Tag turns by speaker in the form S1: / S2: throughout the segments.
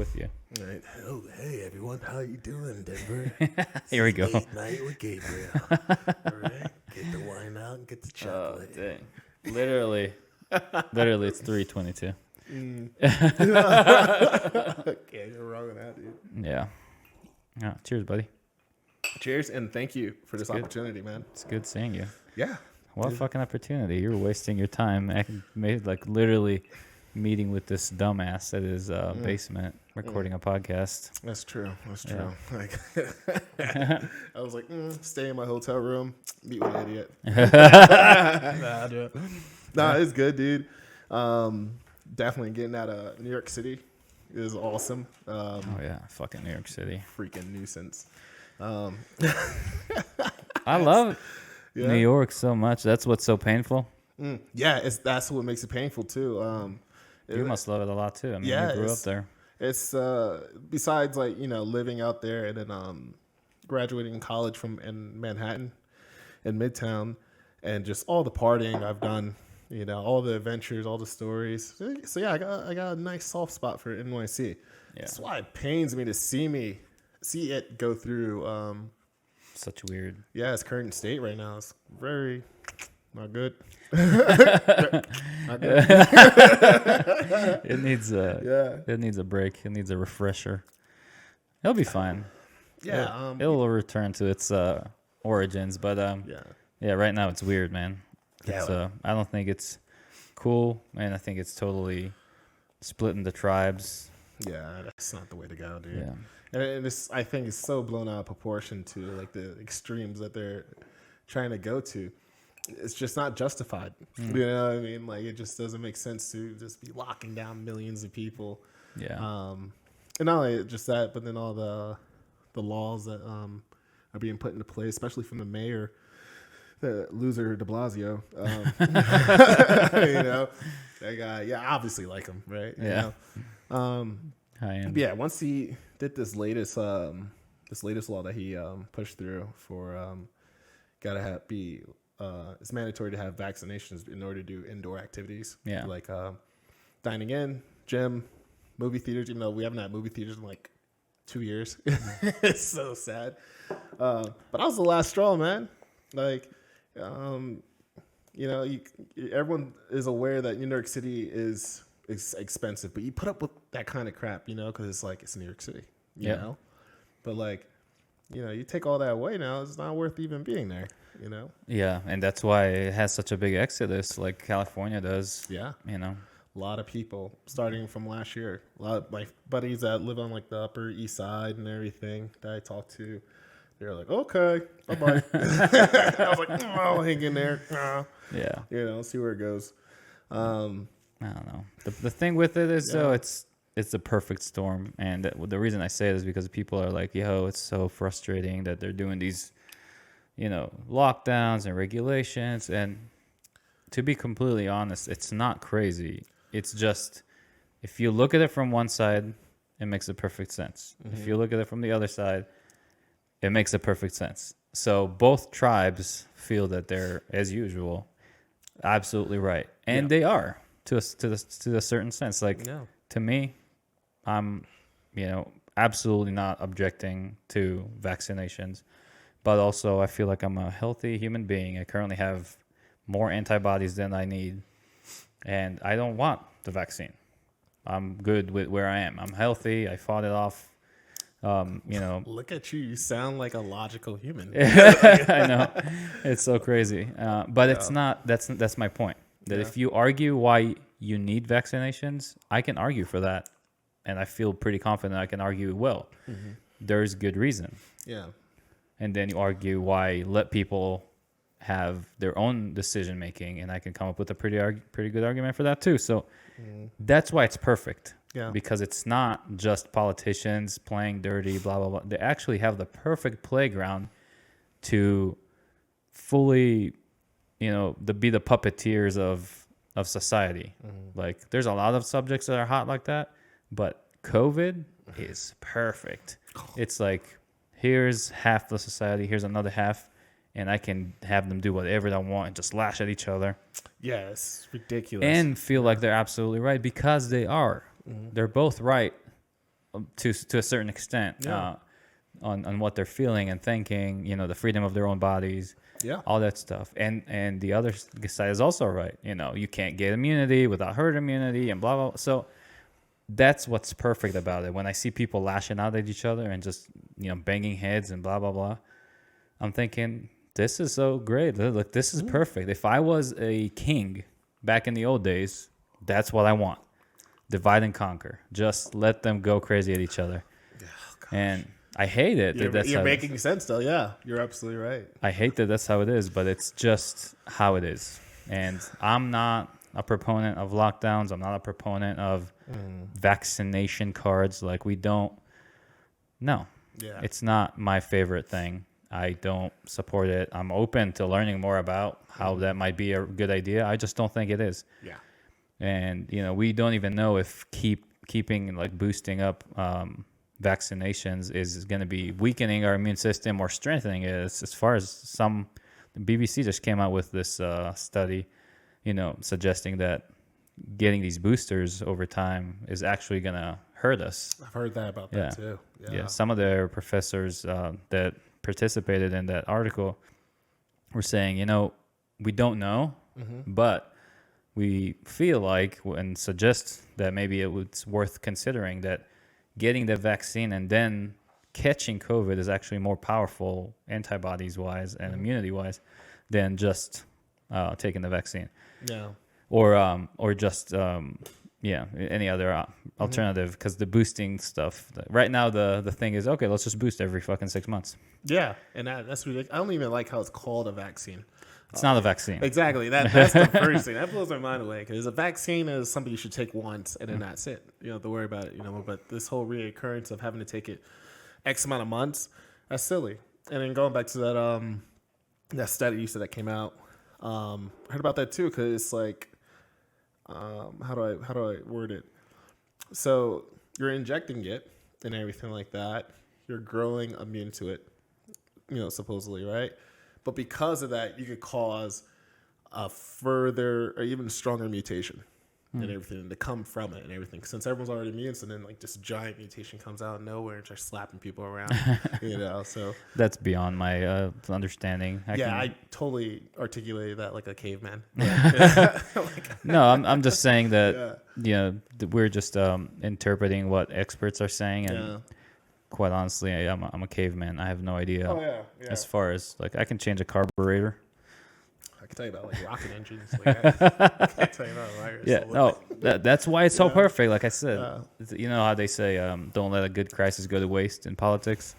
S1: with you.
S2: All right. Oh, hey everyone, how you doing, Denver?
S1: Here we go.
S2: Date night with Gabriel. All right, get the wine out and get the chocolate.
S1: Dang. Literally, it's 3:22.
S2: Can't go wrong with that, dude.
S1: Yeah. Cheers, buddy.
S2: Cheers, and thank you for this
S1: good.
S2: opportunity, man.
S1: It's good seeing you.
S2: Yeah.
S1: What a fucking opportunity. You're wasting your time. Like literally meeting with this dumbass at his basement recording a podcast.
S2: That's true.
S1: Yeah.
S2: Like, I was like, stay in my hotel room, meet with an idiot. Nah, it's good, dude. Definitely getting out of New York City is awesome.
S1: Oh yeah, fucking New York City.
S2: Freaking nuisance.
S1: I love
S2: Yeah.
S1: New York so much. That's what's so painful.
S2: Yeah, that's what makes it painful too.
S1: You must love it a lot too. I mean,
S2: Yeah,
S1: you grew up there.
S2: It's besides like living out there and then graduating college from in Manhattan, in Midtown, and just all the partying I've done. All the adventures, all the stories. So yeah, I got a nice soft spot for NYC.
S1: Yeah.
S2: That's why it pains me to see it go through.
S1: Such weird.
S2: Yeah, its current state right now is very not good. Not good.
S1: It needs It needs a break. It needs a refresher. It'll be fine.
S2: Yeah.
S1: It'll return to its origins, but yeah. Right now it's weird, man.
S2: Yeah.
S1: It's, I don't think it's cool, and I think it's totally splitting the tribes.
S2: Yeah, that's not the way to go, dude.
S1: Yeah.
S2: And I think it's so blown out of proportion to like the extremes that they're trying to go to. It's just not justified. You know what I mean? Like it just doesn't make sense to just be locking down millions of people.
S1: Yeah.
S2: And not only just that, but then all the laws that are being put into place, especially from the mayor, the loser De Blasio. That guy. Yeah, obviously like him, right?
S1: Yeah.
S2: Yeah. Once he did this latest law that he pushed through for it's mandatory to have vaccinations in order to do indoor activities.
S1: Yeah.
S2: Like dining in, gym, movie theaters. Even though we haven't had movie theaters in like 2 years, it's so sad. But that was the last straw, man. Like, everyone is aware that New York City is expensive, but you put up with that kind of crap, because it's like it's New York City, you know. But like, you take all that away now, it's not worth even being there,
S1: Yeah, and that's why it has such a big exodus, like California does.
S2: Yeah,
S1: A
S2: lot of people starting from last year. A lot of my buddies that live on like the Upper East Side and everything that I talked to, they're like, okay, bye bye. I was like, oh, hang in there.
S1: Yeah.
S2: See where it goes.
S1: I don't know. The thing with it is though, it's the perfect storm, and the reason I say it is because people are like, yo, it's so frustrating that they're doing these, lockdowns and regulations, and to be completely honest, it's not crazy. It's just, if you look at it from one side, it makes a perfect sense. Mm-hmm. If you look at it from the other side, it makes a perfect sense. So both tribes feel that they're, as usual, absolutely right, and they are to a certain sense. Like to me, I'm, absolutely not objecting to vaccinations, but also I feel like I'm a healthy human being. I currently have more antibodies than I need, and I don't want the vaccine. I'm good with where I am. I'm healthy. I fought it off.
S2: Look at you. You sound like a logical human.
S1: I know. It's so crazy. But it's not, that's my point. That if you argue why you need vaccinations, I can argue for that. And I feel pretty confident I can argue well. Mm-hmm. There's good reason.
S2: Yeah.
S1: And then you argue why let people have their own decision making, and I can come up with a pretty good argument for that too. So that's why it's perfect. Yeah. Because it's not just politicians playing dirty, blah, blah, blah. They actually have the perfect playground to fully, be the puppeteers of society. Mm-hmm. Like, there's a lot of subjects that are hot like that, but COVID is perfect. It's like, here's half the society, here's another half, and I can have them do whatever they want and just lash at each other.
S2: Yeah, it's ridiculous.
S1: And feel like they're absolutely right, because they are. Mm-hmm. They're both right to a certain extent.
S2: Yeah.
S1: On what they're feeling and thinking, the freedom of their own bodies, all that stuff. And the other side is also right. You can't get immunity without herd immunity and blah, blah, blah. So that's what's perfect about it. When I see people lashing out at each other and just, banging heads and blah, blah, blah, I'm thinking, this is so great. Look, this is perfect. If I was a king back in the old days, that's what I want. Divide and conquer. Just let them go crazy at each other. And I hate it.
S2: You're making sense, though. Yeah, you're absolutely right.
S1: I hate that that's how it is, but it's just how it is. And I'm not a proponent of lockdowns. I'm not a proponent of vaccination cards. Like, we don't. No.
S2: Yeah.
S1: It's not my favorite thing. I don't support it. I'm open to learning more about how that might be a good idea. I just don't think it is.
S2: Yeah.
S1: And, we don't even know if keeping, like, boosting up vaccinations is going to be weakening our immune system or strengthening it. As far as the BBC just came out with this study, suggesting that getting these boosters over time is actually going to hurt us.
S2: I've heard that about that too.
S1: Yeah. Some of their professors that participated in that article were saying, we don't know, but we feel like and suggest that maybe it's worth considering that getting the vaccine and then catching COVID is actually more powerful antibodies-wise and immunity-wise than just taking the vaccine.
S2: Yeah.
S1: Or just any other alternative, because the boosting stuff right now the thing is, okay, let's just boost every fucking 6 months.
S2: Yeah, and that's ridiculous. I don't even like how it's called a vaccine.
S1: It's not a vaccine.
S2: Exactly. That's the first thing. That blows my mind away, because a vaccine is something you should take once and then that's it. You don't have to worry about it. But this whole reoccurrence of having to take it X amount of months, that's silly. And then going back to that study you said that came out, I heard about that too, because it's like, how do I word it? So you're injecting it and everything like that. You're growing immune to it, supposedly, right? But because of that, you could cause a further or even stronger mutation and everything to come from it and everything. Since everyone's already immune, so then like this giant mutation comes out of nowhere and starts slapping people around, So
S1: that's beyond my understanding.
S2: I totally articulated that like a caveman.
S1: No, I'm just saying that that we're just interpreting what experts are saying, and quite honestly, I'm a caveman. I have no idea.
S2: Oh yeah.
S1: As far as like, I can change a carburetor.
S2: I can tell you about like rocket engines. Like, I can't tell you about virus.
S1: Yeah, no, that's why it's so perfect. Like I said, you know how they say, don't let a good crisis go to waste in politics.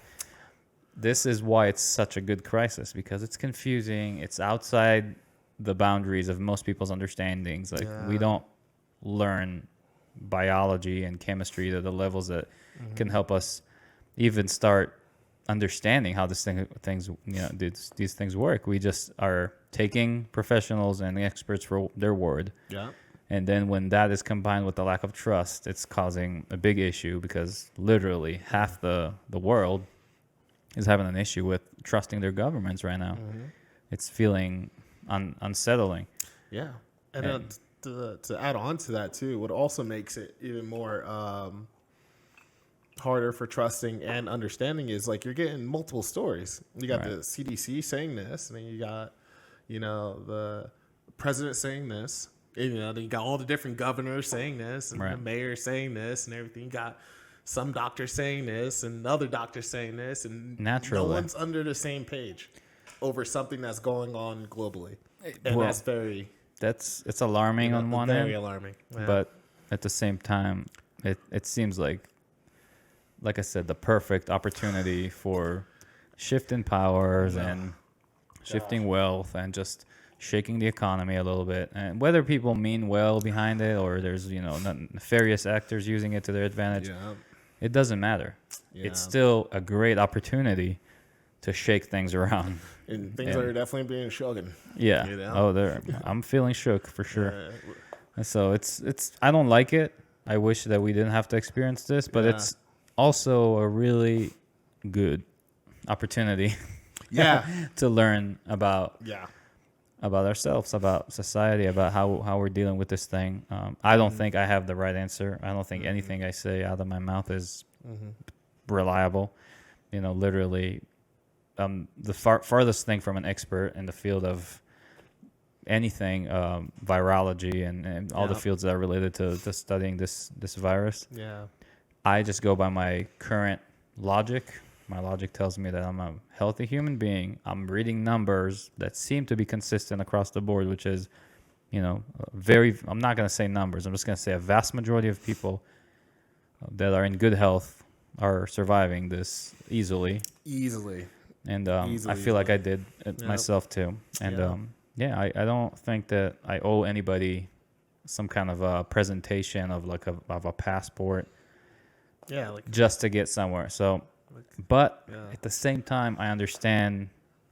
S1: This is why it's such a good crisis, because it's confusing. It's outside the boundaries of most people's understandings. Like, we don't learn biology and chemistry to the levels that can help us even start understanding how these things work. We just are taking professionals and experts for their word.
S2: Yeah.
S1: And then when that is combined with the lack of trust, it's causing a big issue, because literally half the world is having an issue with trusting their governments right now. It's feeling unsettling.
S2: Yeah. And to add on to that too, what also makes it even more harder for trusting and understanding is like you're getting multiple stories. You got the CDC saying this, and then you got, the president saying this. And, then you got all the different governors saying this, and the mayor saying this, and everything. You got some doctors saying this, and other doctors saying this, and
S1: naturally,
S2: no one's under the same page over something that's going on globally, and
S1: it's alarming on one end.
S2: Very alarming. Yeah.
S1: But at the same time, it seems like I said, the perfect opportunity for shifting powers and shifting wealth and just shaking the economy a little bit. And whether people mean well behind it or there's, nefarious actors using it to their advantage, it doesn't matter. Yeah. It's still a great opportunity to shake things around.
S2: And things are definitely being shaken.
S1: Yeah. I'm feeling shook for sure. So it's I don't like it. I wish that we didn't have to experience this, but it's also a really good opportunity to learn about ourselves, about society, about how we're dealing with this thing. I don't think I have the right answer. I don't think anything I say out of my mouth is reliable. Literally, the farthest thing from an expert in the field of anything, virology and all the fields that are related to studying this virus.
S2: Yeah.
S1: I just go by my current logic. My logic tells me that I'm a healthy human being. I'm reading numbers that seem to be consistent across the board, which is, I'm not going to say numbers. I'm just going to say a vast majority of people that are in good health are surviving this easily. And I feel like I did it myself too. And I don't think that I owe anybody some kind of a presentation of of a passport.
S2: Yeah,
S1: just to get somewhere. So, but at the same time, I understand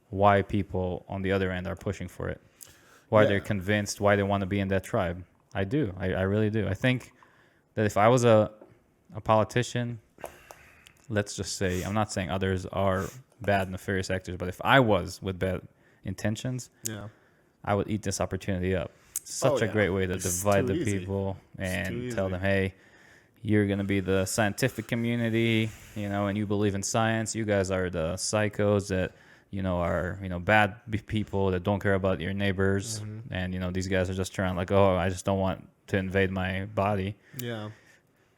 S1: why people on the other end are pushing for it, why they're convinced, why they want to be in that tribe. I do. I really do. I think that if I was a politician, let's just say, I'm not saying others are bad, nefarious actors, but if I was with bad intentions, I would eat this opportunity up. Such a great way to divide the people and tell them, hey, you're going to be the scientific community, and you believe in science. You guys are the psychos that, are, bad people that don't care about your neighbors. And, these guys are just trying I just don't want to invade my body.
S2: Yeah.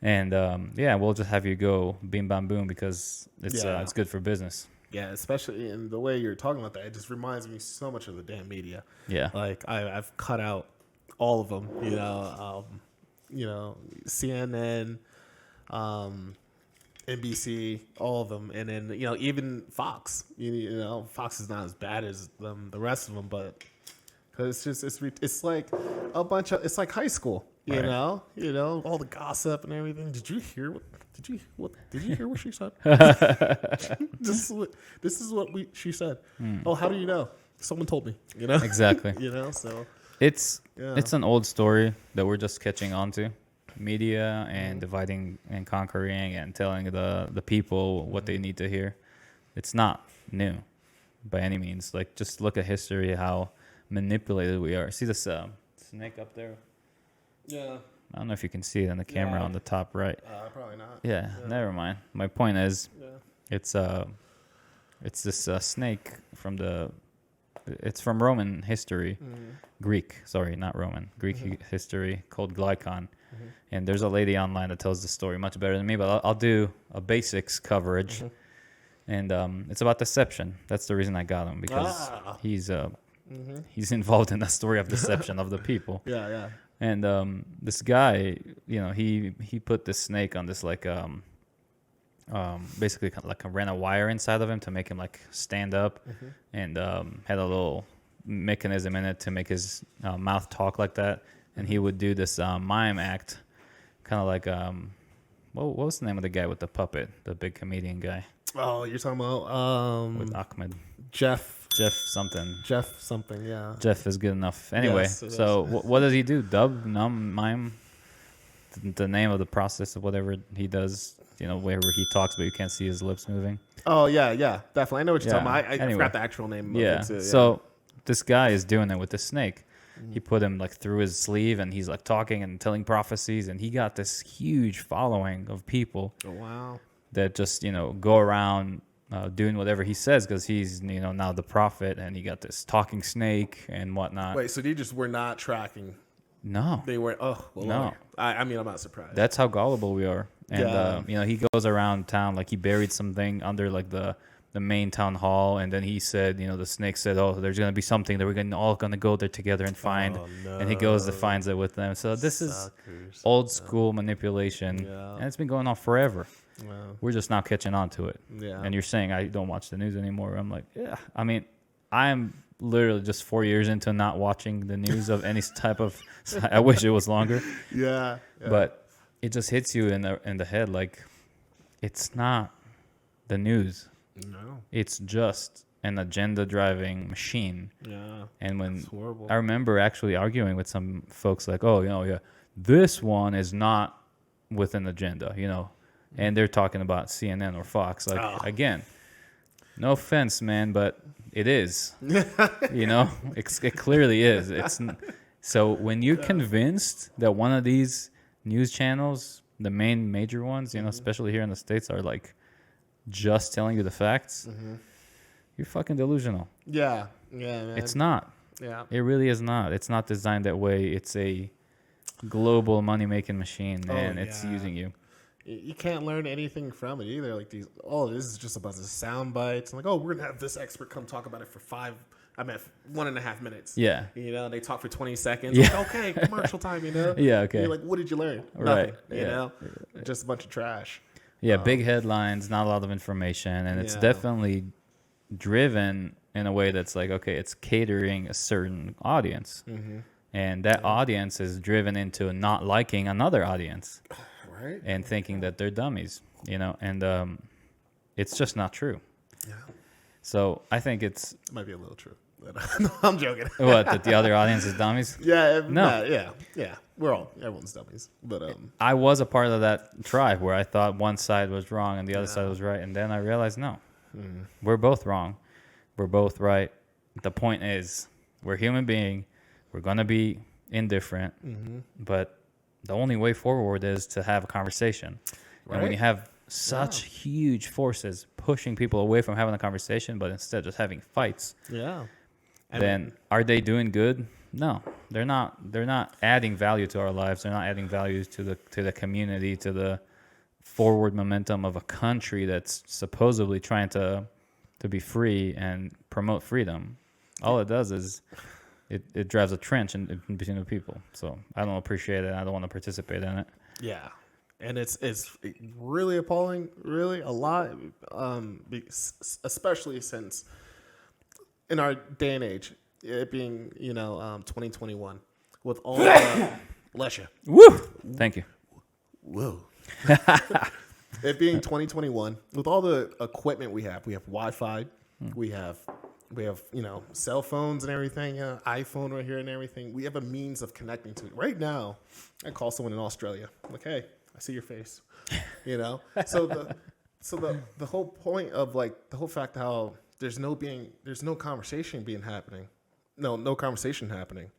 S1: And, we'll just have you go beam, bam, boom because it's good for business.
S2: Yeah, especially in the way you're talking about that. It just reminds me so much of the damn media.
S1: Yeah.
S2: I've cut out all of them, CNN, NBC, all of them, and then even Fox. Fox is not as bad as the rest of them, but because it's like a bunch of it's like high school. You know, all the gossip and everything. Did you hear what she said? This is what she said. Oh, how do you know? Someone told me.
S1: Exactly.
S2: So
S1: it's an old story that we're just catching on to. Media and dividing and conquering and telling the people what they need to hear. It's not new by any means. Just look at history, how manipulated we are. See this snake up there?
S2: Yeah.
S1: I don't know if you can see it in the camera on the top right.
S2: Probably not.
S1: Yeah, never mind. My point is, it's this snake it's from Roman history, Greek, sorry, not Roman, Greek history called Glycon. And there's a lady online that tells the story much better than me, but I'll do a basics coverage. And it's about deception. That's the reason I got him, because he's involved in the story of deception of the people.
S2: Yeah.
S1: And this guy, he put this snake on this basically ran a wire inside of him to make him stand up, and had a little mechanism in it to make his mouth talk like that. And he would do this mime act, kind of what was the name of the guy with the puppet, the big comedian guy?
S2: Oh, you're talking about
S1: with Ahmed.
S2: Jeff something, yeah.
S1: Jeff is good enough. Anyway,
S2: yes,
S1: so what does he do? Dub, mime, the name of the process of whatever he does, wherever he talks, but you can't see his lips moving.
S2: Oh, yeah, definitely. I know what you're talking about. I
S1: Anyway.
S2: forgot the actual name of it too. Yeah.
S1: So this guy is doing it with the snake. He put him through his sleeve, and he's talking and telling prophecies, and he got this huge following of people.
S2: Oh, wow.
S1: That just go around doing whatever he says, because he's now the prophet, and he got this talking snake and whatnot.
S2: Wait, so they just were not tracking?
S1: No,
S2: they were. Oh, well,
S1: no.
S2: I mean, I'm not surprised.
S1: That's how gullible we are. And he goes around town, he buried something under the main town hall, and then he said, the snake said, oh, there's gonna be something that we're all gonna go there together and find.
S2: Oh, no.
S1: And he goes to finds it with them. So this is old school manipulation, and it's been going on forever.
S2: Wow.
S1: We're just now catching on to it.
S2: Yeah.
S1: And you're saying I don't watch the news anymore. I'm like, yeah. I mean, I'm literally just 4 years into not watching the news of any type of. I wish it was longer.
S2: Yeah.
S1: But it just hits you in the head it's not the news.
S2: No.
S1: It's just an agenda-driving machine.
S2: Yeah.
S1: And when
S2: it's horrible.
S1: I remember actually arguing with some folks this one is not with an agenda, and they're talking about CNN or Fox. Again, no offense, man, but it is. It clearly is. So when you're convinced that one of these news channels the main major ones, you know, especially here in the States, are like just telling you the facts, you're fucking delusional.
S2: Yeah, man.
S1: It's not.
S2: Yeah.
S1: It really is not. It's not designed that way. It's a global money-making machine, and it's using you.
S2: You can't learn anything from it either. Like this is just a bunch of sound bites. And like, oh, we're gonna have this expert come talk about it for 1.5 minutes.
S1: Yeah.
S2: You know, they talk for 20 seconds.
S1: Yeah.
S2: Like, okay, commercial time, you know?
S1: Yeah, okay.
S2: You're like, what did you learn?
S1: Right.
S2: Nothing, you know? Just a bunch of trash.
S1: Yeah, big headlines, not a lot of information, and it's
S2: Yeah.
S1: definitely driven in a way that's like, okay, it's catering a certain audience. And that audience is driven into not liking another audience.
S2: Right.
S1: And thinking that they're dummies, you know, and it's just not true.
S2: Yeah.
S1: So I think it's
S2: It might be a little true. But no, I'm joking.
S1: what, that the other audience is dummies.
S2: Yeah.
S1: No.
S2: Yeah. Everyone's dummies. But
S1: I was a part of that tribe where I thought one side was wrong and the other side was right, and then I realized no, we're both wrong, we're both right. The point is, we're human being, we're gonna be indifferent, but the only way forward is to have a conversation. And when you have such huge forces pushing people away from having a conversation, but instead just having fights, then are they doing good? No, they're not. They're not adding value to our lives. They're not adding value to the community, to the forward momentum of a country that's supposedly trying to be free and promote freedom. All it does is it drives a trench in between the people. So I don't appreciate it. I don't want to participate in it.
S2: Yeah, and it's really appalling, really a lot, especially since in our day and age, it being 2021, with all the bless you.
S1: Woo! Thank you.
S2: Whoa. It being 2021, with all the equipment we have Wi-Fi, we have cell phones and everything, iPhone right here and everything. We have a means of connecting to it. Right now, I call someone in Australia. I'm like, hey, I see your face. So the whole point of like the whole fact how there's no conversation happening. No conversation happening.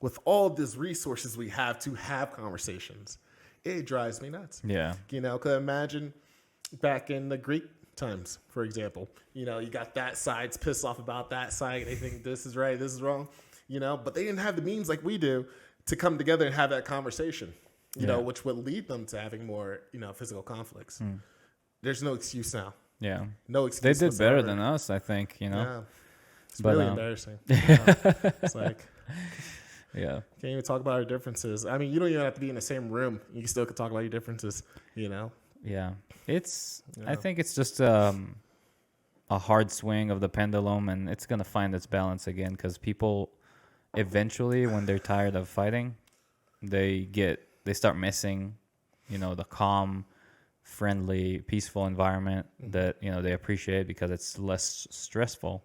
S2: With all these resources we have to have conversations, it drives me nuts.
S1: Yeah.
S2: Because imagine back in the Greek times, for example, you got that side's pissed off about that side. They think this is right, this is wrong, but they didn't have the means like we do to come together and have that conversation, which would lead them to having more, physical conflicts. There's no excuse now.
S1: Yeah.
S2: No excuse.
S1: They did better than us, I think,
S2: Yeah. It's
S1: But,
S2: really embarrassing. It's like,
S1: yeah.
S2: can't even talk about our differences. I mean, you don't even have to be in the same room. You still can talk about your differences,
S1: Yeah. I think it's just a hard swing of the pendulum, and it's going to find its balance again, because people eventually, when they're tired of fighting, they start missing, the calm, friendly, peaceful environment that, they appreciate because it's less stressful.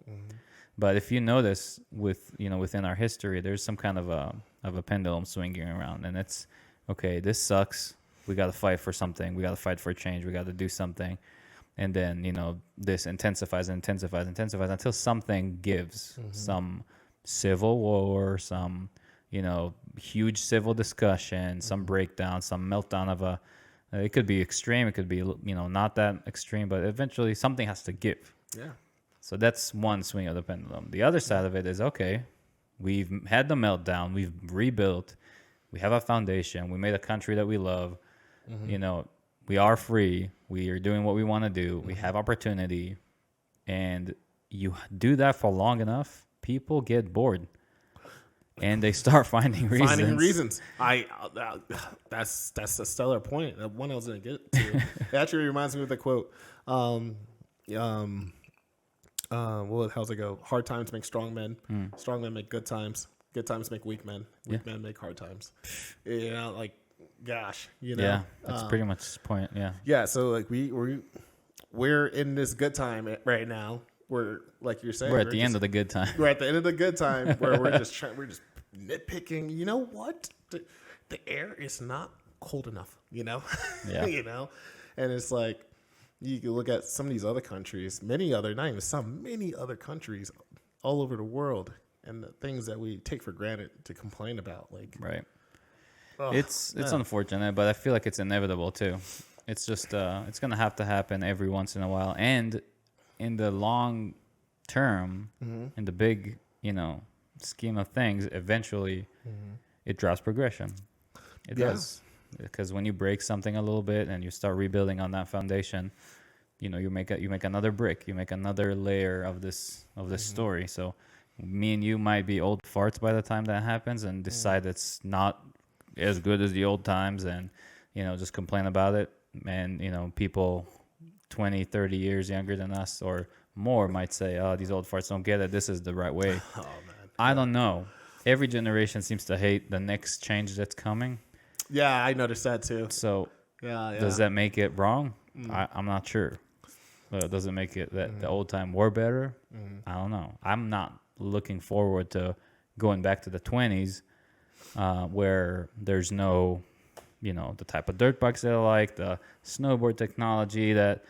S1: But if you notice within our history, there's some kind of a pendulum swinging around, and it's okay. This sucks. We got to fight for something. We got to fight for change. We got to do something, and then this intensifies until something gives. Some civil war, some huge civil discussion, some breakdown, some meltdown of a. It could be extreme. It could be not that extreme, but eventually something has to give.
S2: Yeah.
S1: So that's one swing of the pendulum. The other side of it is, okay, we've had the meltdown. We've rebuilt. We have a foundation. We made a country that we love. We are free. We are doing what we want to do. We have opportunity. And you do that for long enough, people get bored. And they start finding reasons. That's
S2: a stellar point. The one I was going to get to. It actually reminds me of the quote. How's it go? Hard times make strong men. Strong men make good times. Good times make weak men. Weak men make hard times. Gosh.
S1: Yeah, that's pretty much the point. Yeah.
S2: Yeah. So like we're in this good time right now. We're like you're saying.
S1: We're at the end of the good time.
S2: We're at the end of the good time where we're just nitpicking. You know what? The air is not cold enough.
S1: Yeah.
S2: And it's like. You can look at some of these other countries, many other countries all over the world, and the things that we take for granted to complain about. Like,
S1: right. It's unfortunate, but I feel like it's inevitable too. It's just it's gonna have to happen every once in a while, and in the long term, in the big scheme of things, eventually it drops progression. It does, because when you break something a little bit and you start rebuilding on that foundation, you make another brick, you make another layer of this story. So me and you might be old farts by the time that happens and decide it's not as good as the old times, and just complain about it. And people 20, 30 years younger than us or more might say, oh, these old farts don't get it, this is the right way. Oh man, I don't know. Every generation seems to hate the next change that's coming.
S2: Yeah, I noticed that too.
S1: So does that make it wrong? I'm not sure. Does it make it that the old time were better? I don't know. I'm not looking forward to going back to the 20s where there's no, the type of dirt bikes that I like, the snowboard technology that,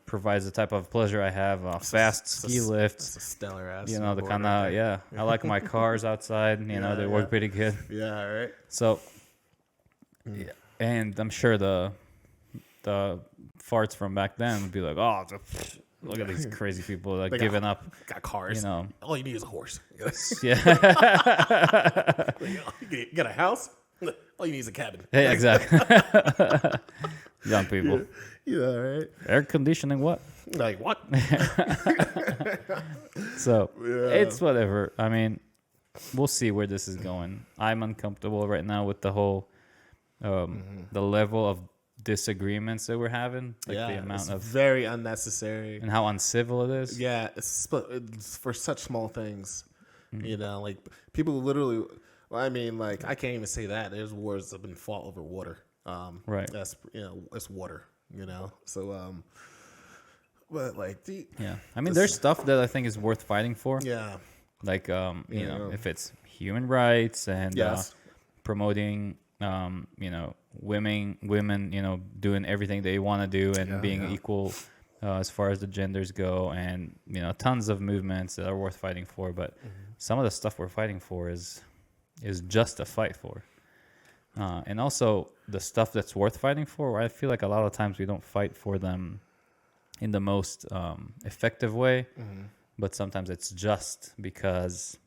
S1: provides the type of pleasure I have, fast ski lifts.
S2: It's a stellar ass.
S1: The kind of, I like my cars outside, they work pretty good.
S2: Yeah, right.
S1: So, and I'm sure the farts from back then would be like, oh, look at these crazy people like giving up.
S2: Got cars. All you need is a horse.
S1: Yeah.
S2: You got a house. All you need is a cabin.
S1: Hey, exactly. Young people.
S2: Yeah, right.
S1: Air conditioning, what?
S2: Like what?
S1: So it's whatever. I mean, we'll see where this is going. I'm uncomfortable right now with the whole, the level of disagreements that we're having. Like the amount of
S2: very unnecessary
S1: and how uncivil it is.
S2: Yeah, it's for such small things. Like people literally. Well, I mean, like I can't even say that. There's wars that have been fought over water.
S1: Right.
S2: That's it's water. So but like
S1: I mean, there's stuff that I think is worth fighting for.
S2: Yeah.
S1: Like if it's human rights and promoting women doing everything they want to do and being equal as far as the genders go, and tons of movements that are worth fighting for. But some of the stuff we're fighting for is just a fight for. And also the stuff that's worth fighting for, I feel like a lot of times we don't fight for them in the most effective way, but sometimes it's just because,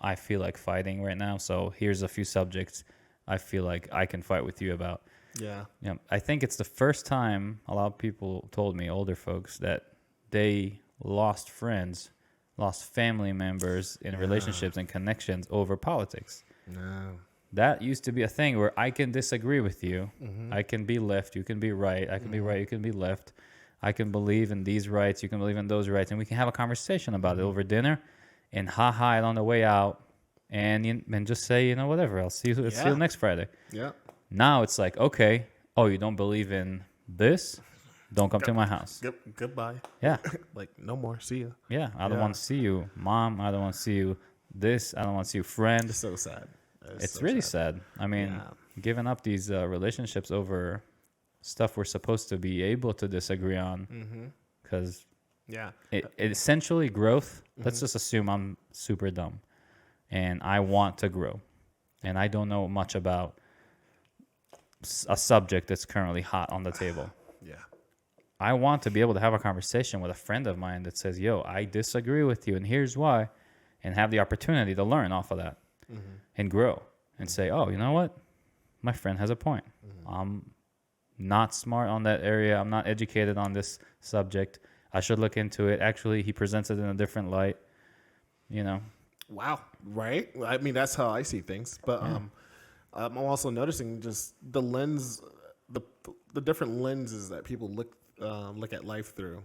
S1: I feel like fighting right now. So here's a few subjects I feel like I can fight with you about.
S2: Yeah.
S1: I think it's the first time a lot of people told me, older folks, that they lost friends, lost family members in relationships and connections over politics.
S2: No.
S1: That used to be a thing where I can disagree with you. I can be left, you can be right. I can be right, you can be left. I can believe in these rights, you can believe in those rights, and we can have a conversation about it over dinner and it on the way out, and just say, whatever, I'll see you next Friday. Yeah. Now it's like, okay, you don't believe in this? Don't come to my house.
S2: Goodbye.
S1: Yeah.
S2: Like, no more. See you.
S1: Yeah. I don't want to see you, Mom. I don't want to see you. This. I don't want to see you, friend.
S2: It's so sad.
S1: It's so really sad. I mean, giving up these relationships over stuff we're supposed to be able to disagree on. Because it essentially growth. Let's just assume I'm super dumb and I want to grow. And I don't know much about a subject that's currently hot on the table. I want to be able to have a conversation with a friend of mine that says, yo, I disagree with you and here's why, and have the opportunity to learn off of that and grow and say, oh, you know what? My friend has a point. I'm not smart on that area. I'm not educated on this subject. I should look into it. Actually, he presents it in a different light,
S2: Wow. Right? I mean, that's how I see things. But I'm also noticing just the lens, the different lenses that people look at life through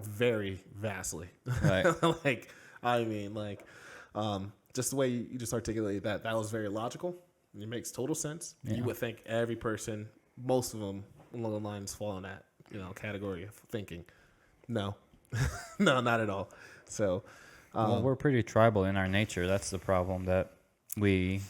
S2: very vastly. Right. Just the way you just articulated that was very logical. It makes total sense. Yeah. You would think every person, most of them along the lines fall in that, category of thinking. No, no, not at all. So,
S1: we're pretty tribal in our nature. That's the problem, that we're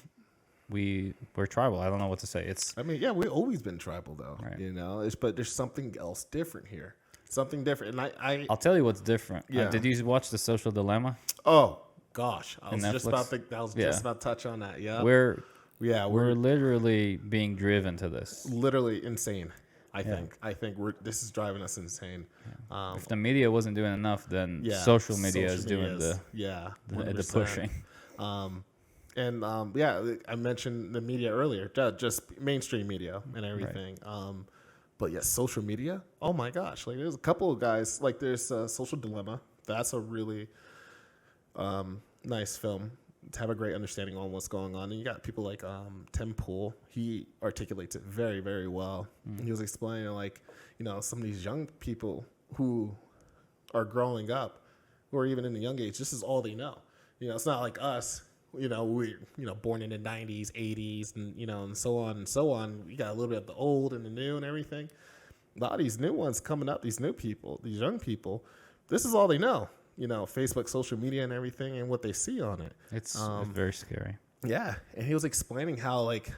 S1: tribal. I don't know what to say.
S2: We've always been tribal though, right. But there's something else different here. Something different. And
S1: I'll tell you what's different.
S2: Yeah.
S1: Did you watch The Social Dilemma?
S2: Oh gosh. I was just about to touch on that. Yeah.
S1: We're
S2: Yeah,
S1: We're literally being driven to this.
S2: literally insane. I think this is driving us insane.
S1: If the media wasn't doing enough, then
S2: Yeah,
S1: social media is doing the
S2: 100%.
S1: pushing.
S2: I mentioned the media earlier, just mainstream media and everything. But yes, social media. Oh my gosh! Like there's a couple of guys. Like there's Social Dilemma. That's a really nice film to have a great understanding on what's going on. And you got people like Tim Pool. He articulates it very, very well. He was explaining like, some of these young people who are growing up, who are even in the young age, this is all they know. It's not like us. We're born in the 90s, 80s, and so on and so on. We got a little bit of the old and the new and everything. A lot of these new ones coming up, these new people, these young people, this is all they know. Facebook, social media, and everything, and what they see on it.
S1: It's very scary.
S2: Yeah, and he was explaining how like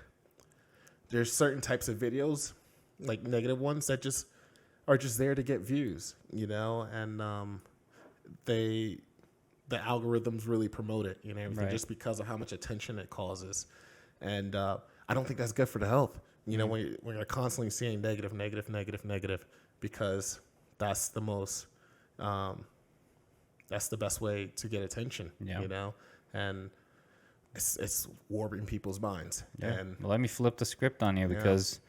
S2: there's certain types of videos, like negative ones, that just are just there to get views, and the algorithms really promote it, everything, just because of how much attention it causes, and I don't think that's good for the health. When you're constantly seeing negative, because that's the most that's the best way to get attention, and it's warping people's minds.
S1: Yeah.
S2: And
S1: well, let me flip the script on you because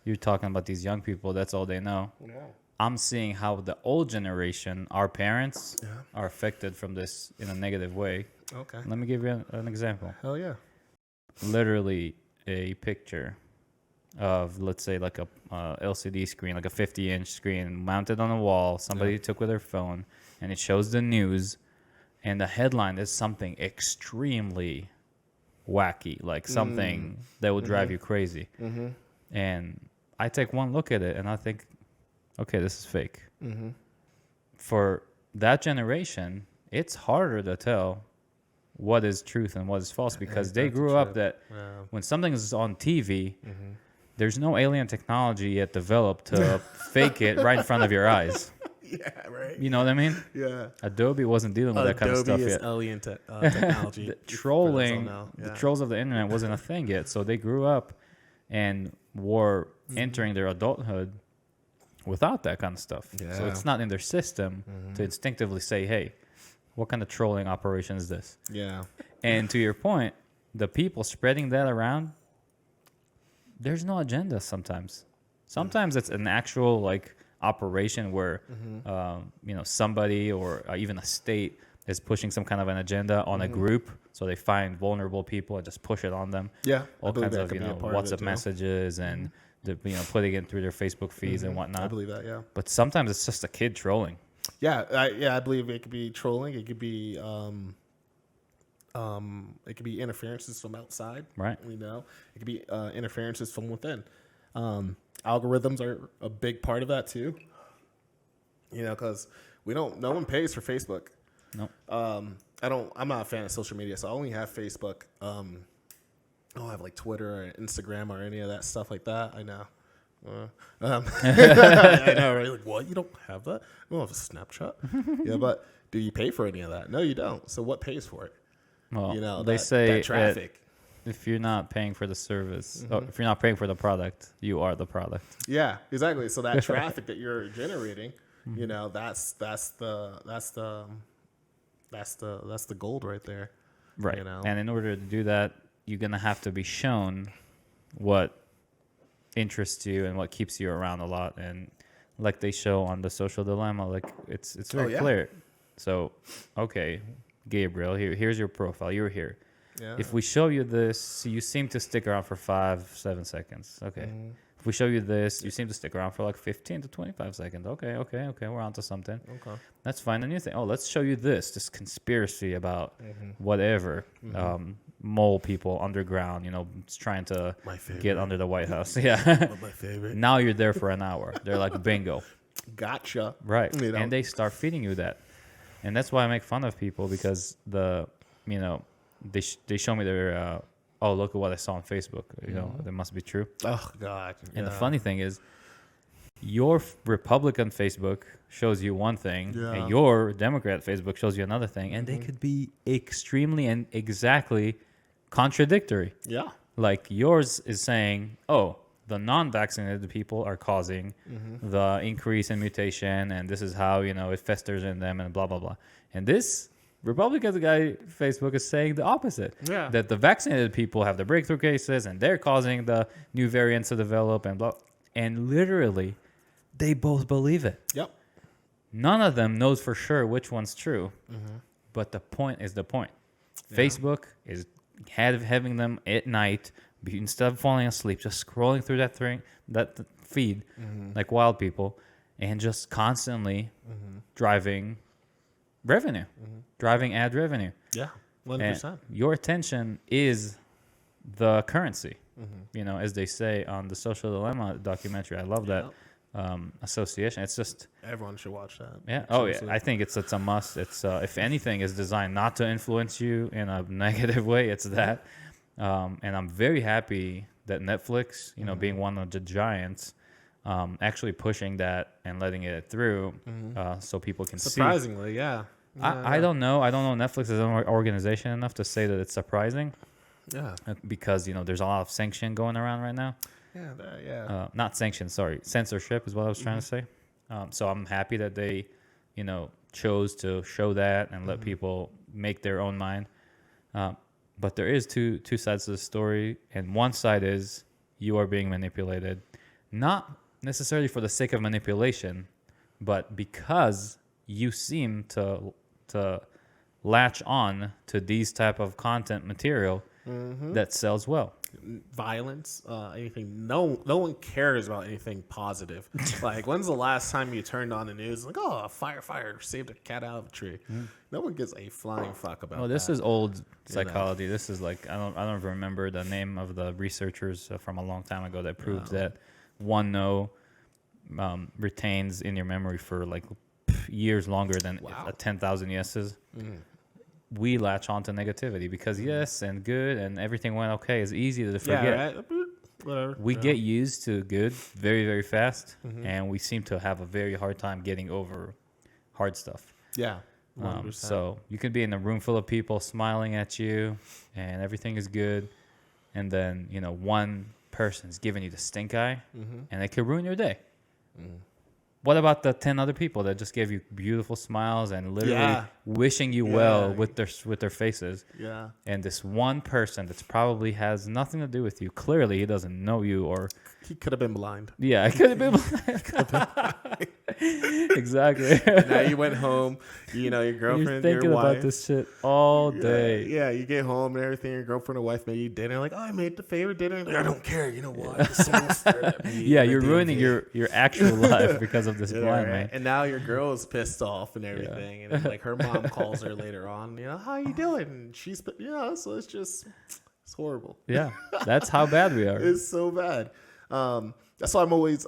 S1: you're talking about these young people. That's all they know.
S2: Yeah.
S1: I'm seeing how the old generation, our parents, are affected from this in a negative way.
S2: Okay.
S1: Let me give you an example.
S2: Hell yeah.
S1: Literally a picture of, let's say, like a LCD screen, like a 50-inch screen mounted on a wall. Somebody took with their phone, and it shows the news, and the headline is something extremely wacky, like something that will drive you crazy. And I take one look at it, and I think, okay, this is fake. For that generation, it's harder to tell what is truth and what is false because they grew up that when something is on TV, there's no alien technology yet developed to fake it right in front of your eyes.
S2: Yeah, right.
S1: You know what I mean?
S2: Yeah.
S1: Adobe wasn't dealing with that kind of stuff
S2: Adobe is
S1: yet.
S2: alien technology.
S1: The trolling, the trolls of the internet wasn't a thing yet. So they grew up and were entering their adulthood without that kind of stuff.
S2: Yeah.
S1: So it's not in their system to instinctively say, hey, what kind of trolling operation is this?
S2: Yeah.
S1: And to your point, the people spreading that around, there's no agenda sometimes. Sometimes it's an actual like operation where somebody or even a state is pushing some kind of an agenda on a group, so they find vulnerable people and just push it on them.
S2: Yeah,
S1: all kinds of WhatsApp messages and putting it through their Facebook feeds and whatnot.
S2: I believe that. Yeah,
S1: but sometimes it's just a kid trolling.
S2: Yeah, I believe it could be trolling. It could be interferences from outside.
S1: Right.
S2: It could be interferences from within. Algorithms are a big part of that too. Because no one pays for Facebook.
S1: No.
S2: I'm not a fan of social media, so I only have Facebook. I don't have like Twitter or Instagram or any of that stuff like that. I know. I know, right? Like, what? You don't have that? You don't have a Snapchat? Yeah, but do you pay for any of that? No, you don't. So what pays for it?
S1: Well, they say
S2: that traffic.
S1: If you're not paying for the service, if you're not paying for the product, you are the product.
S2: Yeah, exactly. So that traffic that you're generating, that's the gold right there.
S1: Right. And in order to do that, you're gonna have to be shown what interests you and what keeps you around a lot. And like they show on the Social Dilemma, like it's very clear. So, okay, Gabriel, here's your profile. You're here. Yeah. If we show you this, you seem to stick around for 5-7 seconds. Okay. If we show you this, you seem to stick around for like 15 to 25 seconds. Okay, we're onto something. Okay. That's fine. And you think, let's show you this conspiracy about whatever, mole people underground, trying to get under the White House. Yeah.
S2: My favorite.
S1: Now you're there for an hour. They're like, bingo.
S2: Gotcha.
S1: Right. And they start feeding you that. And that's why I make fun of people because they show me their look at what I saw on Facebook. That must be true.
S2: Oh God!
S1: And the funny thing is, your Republican Facebook shows you one thing, and your Democrat Facebook shows you another thing, and they could be extremely and exactly contradictory.
S2: Yeah.
S1: Like yours is saying, oh, the non-vaccinated people are causing the increase in mutation, and this is how, it festers in them and blah, blah, blah. And this Republican guy, Facebook, is saying the opposite.
S2: Yeah.
S1: That the vaccinated people have the breakthrough cases and they're causing the new variants to develop and blah. And literally, they both believe it.
S2: Yep.
S1: None of them knows for sure which one's true. But the point is the point. Yeah. Facebook is having them at night, instead of falling asleep, just scrolling through that feed like wild people, and just constantly driving revenue, driving ad revenue.
S2: Yeah, 100%.
S1: Your attention is the currency, as they say on the Social Dilemma documentary. I love that association. It's just
S2: everyone should watch that.
S1: Yeah. Oh, yeah. I think it's a must. It's if anything is designed not to influence you in a negative way, it's that. And I'm very happy that Netflix, being one of the giants, actually pushing that and letting it through, so people can
S2: surprisingly,
S1: see.
S2: Yeah.
S1: I don't know. I don't know Netflix is an organization enough to say that it's surprising.
S2: Yeah.
S1: Because there's a lot of sanction going around right now.
S2: Yeah.
S1: Not sanction. Sorry, censorship is what I was trying to say. So I'm happy that they, chose to show that and let people make their own mind. But there is two sides to the story, and one side is you are being manipulated, not necessarily for the sake of manipulation, but because you seem to latch on to these type of content material that sells well.
S2: Violence, anything. No one cares about anything positive. Like, when's the last time you turned on the news? Like, oh, a firefighter saved a cat out of a tree. No one gives a flying fuck about.
S1: Well, this is old psychology. This is like I don't remember the name of the researchers from a long time ago that proved that one no retains in your memory for like years longer than 10,000 yeses. We latch on to negativity because yes and good and everything went okay is easy to forget.
S2: Yeah, right? Whatever.
S1: We get used to good very, very fast, and we seem to have a very hard time getting over hard stuff.
S2: Yeah.
S1: So you can be in a room full of people smiling at you and everything is good, and then one person's giving you the stink eye, and it could ruin your day. What about the 10 other people that just gave you beautiful smiles and literally wishing you well with their faces? Yeah. And this one person that probably has nothing to do with you. Clearly, he doesn't know you, or
S2: he could have been blind.
S1: Yeah, he could have been blind. Exactly.
S2: Now you went home. Your girlfriend,
S1: you're thinking
S2: your wife
S1: about this shit all day.
S2: Yeah, you get home and everything. Your girlfriend or wife made you dinner. Like, oh, I made the favorite dinner. Like, I don't care. You know what? Someone stared at me.
S1: Yeah, you're ruining your actual life because of this blind man.
S2: And now your girl is pissed off and everything. And like her mom calls her later on. How you doing? And she's so it's horrible.
S1: Yeah, that's how bad we are.
S2: It's so bad. That's why I'm always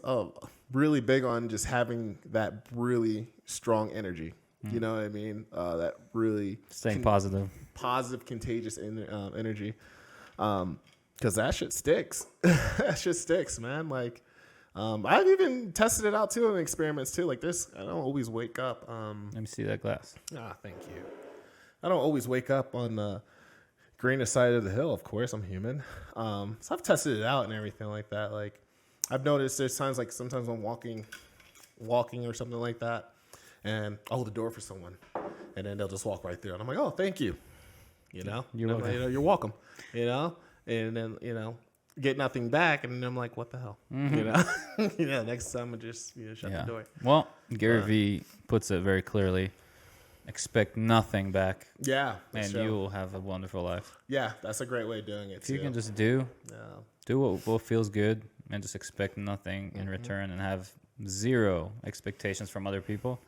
S2: really big on just having that really strong energy. You know what I mean? That really
S1: staying positive,
S2: contagious energy. Because that shit sticks. That shit sticks, man. Like, I've even tested it out too in experiments too. Like this, I don't always wake up.
S1: Let me see that glass.
S2: Thank you. I don't always wake up on the greener side of the hill. Of course, I'm human. So I've tested it out and everything like that. Like, I've noticed there's times like sometimes I'm walking or something like that, and I'll hold the door for someone, and then they'll just walk right through, and I'm like, oh, thank you. You're welcome. You're welcome. And then get nothing back, and then I'm like, what the hell? Next time I just shut the door.
S1: Well, Gary V puts it very clearly. Expect nothing back.
S2: Yeah.
S1: And you will have a wonderful life.
S2: Yeah, that's a great way of doing it.
S1: If you can just do what feels good and just expect nothing in return and have zero expectations from other people,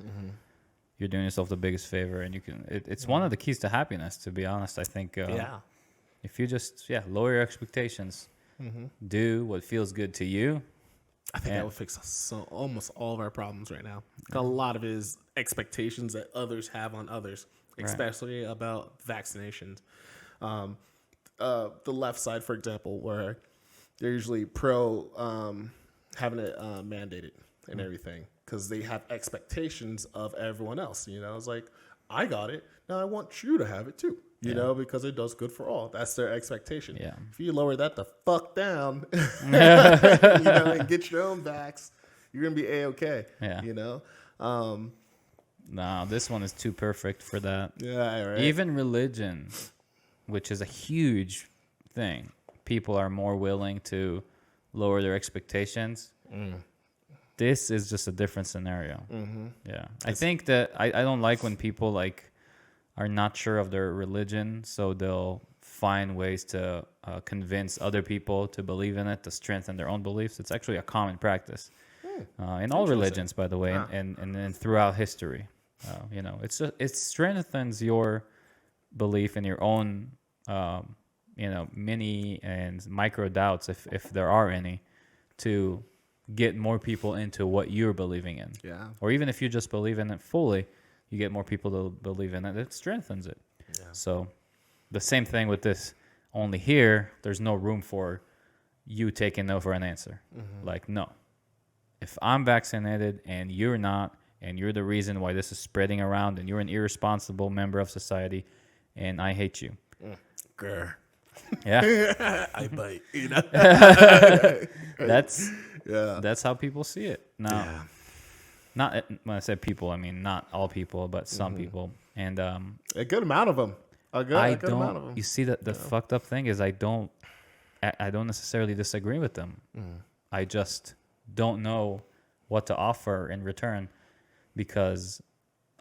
S1: you're doing yourself the biggest favor. And you can. It's one of the keys to happiness, to be honest. I think. If you just lower your expectations, do what feels good to you.
S2: I think that would fix almost all of our problems right now. A lot of it is expectations that others have on others, especially about vaccinations. The left side, for example, where they're usually pro having it mandated and everything because they have expectations of everyone else. It's like, I got it. Now I want you to have it too. you know, because it does good for all. That's their expectation.
S1: Yeah.
S2: If you lower that the fuck down, you know, and get your own vax, you're gonna be A-okay.
S1: Yeah.
S2: You know.
S1: No, this one is too perfect for that.
S2: Yeah. Right.
S1: Even religion, which is a huge thing, people are more willing to lower their expectations. This is just a different scenario. Yeah, I think that I don't like when people like are not sure of their religion, so they'll find ways to convince other people to believe in it to strengthen their own beliefs. It's actually a common practice in all religions, by the way, and throughout history. You know, it strengthens your belief in your own, you know, mini and micro doubts, if there are any, to get more people into what you're believing in.
S2: Yeah.
S1: Or even if you just believe in it fully, you get more people to believe in it. It strengthens it.
S2: Yeah.
S1: So the same thing with this. Only here, there's no room for you taking no for an answer. Like, no. If I'm vaccinated and you're not, and you're the reason why this is spreading around, and you're an irresponsible member of society, and I hate you.
S2: Grr.
S1: Yeah.
S2: I bite. You know.
S1: That's how people see it. Now, not when I say people, I mean not all people, but some people. And
S2: a good amount of them. A good amount of them.
S1: You see that the fucked up thing is I don't necessarily disagree with them. I just don't know what to offer in return because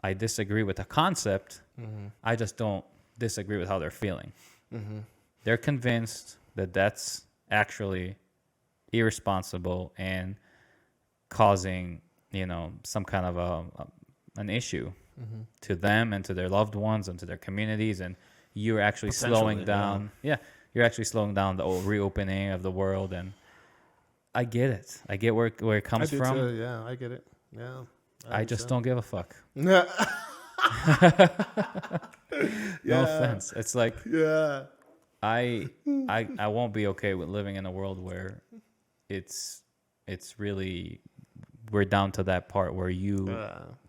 S1: I disagree with the concept. I just don't disagree with how they're feeling. They're convinced that that's actually irresponsible and causing, you know, some kind of an issue to them and to their loved ones and to their communities, and you're actually slowing down. Yeah, you're actually slowing down the reopening of the world, and I get it. I get where it comes from.
S2: Too. Yeah, I get it. Yeah,
S1: I just don't give a fuck.
S2: No
S1: offense. It's like I
S2: Hmm.
S1: won't be okay with living in a world where it's really we're down to that part where you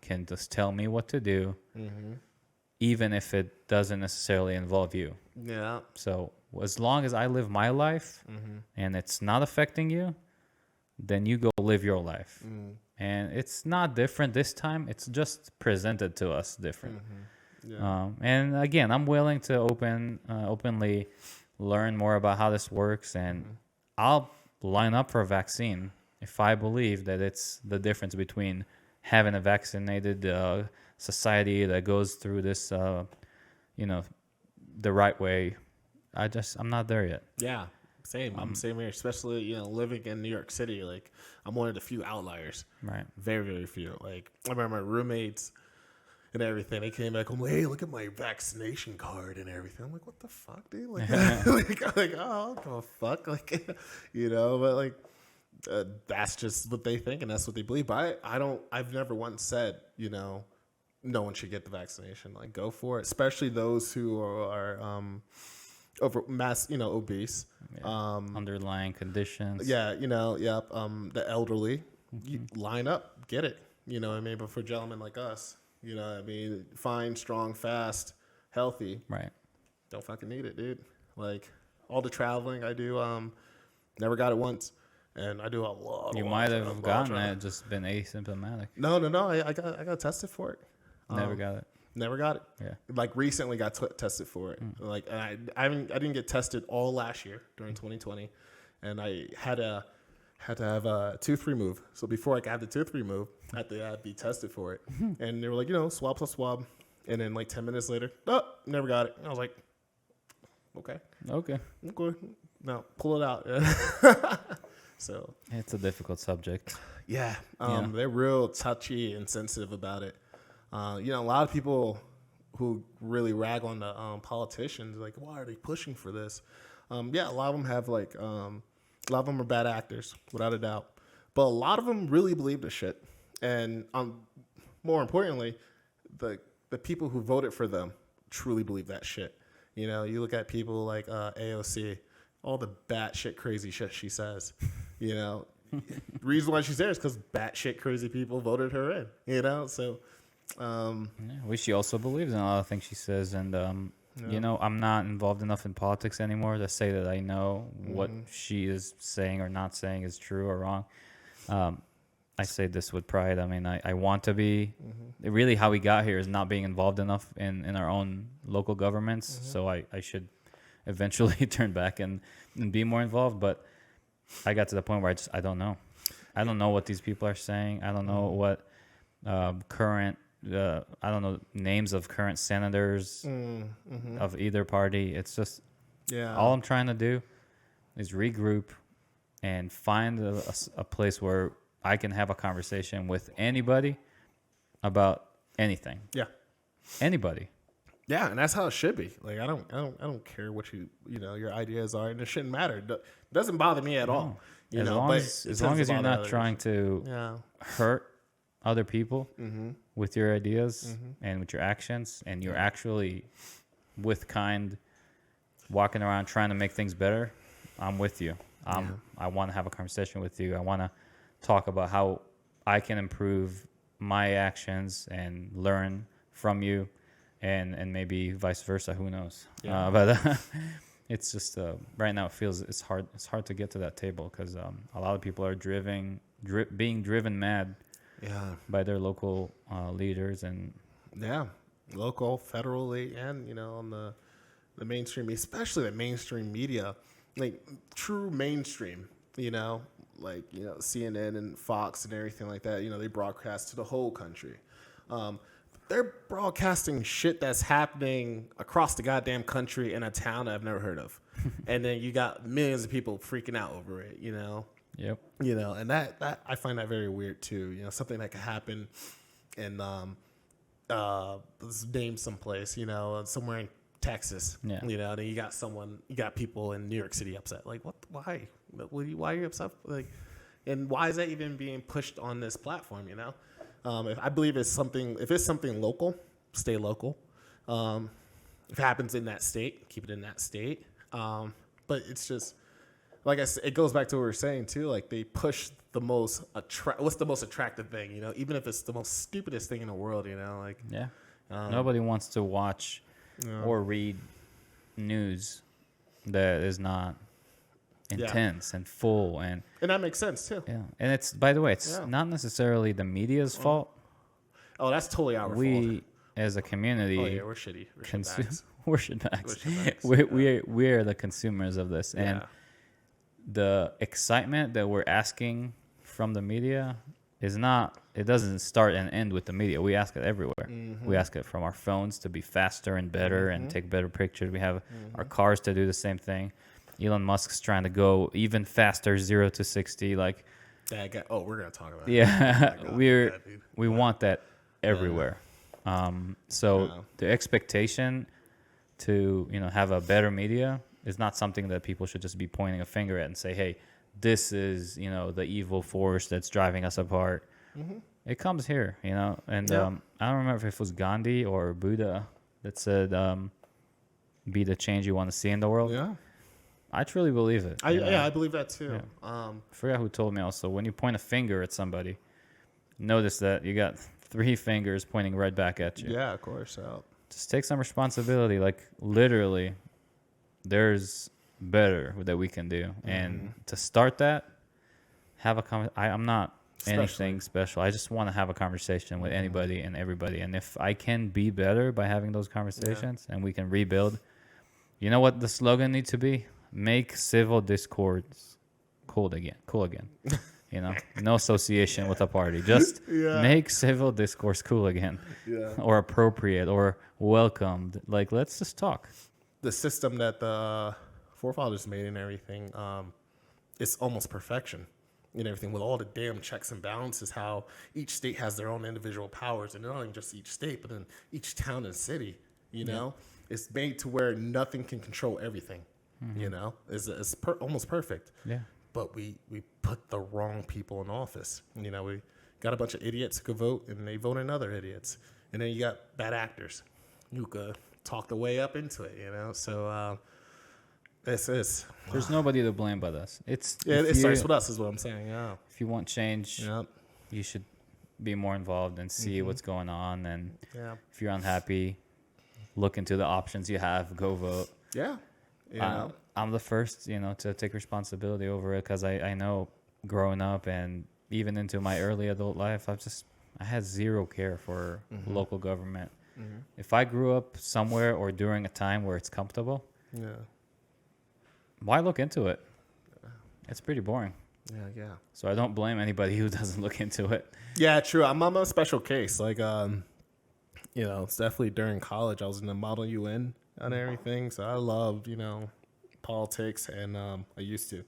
S1: can just tell me what to do, even if it doesn't necessarily involve you.
S2: Yeah.
S1: So as long as I live my life and it's not affecting you, then you go live your life. And it's not different this time. It's just presented to us different.
S2: Yeah.
S1: And again, I'm willing to openly learn more about how this works, and I'll line up for a vaccine if I believe that it's the difference between having a vaccinated society that goes through this, you know, the right way. I'm not there yet.
S2: Yeah. Same. I'm same here. Especially, you know, living in New York City. Like, I'm one of the few outliers.
S1: Right.
S2: Very, very few. Like, I remember my roommates and everything. They came back home like, hey, look at my vaccination card and everything. I'm like, what the fuck, dude? Like, like oh, I don't give a fuck. Like, you know, but like, that's just what they think and that's what they believe. But I've never once said, you know, no one should get the vaccination. Like, go for it. Especially those who are over mass, you know, obese.
S1: Yeah. Underlying conditions.
S2: Yeah, you know, the elderly, you line up, get it. You know what I mean? But for gentlemen like us, you know what I mean? Fine, strong, fast, healthy.
S1: Right.
S2: Don't fucking need it, dude. Like, all the traveling I do, never got it once. And I do a lot.
S1: You might have gotten it, just been asymptomatic.
S2: No. I got tested for it.
S1: Never got it.
S2: Never got it.
S1: Yeah.
S2: Like, recently got tested for it. Like, and I didn't get tested all last year during 2020, and I had to have a tooth remove. So before I could have the tooth removed, I had to be tested for it. And they were like, you know, swab plus swab. And then like 10 minutes later, never got it. And I was like, okay. No, pull it out. So
S1: it's a difficult subject.
S2: Yeah. They're real touchy and sensitive about it. You know, a lot of people who really rag on the politicians, like, why are they pushing for this? Yeah, a lot of them have like, a lot of them are bad actors, without a doubt. But a lot of them really believe this shit. And more importantly, the people who voted for them truly believe that shit. You know, you look at people like AOC, all the batshit crazy shit she says. You know, the reason why she's there is because batshit crazy people voted her in. You know, so.
S1: She also believes in a lot of things she says, and
S2: Yeah.
S1: You know, I'm not involved enough in politics anymore to say that I know what she is saying or not saying is true or wrong. I say this with pride. I mean, I want to be. Really, how we got here is not being involved enough in our own local governments. So I should eventually turn back and be more involved. But I got to the point where I don't know. I don't know what these people are saying. I don't know what current. I don't know names of current senators of either party. It's just all I'm trying to do is regroup and find a place where I can have a conversation with anybody about anything.
S2: Yeah.
S1: Anybody.
S2: Yeah, and that's how it should be. Like I don't care what your ideas are, and it shouldn't matter. It doesn't bother me at all.
S1: As long as you're not trying to hurt other people with your ideas and with your actions, and you're actually with kind walking around trying to make things better, I'm with you. I want to have a conversation with you. I want to talk about how I can improve my actions and learn from you, and maybe vice versa. Who knows? But it's just right now it feels it's hard to get to that table because a lot of people are being driven mad by their local leaders and
S2: local, federally, and on the mainstream, especially the mainstream media, like true mainstream, like CNN and Fox and everything like that. They broadcast to the whole country. They're broadcasting shit that's happening across the goddamn country in a town that I've never heard of, and then you got millions of people freaking out over it.
S1: Yep.
S2: And that I find that very weird too. Something that could happen in let's name someplace, somewhere in Texas.
S1: Yeah.
S2: Then you got people in New York City upset. Like, what? Why? Why are you upset? Like, and why is that even being pushed on this platform? If I believe if it's something local, stay local. If it happens in that state, keep it in that state. But it's just. Like I said, it goes back to what we were saying too. Like they push the most what's the most attractive thing, even if it's the most stupidest thing in the world, like
S1: nobody wants to watch or read news that is not intense and full and
S2: that makes sense too.
S1: Yeah, and it's by the way, it's not necessarily the media's fault.
S2: Oh, that's totally our fault.
S1: We as a community,
S2: we're shitty.
S1: We're shitbags. We are the consumers of this and. The excitement that we're asking from the media it doesn't start and end with the media. We ask it everywhere. We ask it from our phones to be faster and better and take better pictures. We have our cars to do the same thing. Elon Musk's trying to go even faster, 0 to 60. Like,
S2: we're going to talk about
S1: it. We want that everywhere. So the expectation to, have a better media is not something that people should just be pointing a finger at and say, hey, this is, the evil force that's driving us apart. It comes here, and I don't remember if it was Gandhi or Buddha that said, be the change you want to see in the world.
S2: Yeah.
S1: I truly believe it.
S2: I believe that too.
S1: Yeah. I forgot who told me also, when you point a finger at somebody, notice that you got 3 fingers pointing right back at you.
S2: Yeah, of course.
S1: Just take some responsibility. Like, literally, there's better that we can do. And to start that, have a I'm not anything special. I just want to have a conversation with anybody and everybody. And if I can be better by having those conversations and we can rebuild, you know what the slogan needs to be? Make civil discourse cool again. No association with a party. Just make civil discourse cool again. Or appropriate or welcomed. Like, let's just talk.
S2: The system that the forefathers made and everything, it's almost perfection and everything with all the damn checks and balances, how each state has their own individual powers, and not only just each state, but then each town and city, it's made to where nothing can control everything, it's almost perfect.
S1: Yeah.
S2: But we put the wrong people in office. We got a bunch of idiots who could vote, and they vote in other idiots. And then you got bad actors who could talk the way up into it, So this is.
S1: There's nobody to blame but us.
S2: It starts with us, is what I'm saying. Yeah.
S1: If you want change, you should be more involved and see what's going on. And if you're unhappy, look into the options you have, go vote.
S2: Yeah. You know?
S1: I'm the first, to take responsibility over it, because I know growing up and even into my early adult life, I had zero care for local government. If I grew up somewhere or during a time where it's comfortable, why look into it? It's pretty boring.
S2: Yeah.
S1: So I don't blame anybody who doesn't look into it.
S2: Yeah, true. I'm a special case. Like, it's definitely during college. I was in the Model UN and everything. So I loved, politics, and I used to.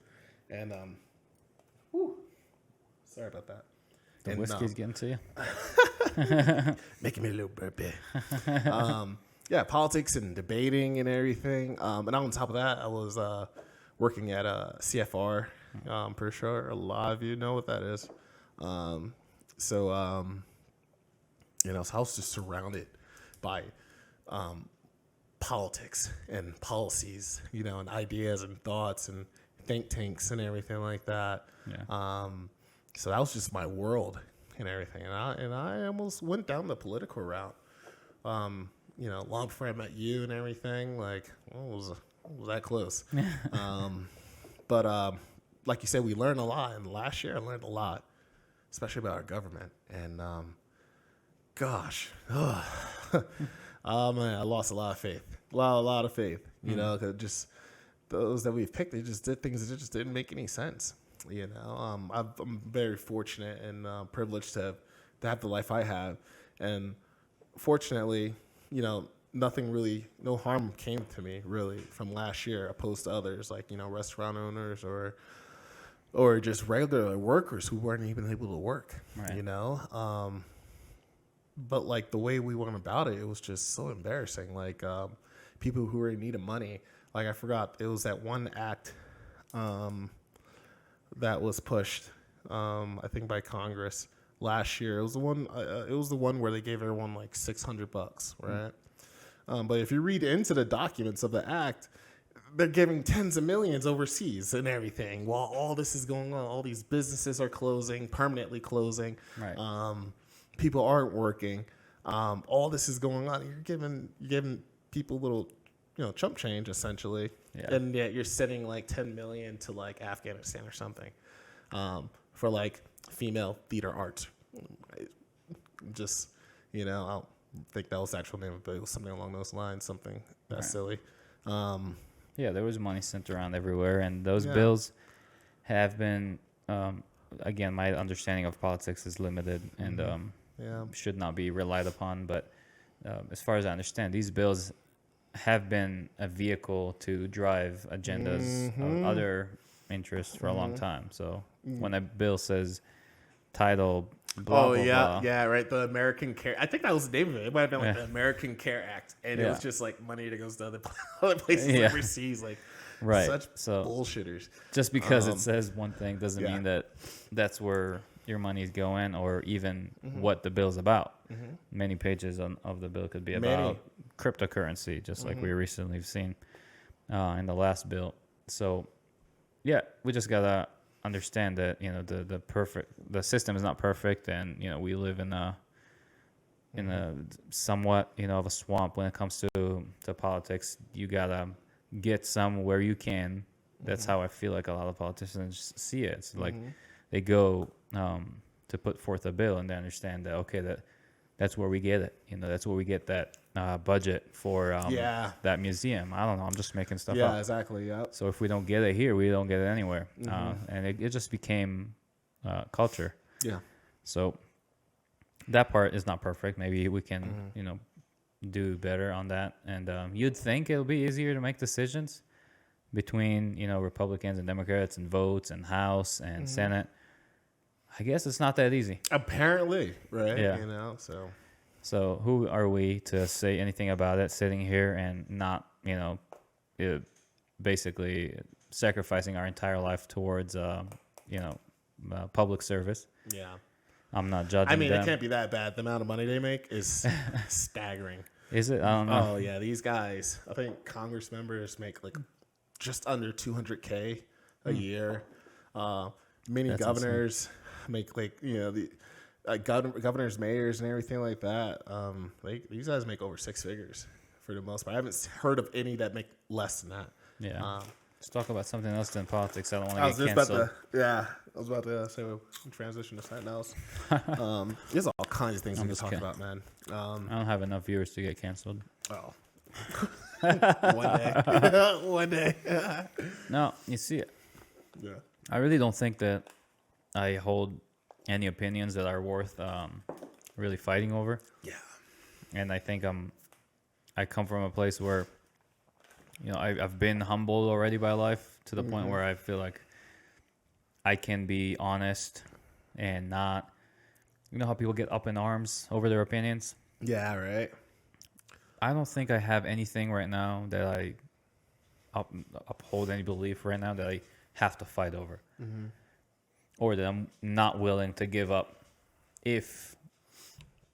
S2: And, sorry about that.
S1: The whiskey's getting to you?
S2: Making me a little burpy. Yeah, politics and debating and everything. And on top of that, I was working at CFR. I'm pretty sure a lot of you know what that is. So I was just surrounded by politics and policies, and ideas and thoughts and think tanks and everything like that.
S1: Yeah.
S2: So that was just my world and everything. And I almost went down the political route. Long before I met you and everything, like, was that close. But like you said, we learned a lot. And last year I learned a lot, especially about our government. And gosh, man, I lost a lot of faith. A lot of faith. Cause just those that we've picked, they just did things that just didn't make any sense. I'm very fortunate and privileged to have the life I have, and fortunately, no harm came to me really from last year, opposed to others like restaurant owners or just regular workers who weren't even able to work.
S1: Right.
S2: But like the way we went about it was just so embarrassing. Like people who were in need of money. Like I forgot, it was that one act that was pushed, I think by Congress last year. It was the one where they gave everyone like $600, right? But if you read into the documents of the act, they're giving tens of millions overseas and everything. While all this is going on, all these businesses are permanently closing.
S1: Right.
S2: People aren't working. All this is going on. You're giving people little, chump change essentially.
S1: Yeah.
S2: And yet you're sending like 10 million to like Afghanistan or something, for like female theater arts. Just, I don't think that was the actual name of it, but it was something along those lines, something that's silly.
S1: Yeah, there was money sent around everywhere, and those bills have been, again, my understanding of politics is limited and should not be relied upon. But as far as I understand, these bills have been a vehicle to drive agendas of other interests for a long time. So when a bill says title, blah, blah,
S2: yeah, right. The American Care. I think that was the name of it. It might have been like the American Care Act, and it was just like money that goes to other places overseas, like such bullshitters.
S1: Just because it says one thing doesn't mean that that's where your money is going, or even what the bill's about. Many pages of the bill could be about cryptocurrency, just like we recently have seen in the last bill. So, yeah, we just gotta understand that the system is not perfect, and we live in a somewhat of a swamp when it comes to politics. You gotta get some where you can. That's how I feel like a lot of politicians see it. It's like they go to put forth a bill, and they understand that that's where we get it. That's where we get that budget for that museum. I don't know. I'm just making stuff up.
S2: Yeah, exactly. Yeah.
S1: So if we don't get it here, we don't get it anywhere. And it just became culture.
S2: Yeah.
S1: So that part is not perfect. Maybe we can, do better on that. And you'd think it'll be easier to make decisions between, Republicans and Democrats and votes and House and Senate. I guess it's not that easy.
S2: Apparently, right?
S1: Yeah. So who are we to say anything about it, sitting here and not, basically sacrificing our entire life towards, public service?
S2: Yeah.
S1: I'm not judging.
S2: I mean,
S1: them.
S2: It can't be that bad. The amount of money they make is staggering.
S1: Is it? I don't know.
S2: Oh yeah, these guys. I think Congress members make like just under $200K a year. Many
S1: That's
S2: governors make like the governors, mayors, and everything like that. These guys make over six figures for the most part. I haven't heard of any that make less than that.
S1: Yeah. Let's talk about something else than politics. I don't want
S2: I
S1: to
S2: was
S1: get
S2: just
S1: canceled.
S2: I was about to say we'll transition to something else. There's all kinds of things we can
S1: just
S2: talk
S1: kidding.
S2: about, man.
S1: I don't have enough viewers to get canceled.
S2: Oh. One day. One day.
S1: No, you see,
S2: Yeah.
S1: I really don't think that I hold any opinions that are worth really fighting over.
S2: Yeah.
S1: And I think I come from a place where, you know, I've been humbled already by life to the point where I feel like I can be honest and not, you know how people get up in arms over their opinions?
S2: Yeah, right.
S1: I don't think I have anything right now that I uphold any belief right now that I have to fight over. Or that I'm not willing to give up if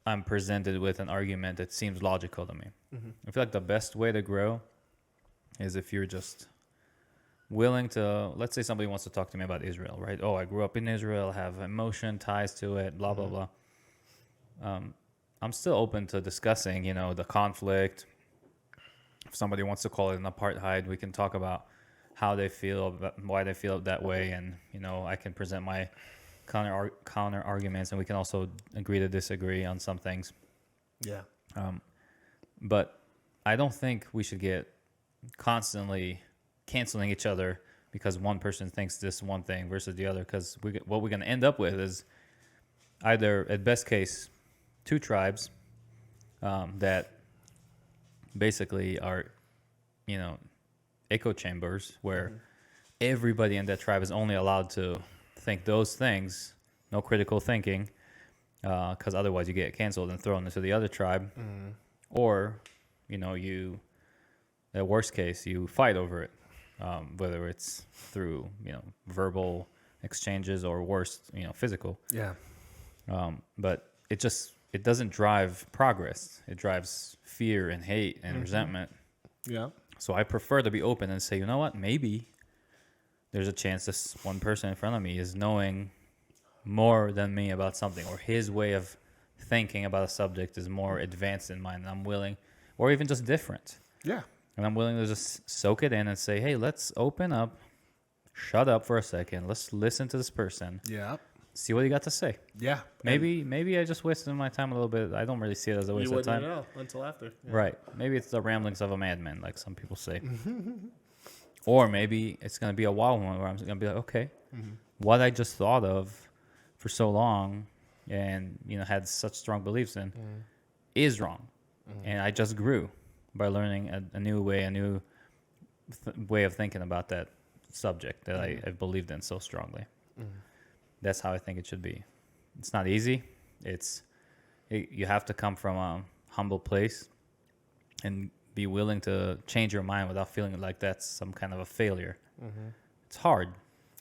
S1: I'm presented with an argument that seems logical to me. I feel like the best way to grow is if you're just willing to, let's say somebody wants to talk to me about Israel, right? Oh, I grew up in Israel, have emotion ties to it, blah, blah, blah. I'm still open to discussing, you know, the conflict. If somebody wants to call it an apartheid, we can talk about how they feel, about why they feel that way, and, you know, I can present my counter arguments, and we can also agree to disagree on some things.
S2: Yeah.
S1: But I don't think we should get constantly canceling each other because one person thinks this one thing versus the other, because what we're going to end up with is either, at best case, two tribes that basically are, you know, echo chambers where everybody in that tribe is only allowed to think those things, no critical thinking, because otherwise you get canceled and thrown into the other tribe. Or, you know, at worst case, you fight over it, whether it's through, you know, verbal exchanges or worse, you know, physical.
S2: Yeah.
S1: But it doesn't drive progress. It drives fear and hate and resentment.
S2: Yeah.
S1: So I prefer to be open and say, you know what, maybe there's a chance this one person in front of me is knowing more than me about something, or his way of thinking about a subject is more advanced than mine, and I'm willing, or even just different.
S2: Yeah.
S1: And I'm willing to just soak it in and say, hey, let's open up, shut up for a second, let's listen to this person,
S2: Yeah.
S1: see what he got to say.
S2: Yeah.
S1: Maybe I just wasted my time a little bit. I don't really see it as a waste
S2: You
S1: of
S2: wouldn't
S1: time.
S2: know until after. Yeah.
S1: Right. Maybe it's the ramblings of a madman, like some people say. Or maybe it's going to be a wild one where I'm going to be like, okay, what I just thought of for so long and, you know, had such strong beliefs in is wrong. And I just grew by learning a new way, a new way of thinking about that subject that I believed in so strongly. That's how I think it should be. It's not easy. You have to come from a humble place and be willing to change your mind without feeling like that's some kind of a failure. It's hard.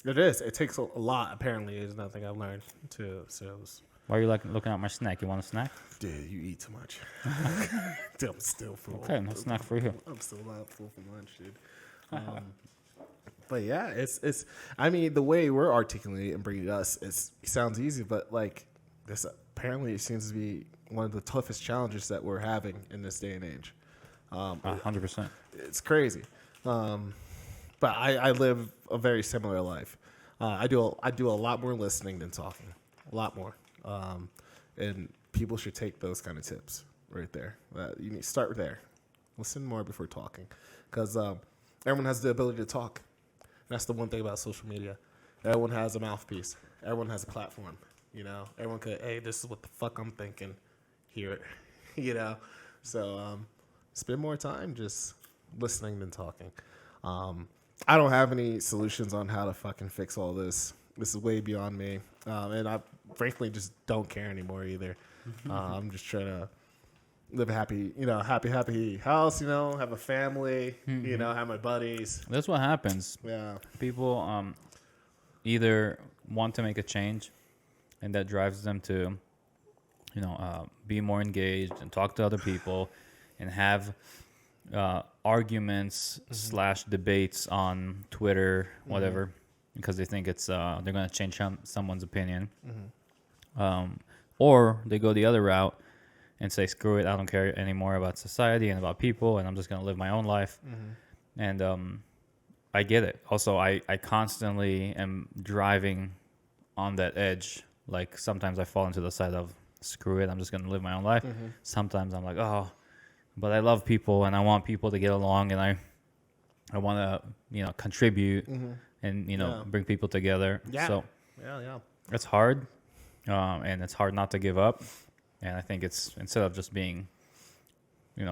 S2: It is. It takes a lot, apparently, is nothing I've learned to. So
S1: Why are you looking at my snack? You want a snack?
S2: dude, you eat too much. Dude, I'm still full.
S1: Okay, no snack for you.
S2: I'm still not full for lunch, dude. But yeah, it's. I mean, the way we're articulating it and bringing it to us, it sounds easy, but like this, apparently, it seems to be one of the toughest challenges that we're having in this day and age.
S1: 100%.
S2: It's crazy. But I live a very similar life. I do a lot more listening than talking, a lot more. And people should take those kind of tips right there. You need to start there. Listen more before talking, because everyone has the ability to talk. That's the one thing about social media. Everyone has a mouthpiece. Everyone has a platform. You know, everyone could, hey, this is what the fuck I'm thinking. Hear it. You know, so spend more time just listening than talking. I don't have any solutions on how to fucking fix all this. This is way beyond me. And I frankly just don't care anymore either. I'm just trying to live a happy house, you know, have a family, you know, have my buddies.
S1: That's what happens.
S2: Yeah.
S1: People either want to make a change, and that drives them to, you know, be more engaged and talk to other people and have arguments / debates on Twitter, whatever, because they think it's they're going to change someone's opinion. Or they go the other route and say, screw it, I don't care anymore about society and about people, and I'm just going to live my own life. And I get it. Also, I constantly am driving on that edge. Like, sometimes I fall into the side of, screw it, I'm just going to live my own life. Sometimes I'm like, oh, but I love people, and I want people to get along, and I want to, contribute and, bring people together.
S2: Yeah.
S1: So
S2: Yeah.
S1: it's hard, and it's hard not to give up. And I think it's, instead of just being,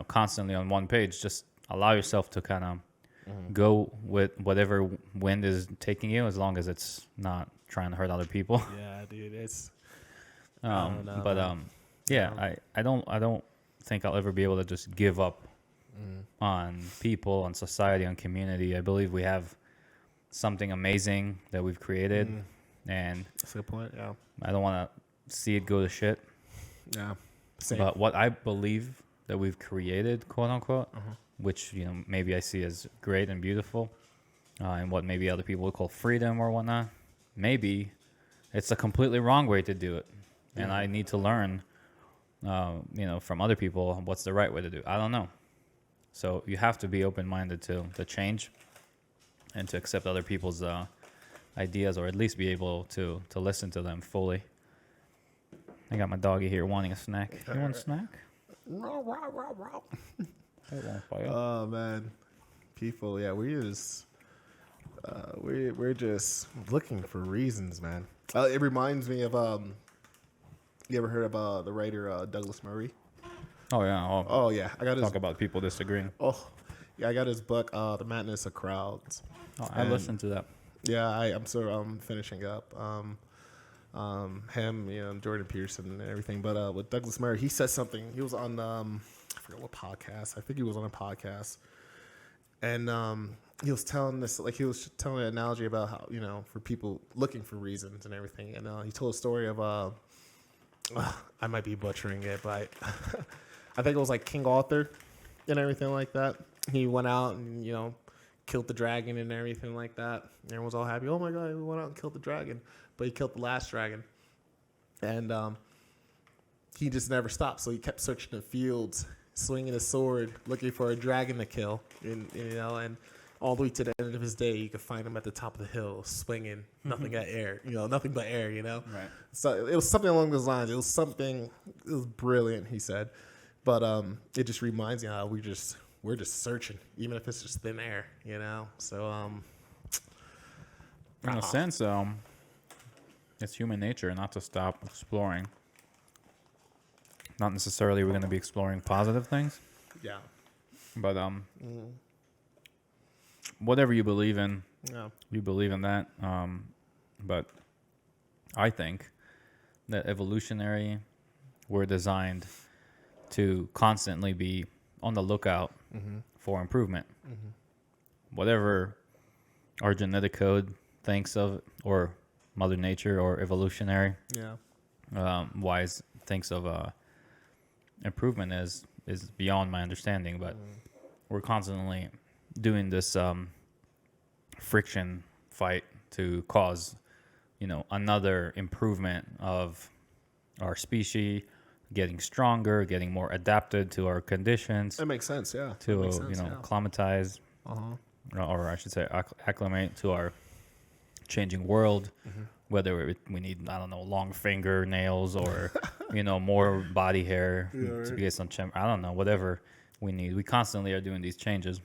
S1: constantly on one page, just allow yourself to kind of go with whatever wind is taking you, as long as it's not trying to hurt other people.
S2: Yeah, dude. It's.
S1: I don't think I'll ever be able to just give up on people, on society, on community. I believe we have something amazing that we've created, and
S2: That's a good point. Yeah.
S1: I don't want to see it go to shit.
S2: Yeah. Same.
S1: But what I believe that we've created, quote unquote, which maybe I see as great and beautiful, and what maybe other people would call freedom or whatnot, maybe it's a completely wrong way to do it, and I need to learn, from other people what's the right way to do it. I don't know. So you have to be open-minded to change, and to accept other people's ideas, or at least be able to listen to them fully. I got my doggy here wanting a snack. You want a snack?
S2: Oh man, people. Yeah, we're just looking for reasons, man. It reminds me of You ever heard of the writer Douglas Murray?
S1: Oh yeah.
S2: Oh yeah, I got his.
S1: Talk about people disagreeing.
S2: Oh, yeah, I got his book, The Madness of Crowds.
S1: Oh, I listened to that.
S2: Yeah, I'm finishing up. Him, Jordan Peterson and everything. But with Douglas Murray, he said something. He was on I forget what podcast. I think he was on a podcast, and he was telling this, like he was telling an analogy about how for people looking for reasons and everything. And he told a story of I might be butchering it, but I think it was like King Arthur and everything like that. He went out and killed the dragon and everything like that. Everyone was all happy. Oh my God, he went out and killed the dragon. But he killed the last dragon. And he just never stopped. So he kept searching the fields, swinging his sword, looking for a dragon to kill. And all the way to the end of his day, you could find him at the top of the hill, swinging, nothing but air. Right. So it was something along those lines. It was brilliant, he said. But it just reminds me how we're just searching, even if it's just thin air, So,
S1: in a sense, it's human nature not to stop exploring. Not necessarily we're going to be exploring positive things.
S2: Yeah.
S1: But whatever you believe in, you believe in that. But I think that evolutionary, we're designed to constantly be on the lookout for improvement. Whatever our genetic code thinks of, or Mother Nature, or evolutionary wise thinks of improvement is beyond my understanding. But we're constantly doing this friction fight to cause another improvement of our species, getting stronger, getting more adapted to our conditions.
S2: That makes sense, yeah.
S1: To acclimatize, or I should say acclimate to our changing world. Whether we need, I don't know, long fingernails or more body hair to get some I don't know, whatever we need. We constantly are doing these changes,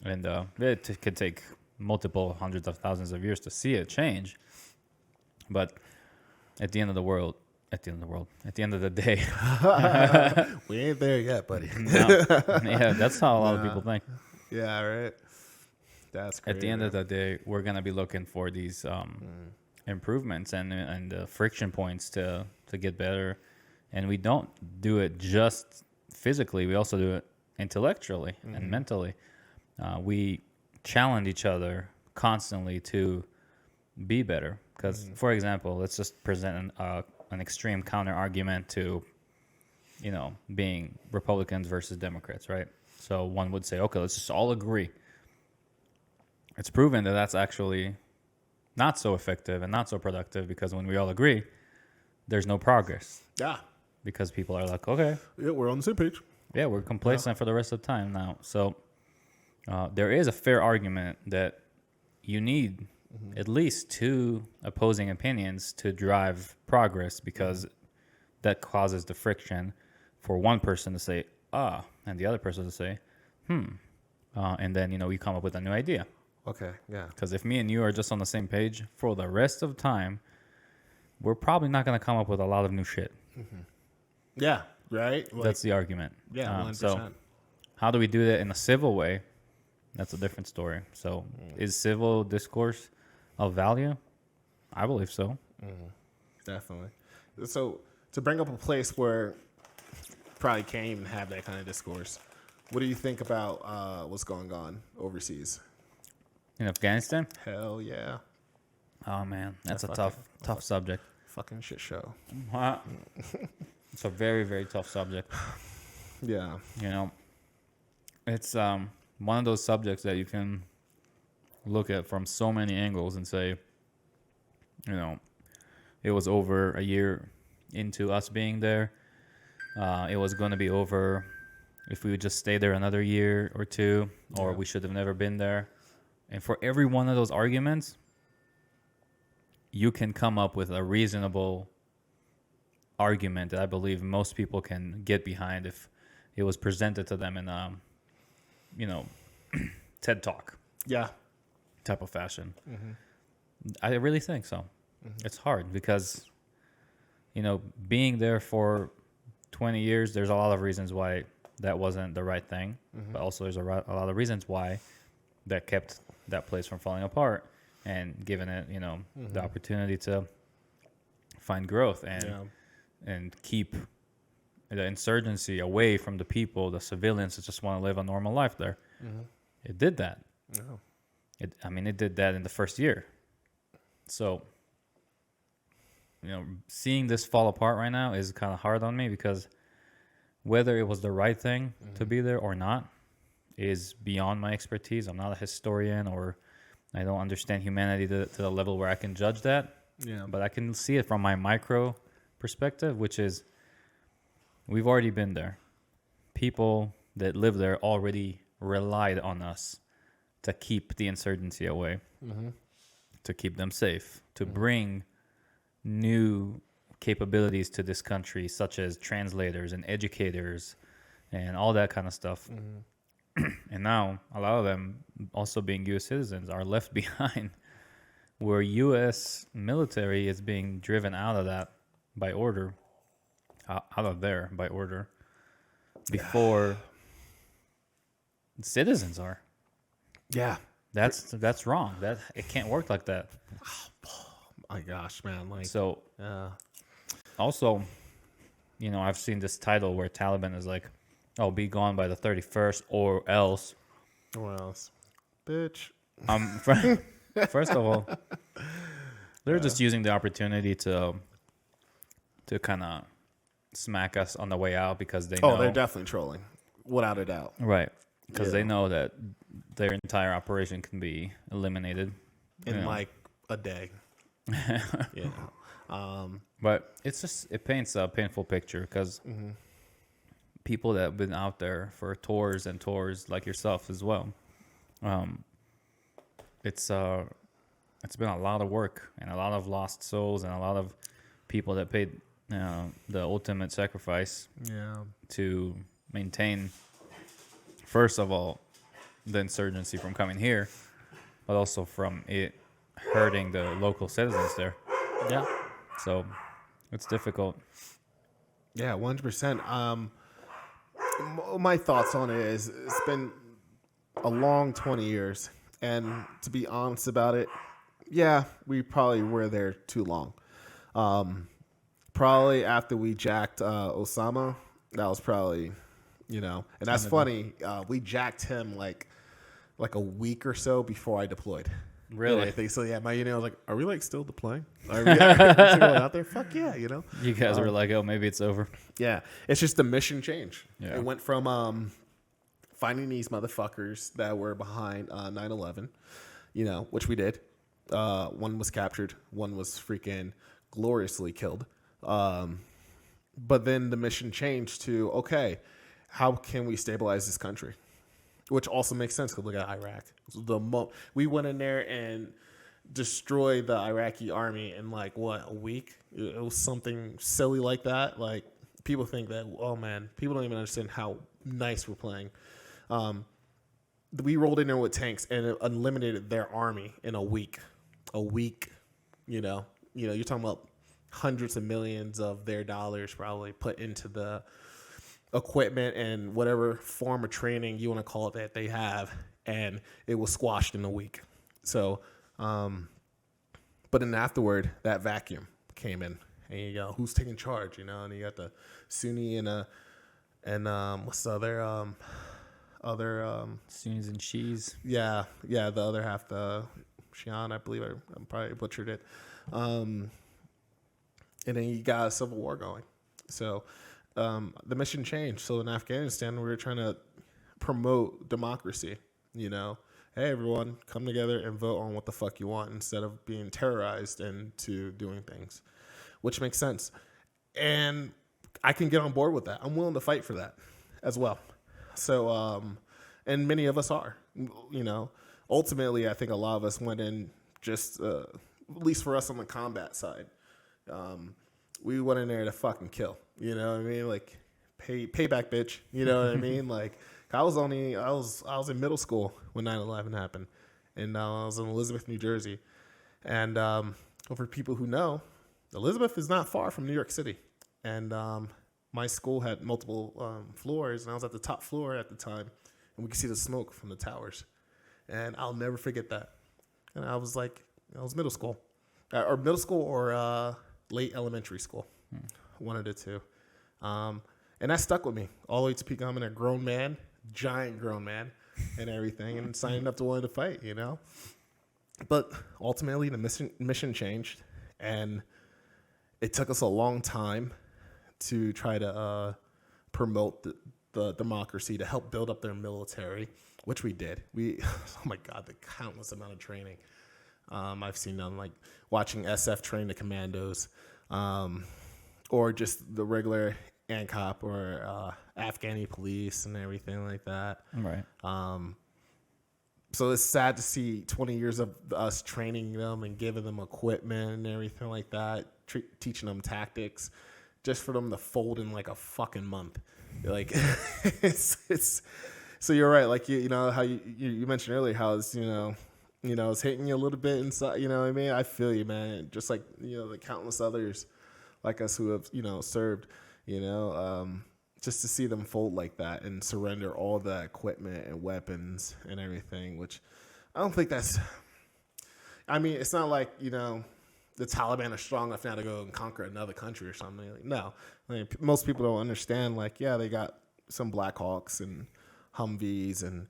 S1: and it could take multiple hundreds of thousands of years to see it change. But at the end of the day,
S2: we ain't there yet, buddy.
S1: Yeah, that's how a lot of people think.
S2: Yeah, right. That's great.
S1: At the end of the day, we're gonna be looking for these improvements and friction points to get better, and we don't do it just physically. We also do it intellectually and mentally. We challenge each other constantly to be better. Because, for example, let's just present an extreme counter argument to, being Republicans versus Democrats, right? So one would say, okay, let's just all agree. It's proven that that's actually not so effective and not so productive, because when we all agree, there's no progress.
S2: Yeah.
S1: because people are like, okay,
S2: Yeah, we're on the same page.
S1: yeah, we're complacent for the rest of the time now. So there is a fair argument that you need at least two opposing opinions to drive progress, because that causes the friction for one person to say, and the other person to say, and then, you come up with a new idea.
S2: Okay, yeah.
S1: Because if me and you are just on the same page for the rest of the time, we're probably not going to come up with a lot of new shit.
S2: Yeah, right?
S1: That's the argument.
S2: Yeah, 100%.
S1: So how do we do that in a civil way? That's a different story. So is civil discourse of value? I believe so.
S2: Definitely. So to bring up a place where probably can't even have that kind of discourse, what do you think about what's going on overseas?
S1: In Afghanistan?
S2: Hell yeah.
S1: Oh, man. That's a
S2: fucking-
S1: tough subject.
S2: Fucking shit show.
S1: It's a very, very tough subject.
S2: Yeah.
S1: It's one of those subjects that you can look at from so many angles and say, it was over a year into us being there. It was going to be over if we would just stay there another year or two, or we should have never been there. And for every one of those arguments, you can come up with a reasonable argument that I believe most people can get behind if it was presented to them in a, TED Talk
S2: Yeah.
S1: type of fashion. I really think so. It's hard because, being there for 20 years, there's a lot of reasons why that wasn't the right thing. But also there's a lot of reasons why that kept that place from falling apart and given it, the opportunity to find growth and keep the insurgency away from the people, the civilians that just want to live a normal life there. It did that.
S2: No.
S1: It did that in the first year. So, seeing this fall apart right now is kind of hard on me, because whether it was the right thing to be there or not is beyond my expertise. I'm not a historian, or I don't understand humanity to the level where I can judge that.
S2: Yeah.
S1: But I can see it from my micro perspective, which is we've already been there. People that live there already relied on us to keep the insurgency away, to keep them safe, to bring new capabilities to this country, such as translators and educators and all that kind of stuff. And now a lot of them, also being U.S. citizens, are left behind, where U.S. military is being driven out of that by order, out of there by order, before citizens are.
S2: Yeah.
S1: That's wrong. That it can't work like that.
S2: My gosh, man.
S1: So also, I've seen this title where Taliban is like, "Oh, be gone by the 31st or else."
S2: What else? Bitch.
S1: First of all, they're just using the opportunity to kind of smack us on the way out, because they know.
S2: Oh, they're definitely trolling, without a doubt.
S1: Right. Because they know that their entire operation can be eliminated
S2: In like a day.
S1: But it paints a painful picture, because people that have been out there for tours and tours, like yourself as well, it's been a lot of work and a lot of lost souls and a lot of people that paid the ultimate sacrifice to maintain, first of all, the insurgency from coming here, but also from it hurting the local citizens there.
S2: Yeah.
S1: So it's difficult.
S2: Yeah, 100%. My thoughts on it is it's been a long 20 years. And to be honest about it, yeah, we probably were there too long. Probably after we jacked Osama, that was probably, and that's funny. We jacked him like a week or so before I deployed.
S1: Really?
S2: I think so. Yeah, my was like, "Are we like still deploying? Are we still going out there? Fuck yeah,
S1: You guys were like, "Oh, maybe it's over."
S2: Yeah, it's just the mission change.
S1: Yeah.
S2: It went from finding these motherfuckers that were behind 9/11, which we did. One was captured. One was freaking gloriously killed. But then the mission changed to, okay, how can we stabilize this country? Which also makes sense because look at Iraq. We went in there and destroyed the Iraqi army in like a week? It was something silly like that. Like people think that, oh man, people don't even understand how nice we're playing. We rolled in there with tanks and it eliminated their army in a week. You're talking about hundreds of millions of their dollars probably put into the equipment and whatever form of training you want to call it that they have, and it was squashed in a week. So, but then afterward, that vacuum came in, and you go, who's taking charge? And you got the Sunni and what's the other
S1: Sunnis and Shias.
S2: Yeah, the other half, the Shian, I believe. I probably butchered it. And then you got a civil war going. So the mission changed. So in Afghanistan, we were trying to promote democracy. Hey, everyone, come together and vote on what the fuck you want instead of being terrorized into doing things, which makes sense. And I can get on board with that. I'm willing to fight for that as well. So, and many of us are, ultimately, I think a lot of us went in just, at least for us on the combat side, we went in there to fucking kill, you know what I mean? Like payback, bitch. You know what I mean? Like I was in middle school when 9/11 happened, and I was in Elizabeth, New Jersey. And for people who know, Elizabeth is not far from New York City. And my school had multiple floors, and I was at the top floor at the time, and we could see the smoke from the towers. And I'll never forget that. And I was middle school, or late elementary school, one of the two. And that stuck with me all the way to becoming a grown man, giant grown man, and everything, and signing up to wanting to fight, But ultimately, the mission changed, and it took us a long time to try to promote the democracy, to help build up their military, which we did. Oh my God, the countless amount of training I've seen them, like watching SF train the commandos, or just the regular ANCOP or Afghani police and everything like that.
S1: Right.
S2: So it's sad to see 20 years of us training them and giving them equipment and everything like that, teaching them tactics, just for them to fold in like a fucking month. Like it's so you're right. Like how you mentioned earlier how it's it's hitting you a little bit inside. You know what I mean? I feel you, man. Just like the countless others like us who have served. Just to see them fold like that and surrender all that equipment and weapons and everything, which I don't think that's. I mean, it's not like the Taliban are strong enough now to go and conquer another country or something. Like, no, most people don't understand. Like, yeah, they got some Black Hawks and Humvees and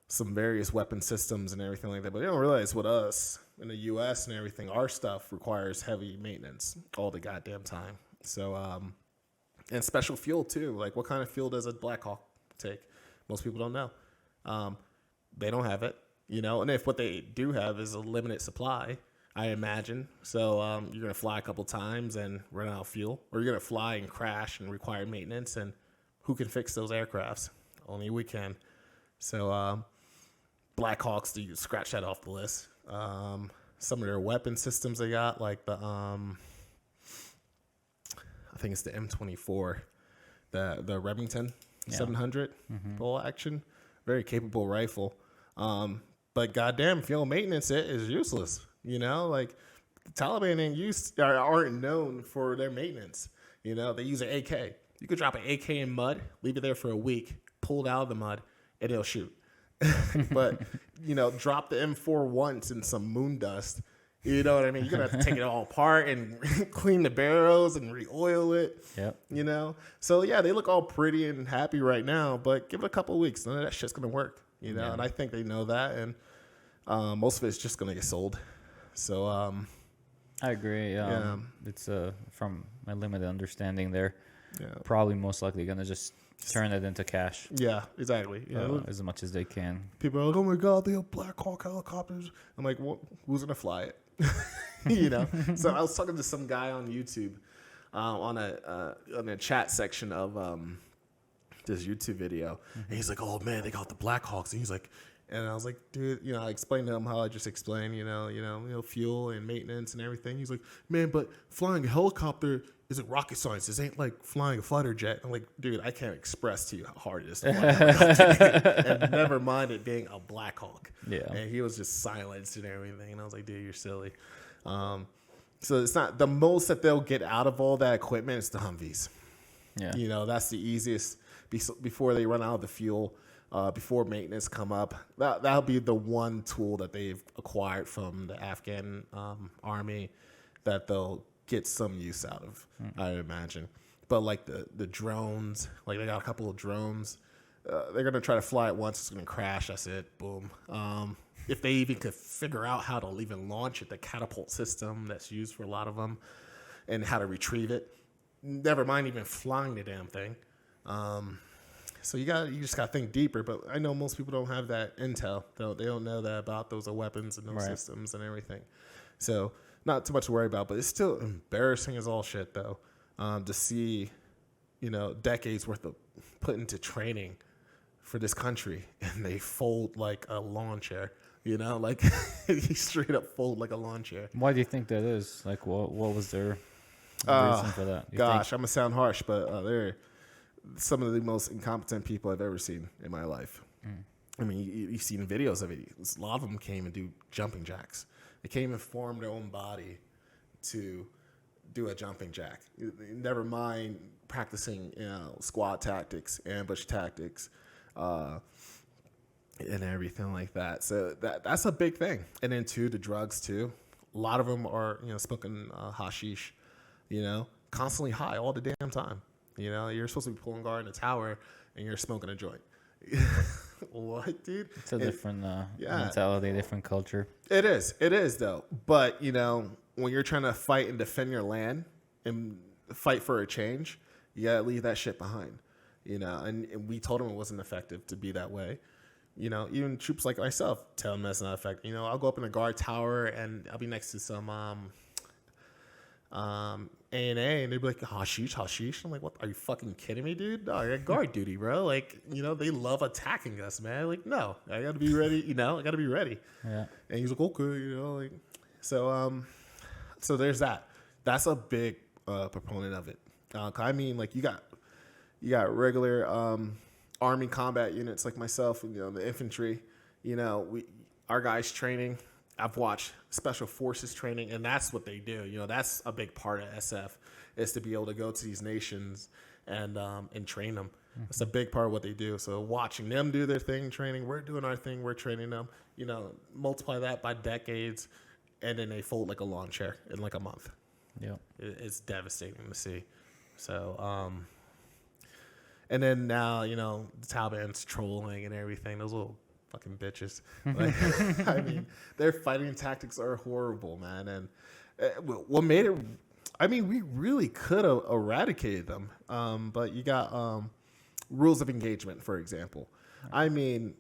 S2: some various weapon systems and everything like that, but they don't realize with us in the U.S. and everything, our stuff requires heavy maintenance all the goddamn time. So, and special fuel too. Like, what kind of fuel does a Black Hawk take? Most people don't know. They don't have it, and if what they do have is a limited supply, I imagine. So you're going to fly a couple times and run out of fuel, or you're going to fly and crash and require maintenance, and who can fix those aircrafts? Only we can. So Black Hawks, you scratch that off the list. Some of their weapon systems they got, like the I think it's the M24, the Remington 700 bolt action, very capable rifle. But goddamn, if you don't maintenance it, is useless. Like the Taliban aren't known for their maintenance. They use an AK. You could drop an AK in mud, leave it there for a week, pull it out of the mud, and it'll shoot. But drop the M4 once in some moon dust. You know what I mean? You're gonna have to take it all apart and clean the barrels and re-oil it. Yep. So yeah, they look all pretty and happy right now, but give it a couple of weeks, none of that shit's gonna work. Yeah. And I think they know that, and most of it's just gonna get sold. So
S1: I agree. It's from my limited understanding, they're probably most likely gonna just turn it into cash.
S2: Yeah, exactly.
S1: As much as they can.
S2: People are like, "Oh my God, they have Black Hawk helicopters." I'm like, well, who's gonna fly it? So I was talking to some guy on YouTube on a chat section of this YouTube video, and he's like, "Oh man, they got the Blackhawks," and he's like, and I was like, "Dude, I explained to him how I just explained, fuel and maintenance and everything." He's like, "Man, but flying a helicopter isn't rocket science. This ain't like flying a fighter jet." I'm like, "Dude, I can't express to you how hard it is to fly a helicopter." And never mind it being a Black Hawk.
S1: Yeah.
S2: And he was just silenced and everything, and I was like, "Dude, you're silly." So it's not the most that they'll get out of all that equipment. It's the Humvees.
S1: Yeah.
S2: That's the easiest before they run out of the fuel. Before maintenance come up, that'll be the one tool that they've acquired from the Afghan army that they'll get some use out of, I imagine. But like the drones, like they got a couple of drones, they're gonna try to fly it once, it's gonna crash. That's it, boom. If they even could figure out how to even launch it, the catapult system that's used for a lot of them, and how to retrieve it. Never mind even flying the damn thing. So you just gotta think deeper. But I know most people don't have that intel. They don't know that about those weapons and those systems and everything. So not too much to worry about. But it's still embarrassing as all shit, though, to see, decades worth of put into training for this country, and they fold like a lawn chair. Like he straight up fold like a lawn chair.
S1: Why do you think that is? Like, what was their reason for that?
S2: Gosh, I'm gonna sound harsh, but they're some of the most incompetent people I've ever seen in my life. I mean, you've seen videos of it. A lot of them came and do jumping jacks. They came and formed their own body to do a jumping jack. Never mind practicing, squad tactics, ambush tactics, and everything like that. So that's a big thing. And then too, the drugs too. A lot of them are, smoking hashish, constantly high all the damn time. You're supposed to be pulling guard in a tower, and you're smoking a joint. What, dude?
S1: It's a different mentality, different culture.
S2: It is though. But when you're trying to fight and defend your land and fight for a change, you gotta leave that shit behind. And we told them it wasn't effective to be that way. Even troops like myself tell them that's not effective. I'll go up in a guard tower and I'll be next to some A&A, and they'd be like, hashish. I'm like, what? Are you fucking kidding me, dude? No, you're at guard duty, bro. Like, they love attacking us, man. Like, no, I got to be ready. I got to be ready. Yeah. And he's like, okay, so there's that. That's a big proponent of it. I mean, like, you got regular Army combat units like myself, the infantry. Our guys training. I've watched special forces training, and that's what they do. That's a big part of SF, is to be able to go to these nations and train them. That's a big part of what they do. So watching them do their thing, training, we're doing our thing, we're training them. Multiply that by decades, and then they fold like a lawn chair in like a month. Yeah, it's devastating to see. So, and then now the Taliban's trolling and everything. Those little fucking bitches. I mean, their fighting tactics are horrible, man. And what made it, we really could have eradicated them. But you got rules of engagement, for example. I mean,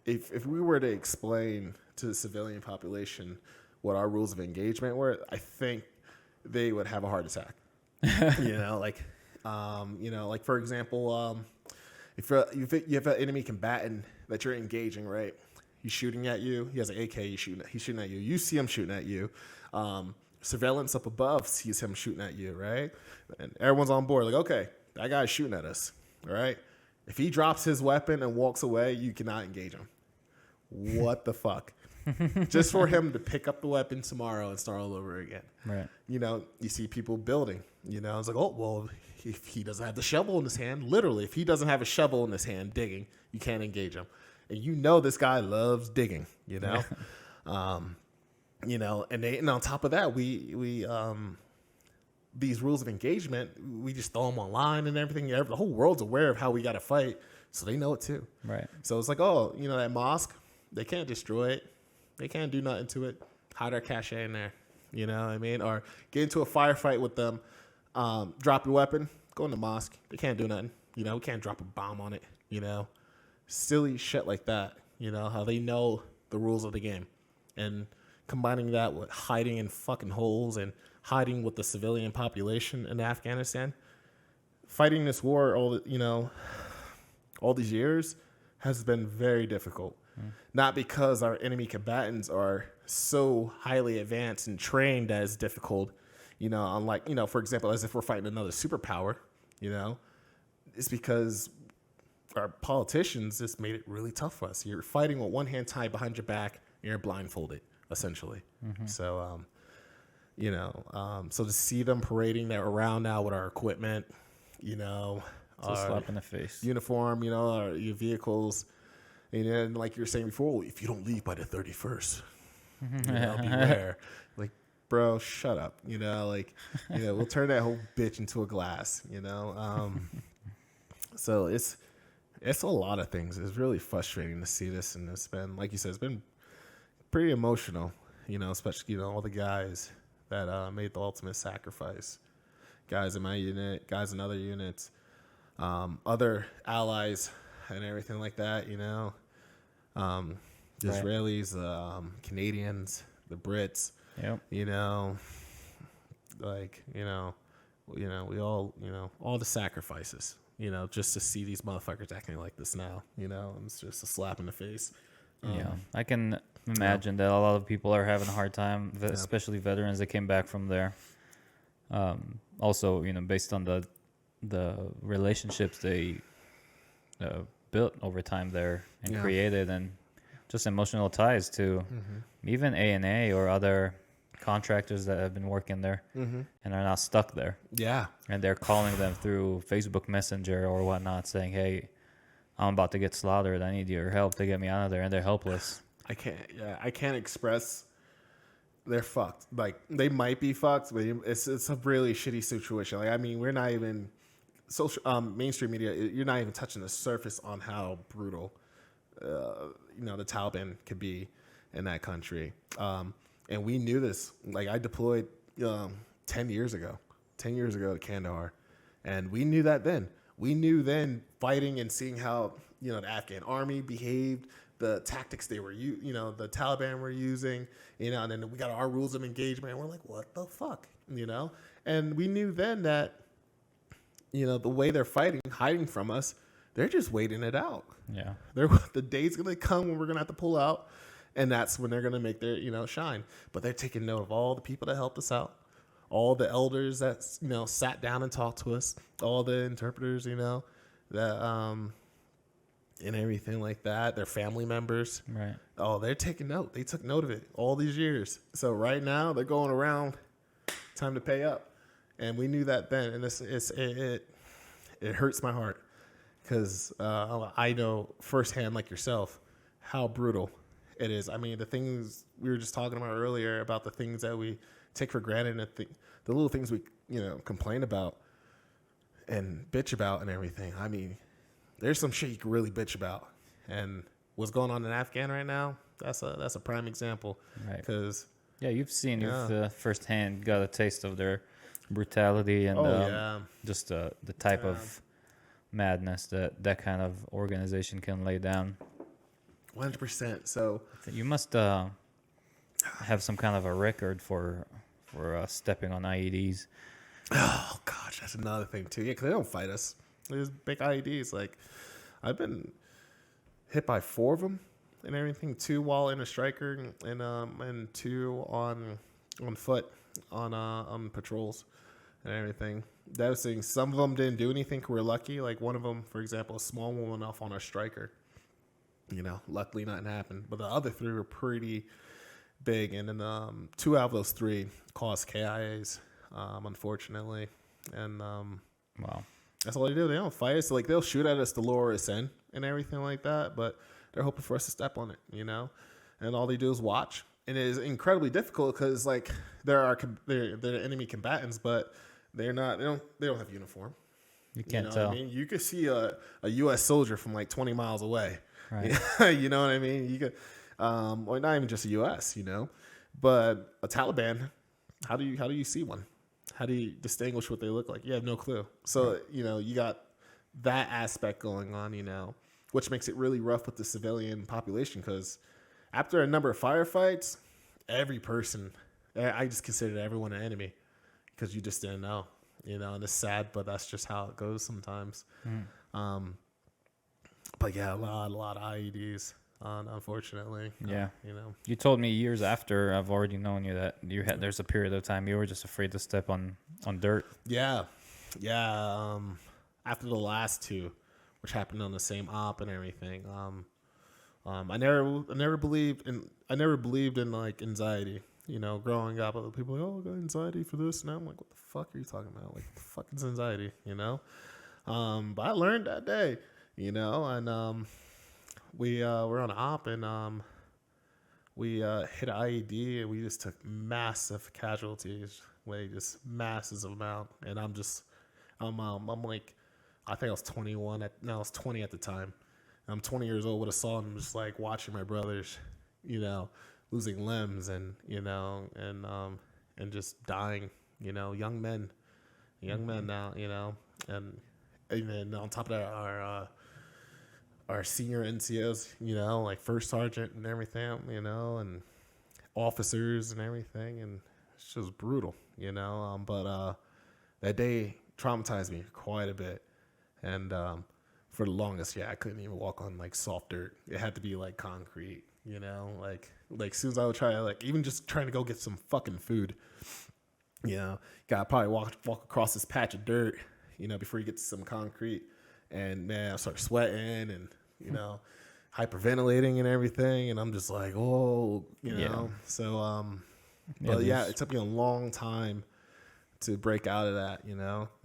S2: if we were to explain to the civilian population what our rules of engagement were, I think they would have a heart attack. Like for example, if you have an enemy combatant that you're engaging, right? He's shooting at you. He has an AK. He's shooting at you. You see him shooting at you. Surveillance up above sees him shooting at you, right? And everyone's on board. Like, okay, that guy's shooting at us, all right? If he drops his weapon and walks away, you cannot engage him. What the fuck? Just for him to pick up the weapon tomorrow and start all over again. Right. You see people building. It's like, oh, well, if he doesn't have the shovel in his hand, literally, if he doesn't have a shovel in his hand digging, you can't engage him. And this guy loves digging, and on top of that, we these rules of engagement, we just throw them online and everything. The whole world's aware of how we got to fight, so they know it too. Right. So it's like, oh, that mosque, they can't destroy it. They can't do nothing to it. Hide our cache in there. Or get into a firefight with them. Drop your weapon. Go in the mosque. They can't do nothing. We can't drop a bomb on it. Silly shit like that. How they know the rules of the game. And combining that with hiding in fucking holes and hiding with the civilian population in Afghanistan. Fighting this war, all these years, has been very difficult. Not because our enemy combatants are so highly advanced and trained that it's difficult, unlike, for example, as if we're fighting another superpower, it's because our politicians just made it really tough for us. You're fighting with one hand tied behind your back, and you're blindfolded, essentially. So, so to see them parading that around now with our equipment,
S1: It's a slap in the face.
S2: uniform, your vehicles, and like you were saying before, if you don't leave by the 31st, beware. Like, bro, shut up. We'll turn that whole bitch into a glass. So it's a lot of things. It's really frustrating to see this, and it's been, like you said, it's been pretty emotional. Especially all the guys that made the ultimate sacrifice. Guys in my unit, guys in other units, other allies, and everything like that. The Israelis, the Canadians, the Brits.
S1: Yep.
S2: We all the sacrifices. Just to see these motherfuckers acting like this now. It's just a slap in the face.
S1: I can imagine that a lot of people are having a hard time, especially veterans that came back from there. Also, based on the relationships they built over time there and created, and just emotional ties to even A&A or other contractors that have been working there and are now stuck there.
S2: Yeah.
S1: And they're calling them through Facebook Messenger or whatnot saying, hey, I'm about to get slaughtered. I need your help to get me out of there. And they're helpless.
S2: I can't express. They're fucked. Like, they might be fucked, but it's a really shitty situation. Like, I mean, we're not even social mainstream media. You're not even touching the surface on how brutal, the Taliban could be in that country. And we knew this. Like, I deployed 10 years ago to Kandahar, and we knew that then. We knew then, fighting and seeing how the Afghan army behaved, the tactics they were, the Taliban were using, and then we got our rules of engagement. And we're like, what the fuck, And we knew then that, the way they're fighting, hiding from us, they're just waiting it out.
S1: Yeah,
S2: the day's gonna come when we're gonna have to pull out, and that's when they're gonna make their shine. But they're taking note of all the people that helped us out, all the elders that sat down and talked to us, all the interpreters, that and everything like that, their family members.
S1: right.
S2: Oh, they're taking note. They took note of it all these years. So right now they're going around, time to pay up. And we knew that then, and it hurts my heart because I know firsthand, like yourself, how brutal it is. I mean, the things we were just talking about earlier, about the things that we take for granted, and the little things we complain about and bitch about and everything. I mean, there's some shit you can really bitch about, and what's going on in Afghan right now, that's a prime example.
S1: Right.
S2: Because
S1: you've seen, you've firsthand got a taste of their brutality and just the type of madness that kind of organization can lay down.
S2: 100%. So
S1: You must have some kind of a record for stepping on IEDs.
S2: oh gosh, that's another thing too. Yeah, because they don't fight us. There's big IEDs. Like, I've been hit by 4 of them and everything. 2 while in a striker, and 2 on foot on patrols and everything. Those things. Some of them didn't do anything. We're lucky. Like, one of them, for example, a small one went off on our striker. Luckily nothing happened. But the other 3 were pretty big, and then 2 out of those 3 caused KIAs, unfortunately. And
S1: Wow.
S2: that's all they do. They don't fight us. Like, they'll shoot at us to lure us in and everything like that, but they're hoping for us to step on it, And all they do is watch. And it is incredibly difficult because, like, they're enemy combatants, but they're not. They don't have uniform.
S1: You can't tell.
S2: What I mean? You could see a U.S. soldier from like 20 miles away.
S1: Right.
S2: You know what I mean? You could, or not even just a U.S. But a Taliban. How do you see one? How do you distinguish what they look like? You have no clue. So you got that aspect going on. Which makes it really rough with the civilian population because after a number of firefights, every person, I just considered everyone an enemy. because you just didn't know, and it's sad, but that's just how it goes sometimes. But yeah, a lot of IEDs, unfortunately.
S1: Yeah. You told me years after I've already known you that there's a period of time you were just afraid to step on dirt.
S2: Yeah. After the last two, which happened on the same op and everything, I never believed in like anxiety. Growing up, other people like, oh, I got anxiety for this, and I'm like, what the fuck are you talking about? Like, what the fuck is anxiety? But I learned that day. And we were on op, and we hit IED, and we just took massive casualties, like just massive amount. And I'm like, I think I was 21. I was 20 at the time. I'm 20 years old with a saw, and I'm just like watching my brothers, losing limbs, and and just dying. Young men now. And then on top of that, our senior NCOs, like first sergeant and everything, and officers and everything, and it's just brutal, but that day traumatized me quite a bit, and for the longest, I couldn't even walk on like soft dirt. It had to be like concrete, like as soon as I would try, like even just trying to go get some fucking food, gotta probably walk across this patch of dirt, before you get to some concrete. And man, I start sweating and, hyperventilating and everything. And I'm just like, oh, So, but it took me a long time to break out of that,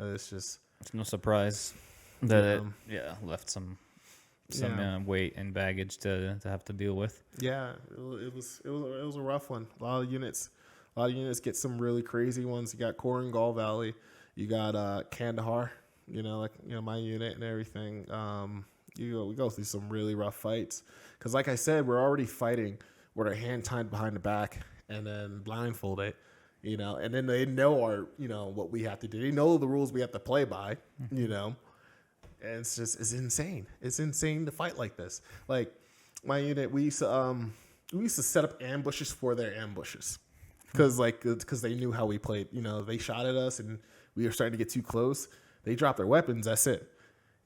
S2: It's just.
S1: It's no surprise that it left some weight and baggage to have to deal with.
S2: Yeah, it was a rough one. A lot of units get some really crazy ones. You got Korengal Valley. You got Kandahar. My unit and everything. We go through some really rough fights because, like I said, we're already fighting with our hand tied behind the back and then blindfolded, and then they know our, what we have to do. They know the rules we have to play by, and it's insane. It's insane to fight like this. Like my unit, we used to set up ambushes for their ambushes because they knew how we played. They shot at us and we were starting to get too close. They drop their weapons, that's it.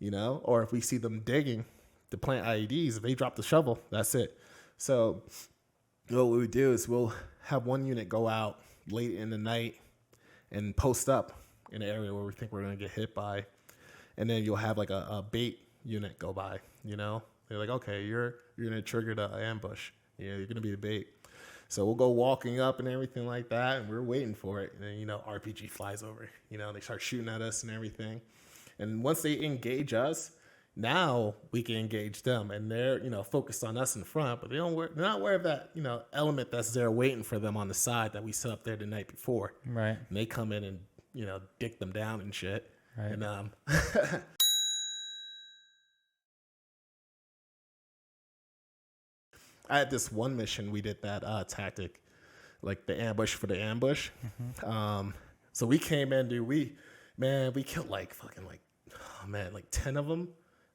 S2: Or if we see them digging to plant IEDs, if they drop the shovel, that's it. So what we do is we'll have one unit go out late in the night and post up in an area where we think we're going to get hit by. And then you'll have like a bait unit go by, They're like, okay, you're going to trigger the ambush. You're going to be the bait. So we'll go walking up and everything like that, and we're waiting for it. And then, RPG flies over. They start shooting at us and everything. And once they engage us, now we can engage them. And they're, focused on us in front, but they're not aware of that, element that's there waiting for them on the side that we set up there the night before.
S1: Right.
S2: And they come in and, dick them down and shit. Right. And I had this one mission, we did that tactic, like the ambush for the ambush. Mm-hmm. So we came in, dude. We killed like 10 of them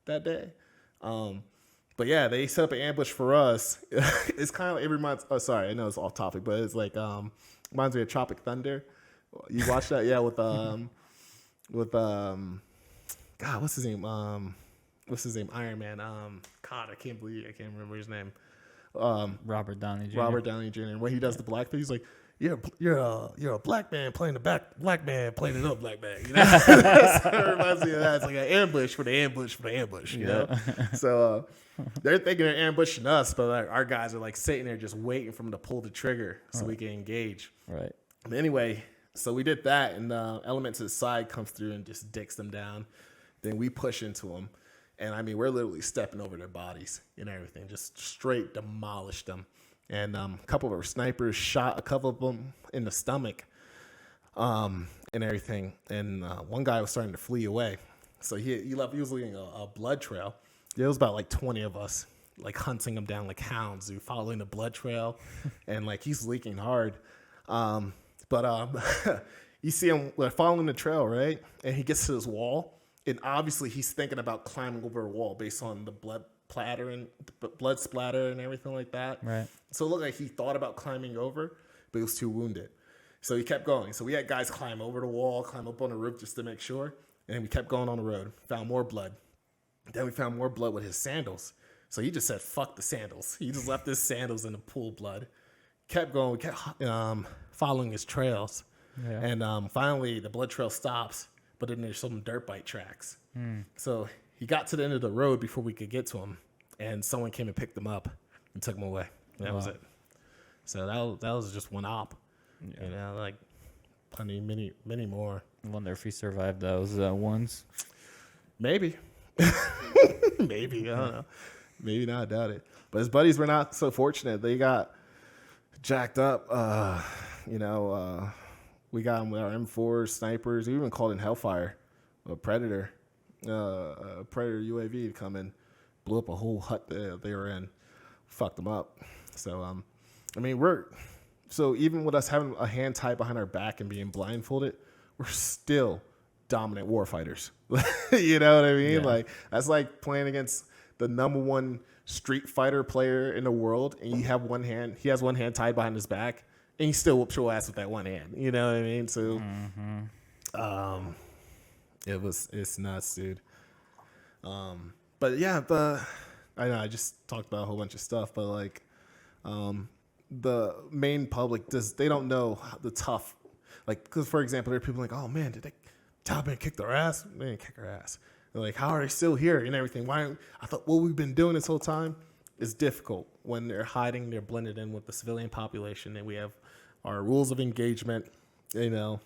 S2: that day. But yeah, they set up an ambush for us. It's kind of like, it reminds. Oh, sorry, I know it's off topic, but it's like reminds me of Tropic Thunder. You watched that? Yeah, with God, what's his name? Iron Man. God, I can't remember his name.
S1: Robert Downey Jr.
S2: Robert Downey Jr. When he does the blackface, he's like, you're a black man playing the black man playing an up black man. So it reminds me of that. It's like an ambush for the ambush for the ambush. You know. So they're thinking they're ambushing us, but like, our guys are like sitting there just waiting for them to pull the trigger so we can engage.
S1: Right.
S2: But anyway, so we did that, and the element to the side comes through and just dicks them down. Then we push into them. And I mean, we're literally stepping over their bodies and everything, just straight demolished them. And a couple of our snipers shot a couple of them in the stomach and everything. And one guy was starting to flee away. So he was leaving a blood trail. There was about like 20 of us, like hunting him down like hounds, dude, following the blood trail. And like he's leaking hard. But you see him following the trail, right? And he gets to this wall. And obviously, he's thinking about climbing over a wall based on the blood splatter and everything like that.
S1: Right.
S2: So it looked like he thought about climbing over, but he was too wounded. So he kept going. So we had guys climb over the wall, climb up on the roof just to make sure. And then we kept going on the road. Found more blood. Then we found more blood with his sandals. So he just said, fuck the sandals. He just left his sandals in the pool of blood. Kept going. We kept following his trails.
S1: Yeah.
S2: And finally, the blood trail stops. But then there's some dirt bike tracks. So he got to the end of the road before we could get to him. And someone came and picked him up and took him away. That was it. So that was just one op.
S1: Yeah.
S2: You know, like many more.
S1: I wonder if he survived those ones.
S2: Maybe. Maybe. I don't know. Maybe not. I doubt it. But his buddies were not so fortunate. They got jacked up. We got them with our M4 snipers. We even called in Hellfire, a Predator. A Predator UAV to come in, blew up a whole hut they were in, fucked them up. So, so even with us having a hand tied behind our back and being blindfolded, we're still dominant warfighters. You know what I mean?
S1: Yeah.
S2: Like, that's like playing against the number one Street Fighter player in the world, and he has one hand tied behind his back, and he still whoops your ass with that one hand. You know what I mean? So, it's nuts, dude. But yeah, I know I just talked about a whole bunch of stuff, but like, the main public they don't know the tough, like, because for example, there are people like, oh man, did Taliban kick their ass? They didn't kick our ass. They're like, how are they still here and everything? I thought what we've been doing this whole time is difficult when they're hiding, they're blended in with the civilian population, and we have our rules of engagement,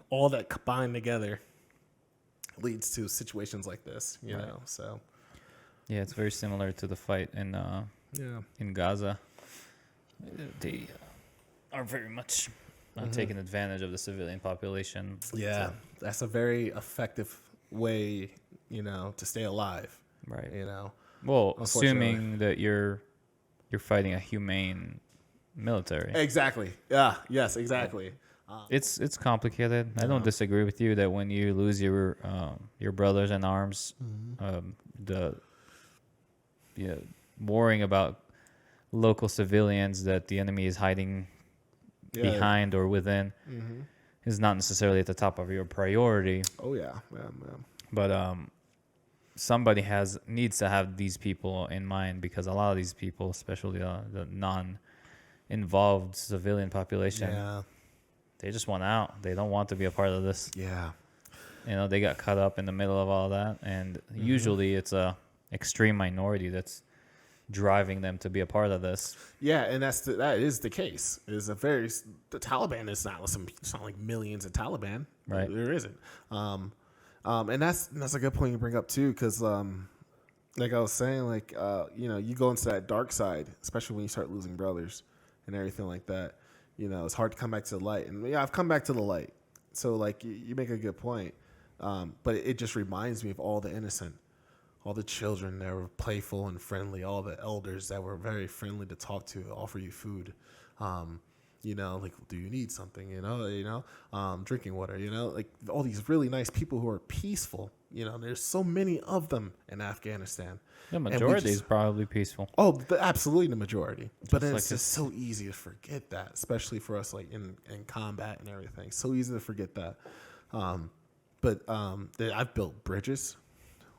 S2: all that combined together leads to situations like this, you know. So
S1: yeah, it's very similar to the fight in Gaza. They are very much taking advantage of the civilian population.
S2: Yeah, that's a very effective way, to stay alive.
S1: Right.
S2: Unfortunately.
S1: Well, assuming that you're fighting a humane military.
S2: Exactly. Yeah. Yes. Exactly.
S1: It's complicated. I don't disagree with you that when you lose your brothers in arms, worrying about local civilians that the enemy is hiding behind or within is not necessarily at the top of your priority.
S2: Oh yeah.
S1: But somebody needs to have these people in mind, because a lot of these people, especially the non-involved civilian population, they just want out. They don't want to be a part of this.
S2: Yeah.
S1: They got caught up in the middle of all that, and usually it's a extreme minority that's driving them to be a part of this.
S2: Yeah, and that is the case. The Taliban is not it's not like millions of Taliban.
S1: Right.
S2: There isn't. And that's a good point you bring up too, because like I was saying, like you go into that dark side, especially when you start losing brothers and everything like that. It's hard to come back to the light, and I've come back to the light. So like you make a good point, but it just reminds me of all the innocent, all the children that were playful and friendly, all the elders that were very friendly to talk to, offer you food, like, do you need something, drinking water, like all these really nice people who are peaceful, there's so many of them in Afghanistan.
S1: The majority is probably peaceful.
S2: Oh, absolutely the majority. But then
S1: like
S2: it's just so easy to forget that, especially for us, like in combat and everything. So easy to forget that. I've built bridges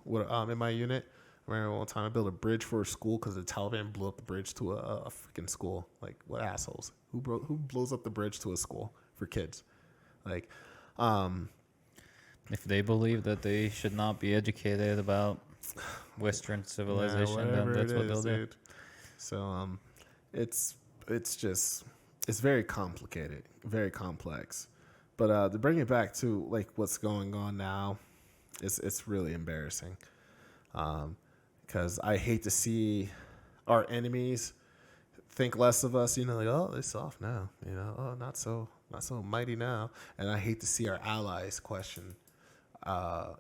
S2: in my unit. I remember one time I built a bridge for a school because the Taliban blew up the bridge to a freaking school. Like, what assholes? Who blows up the bridge to a school for kids? Like,
S1: if they believe that they should not be educated about Western civilization, then that's what they'll do.
S2: So it's very complicated, very complex. But to bring it back to like what's going on now, it's really embarrassing. Because I hate to see our enemies think less of us, like, oh, they're soft now, oh, not so mighty now. And I hate to see our allies question, our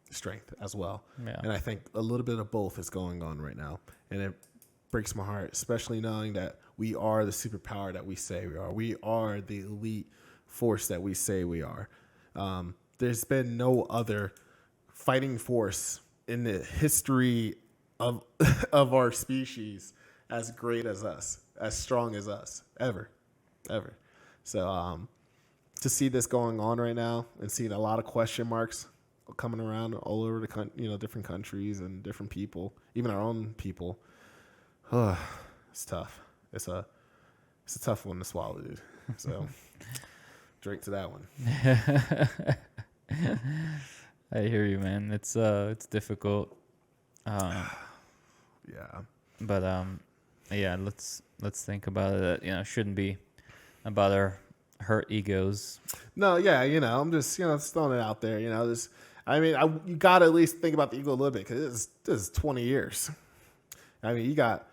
S2: strength as well.
S1: Yeah.
S2: And I think a little bit of both is going on right now. And it breaks my heart, especially knowing that we are the superpower that we say we are. We are the elite force that we say we are. There's been no other fighting force in the history of our species as great as us, as strong as us, ever. So to see this going on right now and seeing a lot of question marks coming around all over the different countries and different people, even our own people, it's tough. It's a tough one to swallow, dude. So drink to that one.
S1: I hear you, man. It's difficult.
S2: Yeah.
S1: But yeah, let's think about it. You know, it shouldn't be about our hurt egos.
S2: No, yeah, I'm just just throwing it out there. You got to at least think about the ego a little bit because this is 20 years. I mean, you got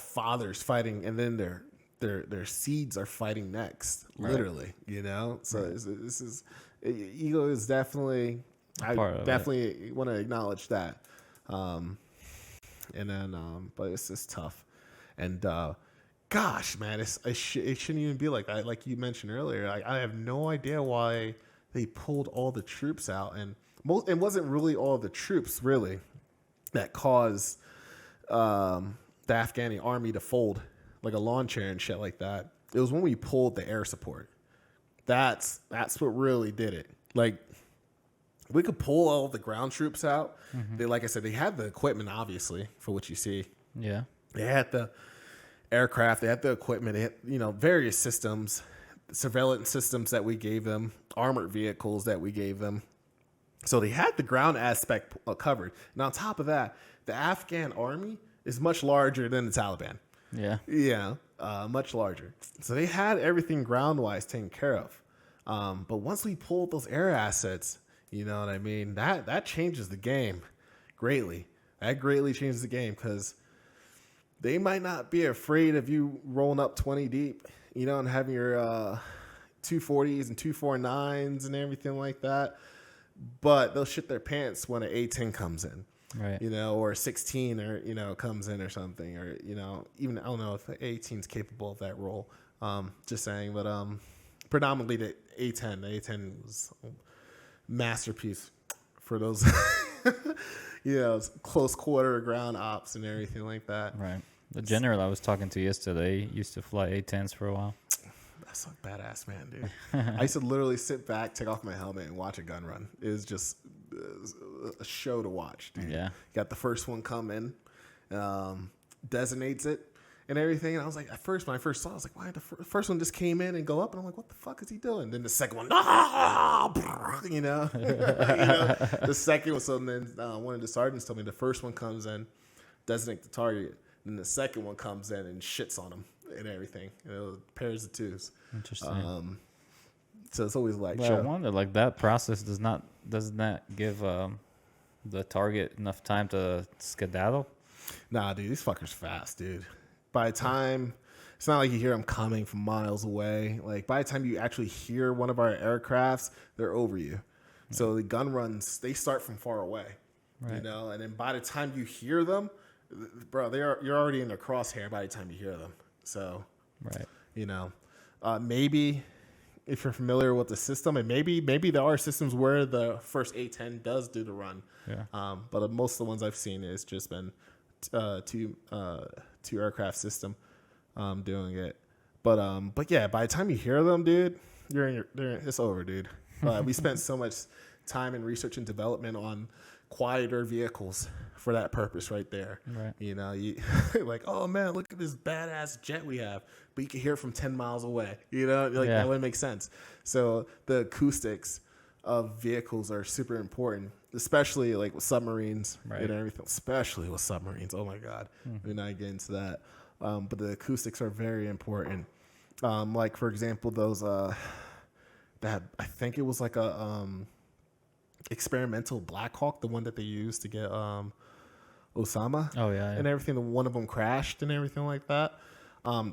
S2: fathers fighting, and then their seeds are fighting next, literally. So this is ego is definitely. I definitely want to acknowledge that. But it's just tough, and gosh, man, it shouldn't even be like that. Like you mentioned earlier, I have no idea why they pulled all the troops out, and it wasn't really all the troops really that caused the Afghani army to fold like a lawn chair and shit like that. It was when we pulled the air support. That's what really did it. Like, we could pull all the ground troops out. They, like I said, they had the equipment, obviously, for what you see.
S1: Yeah.
S2: They had the aircraft. They had the equipment. They had, various systems, surveillance systems that we gave them, armored vehicles that we gave them. So they had the ground aspect covered. And on top of that, the Afghan army is much larger than the Taliban.
S1: Yeah.
S2: Yeah, much larger. So they had everything ground-wise taken care of. But once we pulled those air assets, you know what I mean? That changes the game greatly. That greatly changes the game because they might not be afraid of you rolling up 20 deep, and having your 240s and 249s and everything like that. But they'll shit their pants when an A-10 comes in.
S1: Right.
S2: Or a 16 or, comes in or something. Or, even, I don't know if the A-18 is capable of that role. Just saying. But predominantly the A-10. The A-10 was a masterpiece for those, close quarter ground ops and everything like that.
S1: Right. The general I was talking to yesterday used to fly A-10s for a while.
S2: That's a badass man, dude. I used to literally sit back, take off my helmet, and watch a gun run. It was just a show to watch, dude.
S1: Yeah.
S2: Got the first one come in, designates it and everything. And I was like, when I first saw it, I was like, why the first one just came in and go up? And I'm like, what the fuck is he doing? Then the second one, the second one. So then one of the sergeants told me the first one comes in, designate the target. Then the second one comes in and shits on him and everything. Pairs of twos.
S1: Interesting.
S2: So it's always like.
S1: Well, I wonder, like that process doesn't that give the target enough time to skedaddle?
S2: Nah, dude, these fuckers fast, dude. By the time, it's not like you hear them coming from miles away. Like by the time you actually hear one of our aircrafts, they're over you. Yeah. So the gun runs, they start from far away,
S1: right.
S2: And then by the time you hear them, bro, you're already in their crosshair by the time you hear them. So, right. Maybe if you're familiar with the system, and maybe there are systems where the first A-10 does do the run.
S1: Yeah.
S2: But most of the ones I've seen it's just been two aircraft system doing it. But yeah, by the time you hear them, dude, it's over, dude. We spent so much time in research and development on quieter vehicles for that purpose right there.
S1: Right.
S2: You like, oh man, look at this badass jet we have, but you can hear it from 10 miles away. That wouldn't make sense. So the acoustics of vehicles are super important, especially like with submarines and everything, especially with submarines. Oh my God. We're not getting into that. But the acoustics are very important. Like for example, those, that I think it was like a, experimental Black Hawk, the one that they used to get Osama.
S1: Oh yeah.
S2: And everything. One of them crashed and everything like that.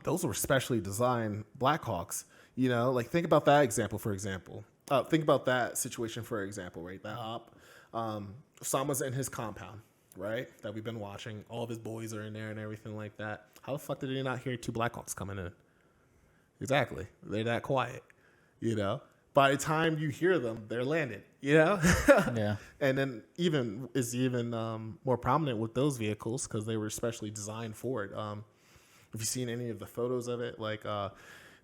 S2: Those were specially designed Black Hawks. Like think about that example, for example. Think about that situation, for example, right? That op. Osama's in his compound, right? That we've been watching. All of his boys are in there and everything like that. How the fuck did they not hear two Black Hawks coming in? Exactly. They're that quiet, By the time you hear them, they're landed,
S1: Yeah.
S2: And then even more prominent with those vehicles because they were specially designed for it. Have you seen any of the photos of it? Like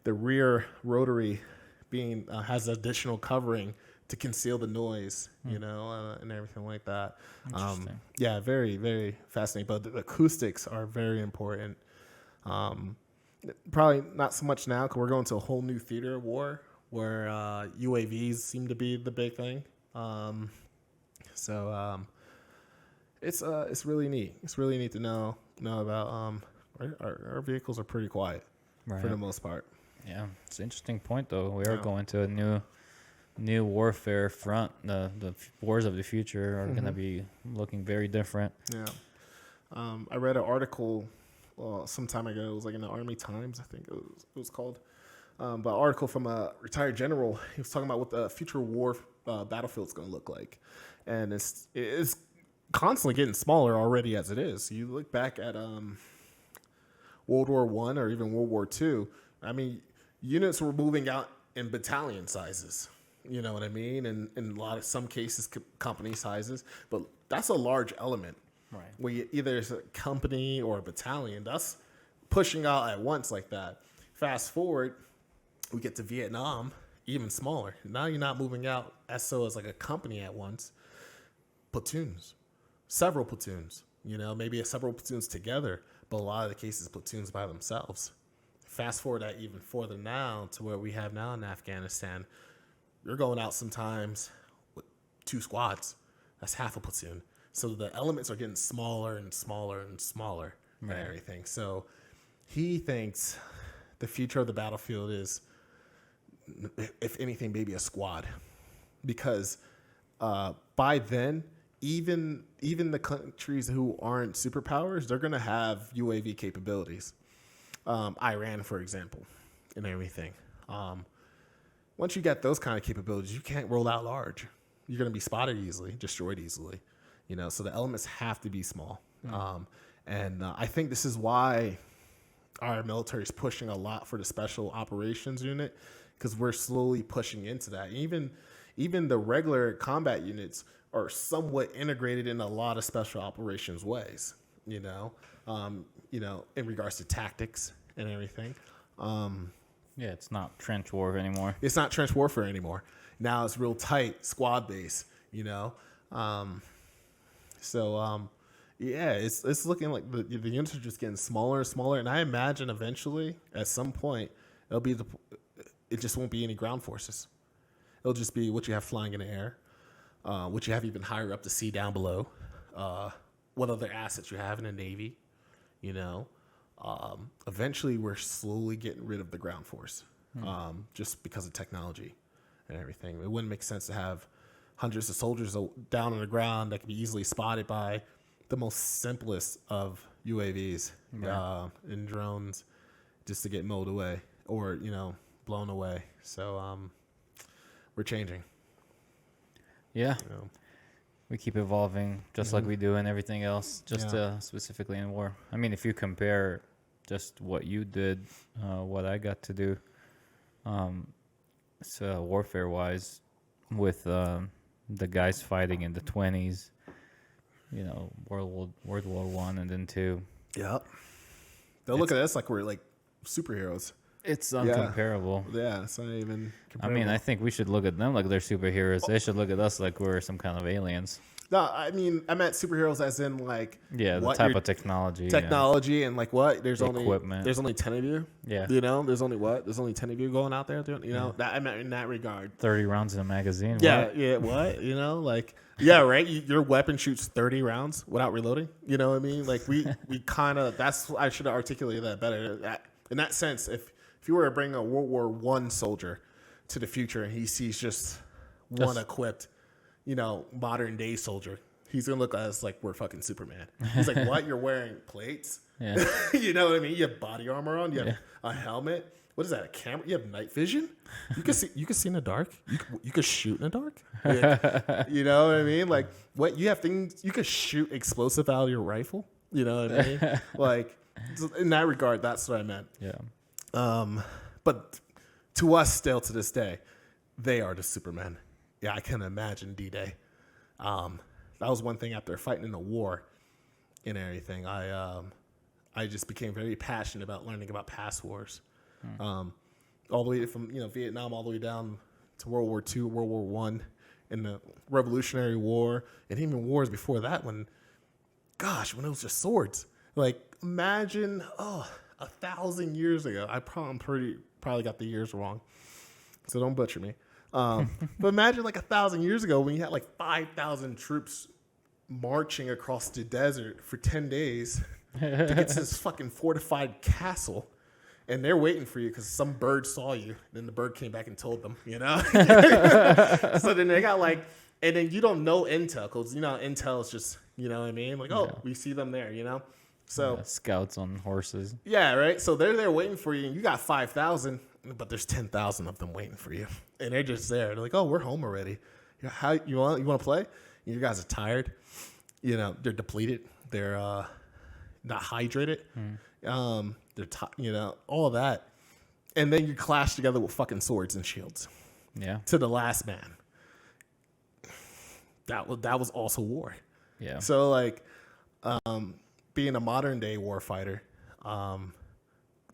S2: the rear rotary being has additional covering to conceal the noise, you know, and everything like that.
S1: Interesting.
S2: Yeah, very, very fascinating. But the acoustics are very important. Probably not so much now because we're going to a whole new theater of war where UAVs seem to be the big thing. It's really neat. It's really neat to know about. Our vehicles are pretty quiet for the most part.
S1: Yeah, it's an interesting point though. We are going to a new warfare front. The wars of the future are going to be looking very different.
S2: Yeah. I read an article some time ago. It was like in the Army Times, I think it was called. But an article from a retired general. He was talking about what the future war battlefield's going to look like, and it's constantly getting smaller already as it is. You look back at World War I or even World War II. I mean, units were moving out in battalion sizes. You know what I mean? And some cases, company sizes. But that's a large element.
S1: Right.
S2: Where either it's a company or a battalion. That's pushing out at once like that. Fast forward, we get to Vietnam, even smaller. Now you're not moving out as like a company at once. Platoons. Several platoons. You know, maybe several platoons together. But a lot of the cases, platoons by themselves. Fast forward that even further now to where we have now in Afghanistan. You're going out sometimes with 2 squads. That's half a platoon. So the elements are getting smaller and smaller and smaller and everything. So he thinks the future of the battlefield is, if anything, maybe a squad. Because by then, even the countries who aren't superpowers, they're going to have UAV capabilities. Iran, for example, and everything. Once you get those kind of capabilities, you can't roll out large. You're going to be spotted easily, destroyed easily. You know, so the elements have to be small. I think this is why our military is pushing a lot for the special operations unit, because we're slowly pushing into that. Even the regular combat units are somewhat integrated in a lot of special operations ways. You know, in regards to tactics and everything.
S1: Yeah, it's not trench war anymore.
S2: It's not trench warfare anymore. Now it's real tight, squad base, you know? It's looking like the units are just getting smaller and smaller. And I imagine eventually, at some point, it just won't be any ground forces. It'll just be what you have flying in the air, what you have even higher up to sea down below, what other assets you have in the Navy, you know? Eventually, we're slowly getting rid of the ground force, just because of technology and everything. It wouldn't make sense to have hundreds of soldiers down on the ground that can be easily spotted by the most simplest of UAVs and drones, just to get mowed away or blown away. So we're changing.
S1: Yeah. We keep evolving just like we do in everything else, specifically in war. I mean, if you compare just what you did, what I got to do, so warfare-wise, with the guys fighting in the 20s, World War I and then II.
S2: Yep. They'll look at us like we're like superheroes.
S1: It's uncomparable.
S2: Yeah, it's not even comparable.
S1: I mean, I think we should look at them like they're superheroes. They should look at us like we're some kind of aliens.
S2: No, I mean, I meant superheroes as in like
S1: the type of technology.
S2: And like what? There's
S1: equipment.
S2: There's only 10 of you.
S1: Yeah.
S2: There's only 10 of you going out there doing. That I meant in that regard.
S1: 30 rounds in a magazine.
S2: Yeah,
S1: what?
S2: yeah. What? Right. Your weapon shoots 30 rounds without reloading. You know what I mean? Like we kind of. I should have articulated that better. In that sense, if you were to bring a World War I soldier to the future and he sees just one equipped, modern day soldier, he's gonna look at us like we're fucking Superman. He's like, "What? You're wearing plates?
S1: Yeah.
S2: You know what I mean? You have body armor on. You have a helmet. What is that? A camera? You have night vision? You can see. You can see in the dark. You could shoot in the dark. You know what I mean? Like, what? You have things. You could shoot explosive out of your rifle. You know what I mean? Like, in that regard, that's what I meant.
S1: Yeah.
S2: But to us, still to this day, they are the Supermen. Yeah, I can imagine D-Day. That was one thing after fighting in the war and everything. I just became very passionate about learning about past wars. all the way from Vietnam all the way down to World War II, World War One, and the Revolutionary War, and even wars before that when it was just swords. Like, imagine 1,000 years ago. I'm probably got the years wrong, so don't butcher me. But imagine like 1,000 years ago when you had like 5,000 troops marching across the desert for 10 days to get to this fucking fortified castle. And they're waiting for you because some bird saw you. Then the bird came back and told them, So then they got and then you don't know intel because, intel is just, you know what I mean? Like, we see them there, So
S1: scouts on horses.
S2: Yeah, right. So they're there waiting for you. And you got 5,000, but there's 10,000 of them waiting for you. And they're just there. They're like, oh, we're home already. How you want to play? You guys are tired. They're depleted. They're not hydrated. They're all that, and then you clash together with fucking swords and shields.
S1: Yeah,
S2: to the last man. That was also war.
S1: Yeah.
S2: So being a modern day war fighter,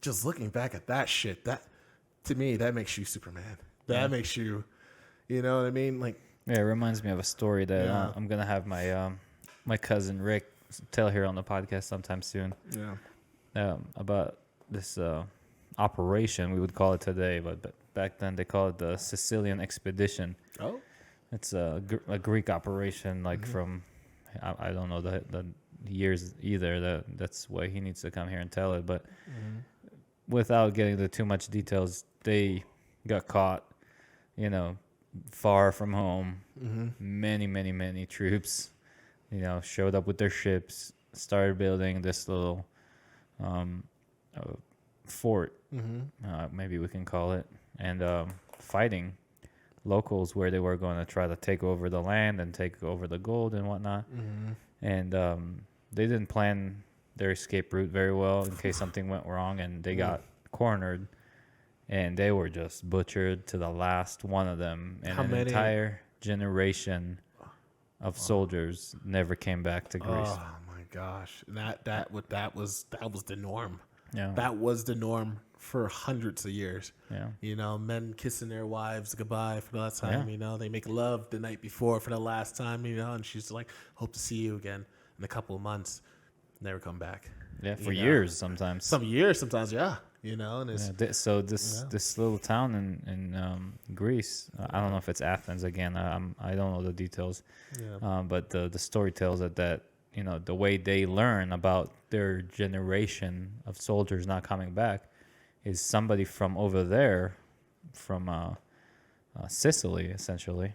S2: just looking back at that shit, that to me that makes you Superman. That makes you, you know what I mean? Like,
S1: yeah, it reminds me of a story that I'm gonna have my my cousin Rick tell here on the podcast sometime soon.
S2: Yeah.
S1: About this operation, we would call it today, but back then they called it the Sicilian Expedition.
S2: Oh,
S1: it's a Greek operation, from I don't know the years either. That's why he needs to come here and tell it. But without getting into too much details, they got caught, far from home. Many troops, showed up with their ships, started building this little fort, maybe we can call it, and fighting locals where they were going to try to take over the land and take over the gold and whatnot. And they didn't plan their escape route very well in case something went wrong, and they got cornered, and they were just butchered to the last one of them. And an entire generation of soldiers never came back to Greece.
S2: Oh my gosh, that was the norm.
S1: Yeah,
S2: that was the norm for hundreds of years.
S1: Yeah,
S2: men kissing their wives goodbye for the last time.
S1: Yeah.
S2: They make love the night before for the last time. And she's like, hope to see you again in a couple of months. Never come back.
S1: Yeah, for years sometimes.
S2: Some years sometimes. Yeah, and it's,
S1: so this little town in Greece, I don't know if it's Athens again. I don't know the details.
S2: Yeah.
S1: But the story tells it that the way they learn about their generation of soldiers not coming back is somebody from over there, from Sicily, essentially,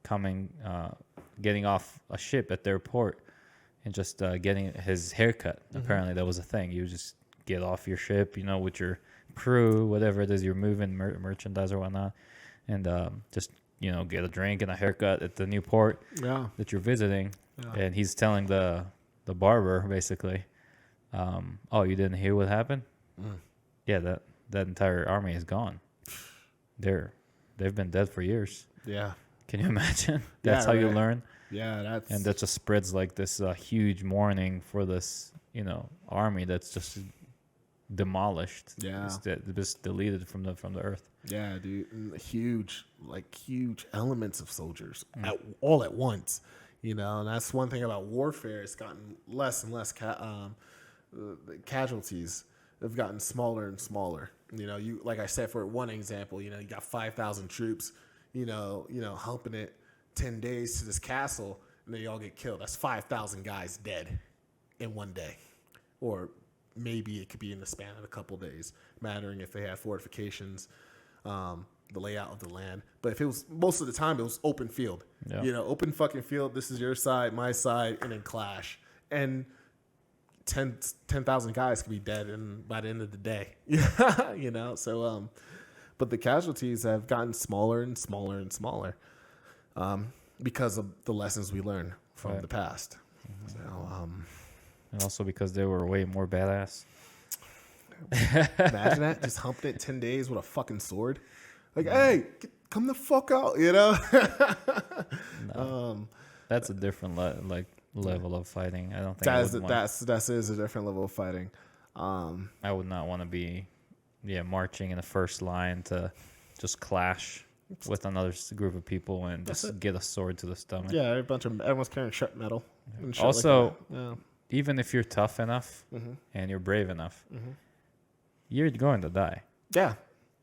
S1: getting off a ship at their port and just getting his haircut. Apparently that was a thing. You just get off your ship, with your crew, whatever it is you're moving, merchandise or whatnot, and just get a drink and a haircut at the new port that you're visiting. And he's telling the barber basically, oh, you didn't hear what happened? Yeah, that entire army is gone. They've been dead for years.
S2: Yeah.
S1: Can you imagine? That's how you learn.
S2: Yeah,
S1: and that just spreads like this huge mourning for this army that's just demolished.
S2: Yeah,
S1: just deleted from the earth.
S2: Yeah, dude, huge elements of soldiers all at once. And that's one thing about warfare. It's gotten less and less casualties have gotten smaller and smaller. You like I said, for one example, you got 5,000 troops, helping it 10 days to this castle, and they all get killed. That's 5,000 guys dead in one day, or maybe it could be in the span of a couple days, mattering if they had fortifications, the layout of the land. But if it was most of the time, it was open field. Yeah. Open fucking field. This is your side, my side, and then clash. And 10,000 guys could be dead by the end of the day. So, but the casualties have gotten smaller and smaller and smaller because of the lessons we learn from the past. So,
S1: and also because they were way more badass.
S2: Imagine that, just humping it 10 days with a fucking sword. Like, hey, come the fuck out,
S1: No. That's a different level of fighting. I don't think
S2: that is a different level of fighting.
S1: I would not want to be marching in the first line to just clash with another group of people and just get a sword to the stomach.
S2: Yeah, everyone's carrying sharp metal. And shit
S1: Also,
S2: like
S1: even if you're tough enough and you're brave enough, you're going to die.
S2: yeah.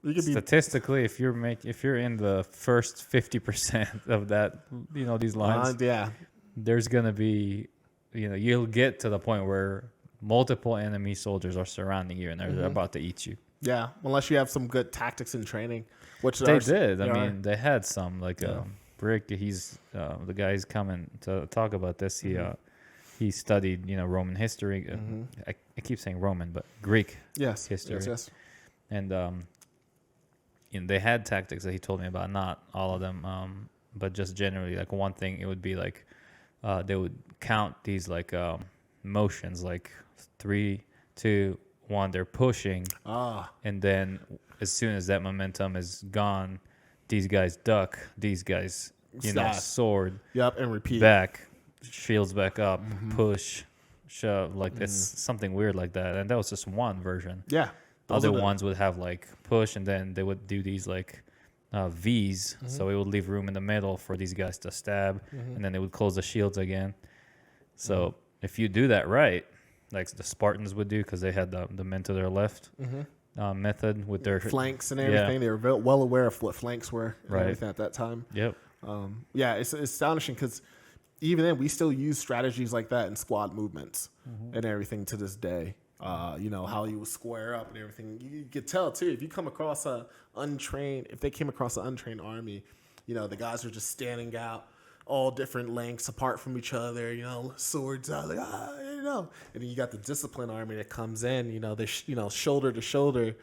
S2: You could be
S1: Statistically, if you're in the first 50% of that, these lines, there's gonna be, you'll get to the point where multiple enemy soldiers are surrounding you and they're about to eat you.
S2: Yeah, unless you have some good tactics and training, which
S1: they did. I mean, they had some Brick. He's the guy who's coming to talk about this. He studied Roman history. I keep saying Roman, but Greek history.
S2: Yes.
S1: And they had tactics that he told me about. Not all of them, but just generally, like one thing, it would be like they would count these like motions, like 3, 2, 1. They're pushing, and then as soon as that momentum is gone, these guys duck. These guys, sword.
S2: Yep, and repeat
S1: back, shields back up, push, shove. Like it's something weird like that, and that was just one version.
S2: Yeah.
S1: Other ones would have like push, and then they would do these like V's. So it would leave room in the middle for these guys to stab, and then they would close the shields again. So if you do that right, like the Spartans would do, because they had the men to their left method with their
S2: flanks and everything. They were well aware of what flanks were and
S1: right.
S2: everything at that time.
S1: Yep.
S2: It's astonishing because even then we still use strategies like that in squad movements and everything to this day. How you would square up and everything. You could tell too if you come across if they came across an untrained army, the guys are just standing out all different lengths apart from each other, swords out, like and then you got the disciplined army that comes in, they shoulder to shoulder.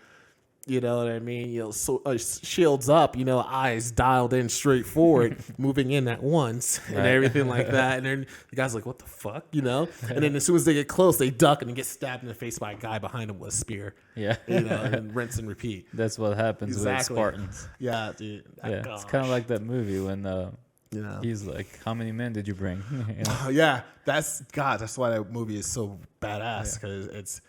S2: You know what I mean? Shields up, eyes dialed in straight forward, moving in at once and everything like that. And then the guy's like, what the fuck, And then as soon as they get close, they duck and get stabbed in the face by a guy behind them with a spear.
S1: Yeah.
S2: And rinse and repeat.
S1: That's what happens with Spartans.
S2: Yeah, dude.
S1: It's kind of like that movie when he's like, how many men did you bring?
S2: Yeah, that's why that movie is so badass, because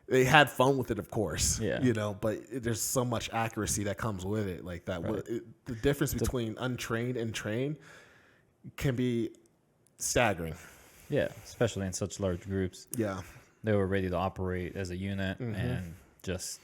S2: they had fun with it, of course. Yeah. But there's so much accuracy that comes with it. Like that, right. The difference between untrained and trained can be staggering.
S1: Yeah, especially in such large groups.
S2: Yeah.
S1: They were ready to operate as a unit and just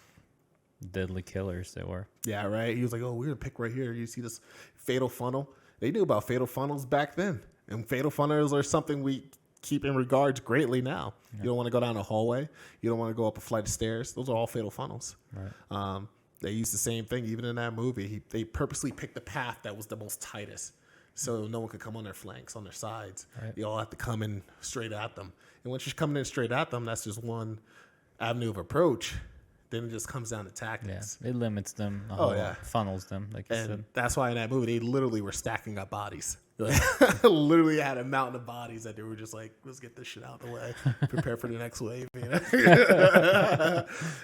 S1: deadly killers they were.
S2: Yeah, right. He was like, oh, we're going to pick right here. You see this fatal funnel? They knew about fatal funnels back then. And fatal funnels are something we keep in regards greatly now. Yeah. You don't want to go down a hallway. You don't want to go up a flight of stairs. Those are all fatal funnels. Right. They used the same thing even in that movie. They purposely picked the path that was the most tightest, so no one could come on their flanks, on their sides. Right. You all have to come in straight at them. And once you're coming in straight at them, that's just one avenue of approach. Then it just comes down to tactics.
S1: Yeah, it limits them. Funnels them, like you said.
S2: That's why in that movie, they literally were stacking up bodies. Literally had a mountain of bodies that they were just like, let's get this shit out of the way. Prepare for the next wave.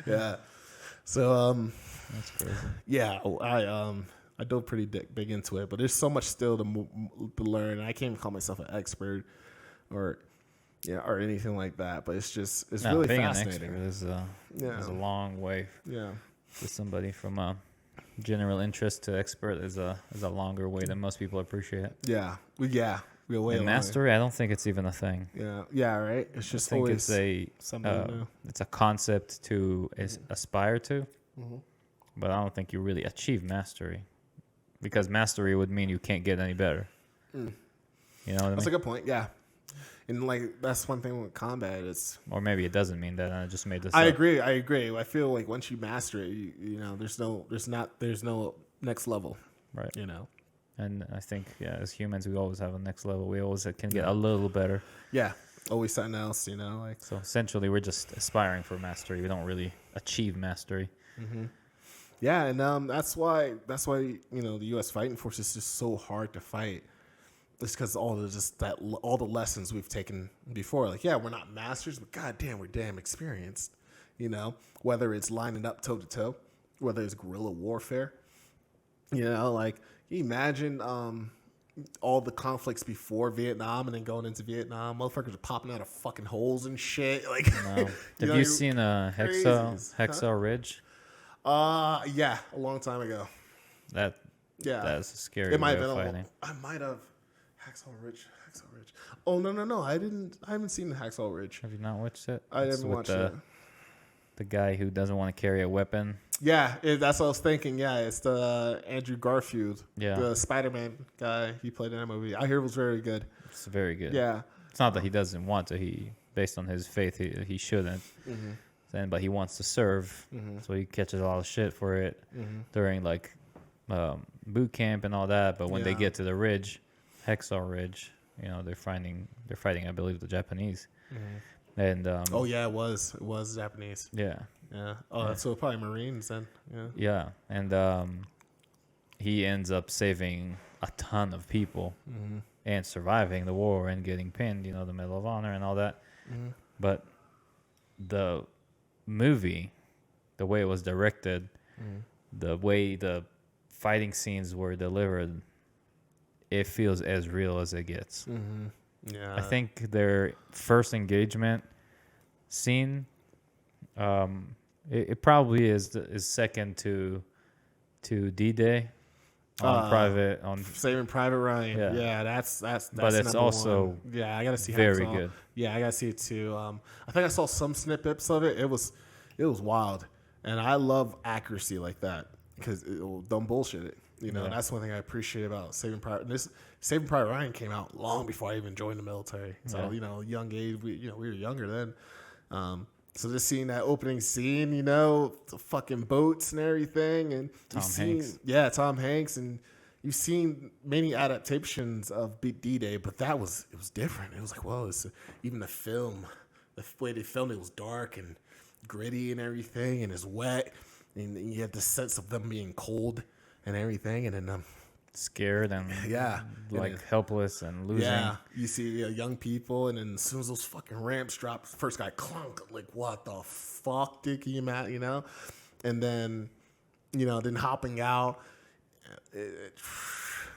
S2: Yeah. So,
S1: that's crazy.
S2: Yeah, I dove pretty big into it, but there's so much still to learn. I can't even call myself an expert or anything like that, but it's really fascinating.
S1: There's a long way.
S2: Yeah.
S1: For somebody from general interest to expert is a longer way than most people appreciate.
S2: Yeah. Real way.
S1: And mastery, I don't think it's even a thing.
S2: Yeah, right. It's just always
S1: it's a concept to aspire to, but I don't think you really achieve mastery, because mastery would mean you can't get any better. You know what I mean?
S2: That's a good point. Yeah. And that's one thing with combat is,
S1: or maybe it doesn't mean that. And I just made this.
S2: I agree. I feel like once you master it, there's no next level.
S1: Right. And I think as humans, we always have a next level. We always can get a little better.
S2: Yeah. Always something else.
S1: So essentially, we're just aspiring for mastery. We don't really achieve mastery.
S2: Yeah, and that's why the U.S. fighting force is just so hard to fight. It's because all the lessons we've taken before. Like, yeah, we're not masters, but goddamn, we're damn experienced. Whether it's lining up toe to toe, whether it's guerrilla warfare. Can you imagine all the conflicts before Vietnam and then going into Vietnam? Motherfuckers are popping out of fucking holes and shit.
S1: No. Have you seen Hacksaw Ridge?
S2: Yeah, a long time ago.
S1: That
S2: Yeah,
S1: that's a scary
S2: it might
S1: way
S2: have
S1: of
S2: been.
S1: fighting.
S2: I might have Hacksaw Ridge. Hacksaw Ridge. Oh no! I didn't. I haven't seen the Hacksaw Ridge.
S1: Have you not watched it?
S2: I
S1: It's
S2: didn't
S1: with
S2: watch it.
S1: the guy who doesn't want to carry a weapon.
S2: Yeah, that's what I was thinking. Yeah, it's the Andrew Garfield,
S1: Yeah.
S2: the Spider-Man guy. He played in that movie. I hear it was very good.
S1: It's very good.
S2: Yeah.
S1: It's not that he doesn't want to. He, based on his faith, he shouldn't. But he wants to serve, so he catches a lot of shit for it during like boot camp and all that. But when they get to the ridge, Hacksaw Ridge, they're fighting. I believe, the Japanese. And
S2: Oh yeah, it was Japanese.
S1: yeah,
S2: Yeah. Oh, so probably Marines then. Yeah.
S1: yeah, and he ends up saving a ton of people and surviving the war and getting pinned. The Medal of Honor and all that. But the movie, the way it was directed, the way the fighting scenes were delivered, it feels as real as it gets.
S2: Yeah.
S1: I think their first engagement scene, it probably is second to D-Day on
S2: Saving Private Ryan.
S1: Yeah.
S2: Yeah, that's
S1: but it's
S2: number
S1: also
S2: one. Yeah, I gotta see
S1: very
S2: Hacksaw.
S1: good.
S2: Yeah, I gotta see it too. I think I saw some snippets of it. It was wild, and I love accuracy like that because don't bullshit it.
S1: Yeah.
S2: That's one thing I appreciate about Saving Private. Saving Private Ryan came out long before I even joined the military. So young age, we were younger then. So just seeing that opening scene, the fucking boats and everything, and
S1: Tom Hanks.
S2: Tom Hanks, and you've seen many adaptations of D-Day, but it was different. It was like, whoa, even the film, the way they filmed it was dark and gritty and everything, and it's wet, and you had the sense of them being cold and everything, and then
S1: scared and helpless and losing.
S2: Yeah, you see young people, and then as soon as those fucking ramps drop, first guy clunk, like what the fuck, dude? Can you imagine? And then then hopping out, and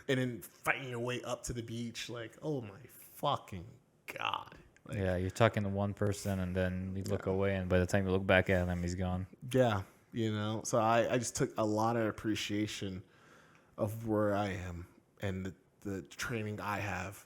S2: then fighting your way up to the beach, like oh my fucking god. Like,
S1: yeah, you're talking to one person, and then you look away, and by the time you look back at him, he's gone.
S2: Yeah, So I just took a lot of appreciation of where I am and the training I have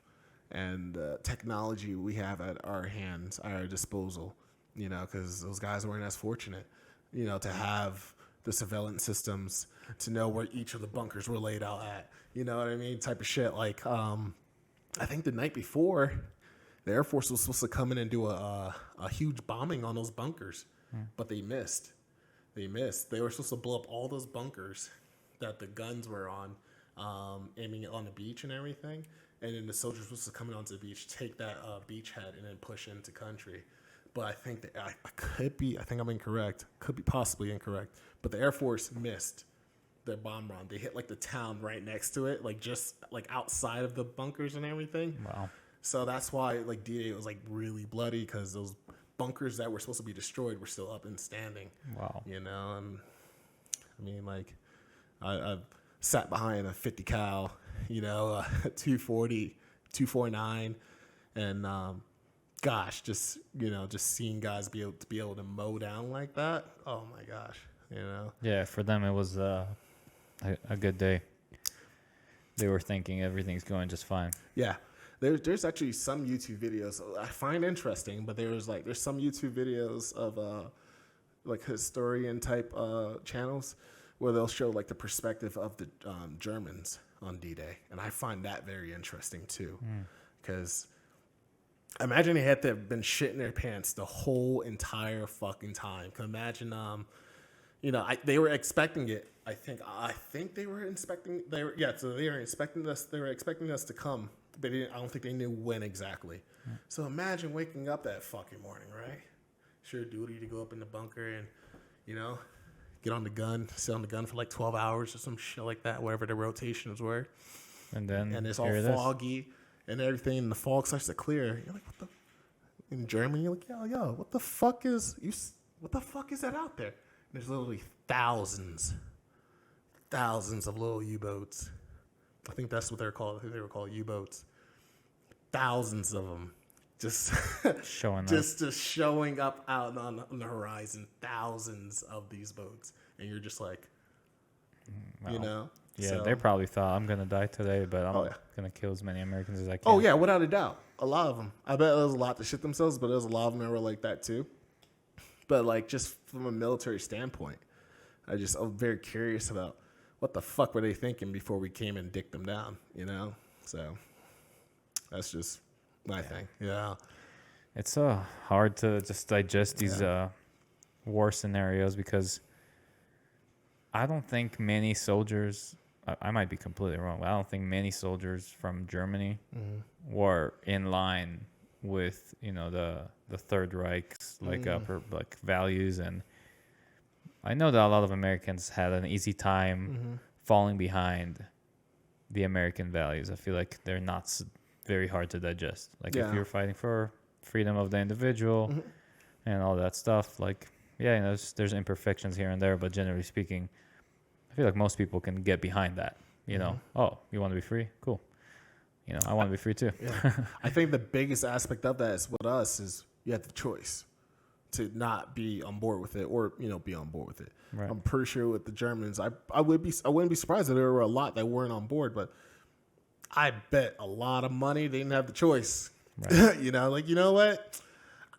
S2: and the technology we have at our hands, at our disposal, because those guys weren't as fortunate, to have the surveillance systems, to know where each of the bunkers were laid out at, you know what I mean? Type of shit. Like, I think the night before, the Air Force was supposed to come in and do a huge bombing on those bunkers, but they missed. They were supposed to blow up all those bunkers that the guns were on, aiming it on the beach and everything. And then the soldiers were supposed to come in onto the beach, take that beachhead, and then push into country. But I think that I think I'm incorrect. Could be possibly incorrect. But the Air Force missed their bomb run. They hit like the town right next to it, like just like outside of the bunkers and everything.
S1: Wow. So
S2: that's why like D-Day was like really bloody, because those bunkers that were supposed to be destroyed were still up and standing.
S1: Wow.
S2: And I mean, like, I've sat behind a 50 cal, 240, 249, and gosh, just seeing guys be able to mow down like that. Oh my gosh,
S1: Yeah, for them it was a good day. They were thinking everything's going just fine.
S2: Yeah. There's actually some YouTube videos I find interesting, but there's some YouTube videos of like historian type channels where they'll show like the perspective of the Germans on D-Day, and I find that very interesting too, because imagine they had to have been shitting their pants the whole entire fucking time. Can imagine they were expecting it. I think they were expecting. So they were expecting us. They were expecting us to come. But I don't think they knew when exactly. So imagine waking up that fucking morning, right? Sure duty to go up in the bunker and, get on the gun, sit on the gun for like 12 hours or some shit like that, whatever the rotations were.
S1: And it's
S2: all foggy and everything, and the fog starts to clear. You're like, what the? In Germany, you're like, yo, what the fuck is that out there? And there's literally thousands of little U-boats. I think that's what they're called. I think they were called U-boats. Thousands of them just
S1: Showing up.
S2: just showing up out on the horizon, thousands of these boats, and you're just like,
S1: Well,
S2: you know.
S1: Yeah,
S2: So-
S1: they probably thought I'm gonna die today, but I'm
S2: Oh, yeah.
S1: gonna kill as many Americans as I can.
S2: Oh yeah, without a doubt, a lot of them. I bet there's a lot that shit themselves, but there's a lot of them that were like that too. But like, just from a military standpoint, I'm very curious about what the fuck were they thinking before we came and dicked them down, you know? So that's just my thing. Yeah.
S1: It's hard to just digest these war scenarios because I don't think many soldiers. I might be completely wrong, but I don't think many soldiers from Germany were in line with the Third Reich's like values, and I know that a lot of Americans had an easy time falling behind the American values. I feel like they're not very hard to digest. Like if you're fighting for freedom of the individual and all that stuff, like there's imperfections here and there, but generally speaking, I feel like most people can get behind that. Oh, you want to be free? Cool. I want to be free too.
S2: Yeah. I think the biggest aspect of that is with us is you have the choice to not be on board with it or be on board with it.
S1: Right.
S2: I'm pretty sure with the Germans, I wouldn't be surprised if there were a lot that weren't on board, but I bet a lot of money they didn't have the choice. Right. You know what?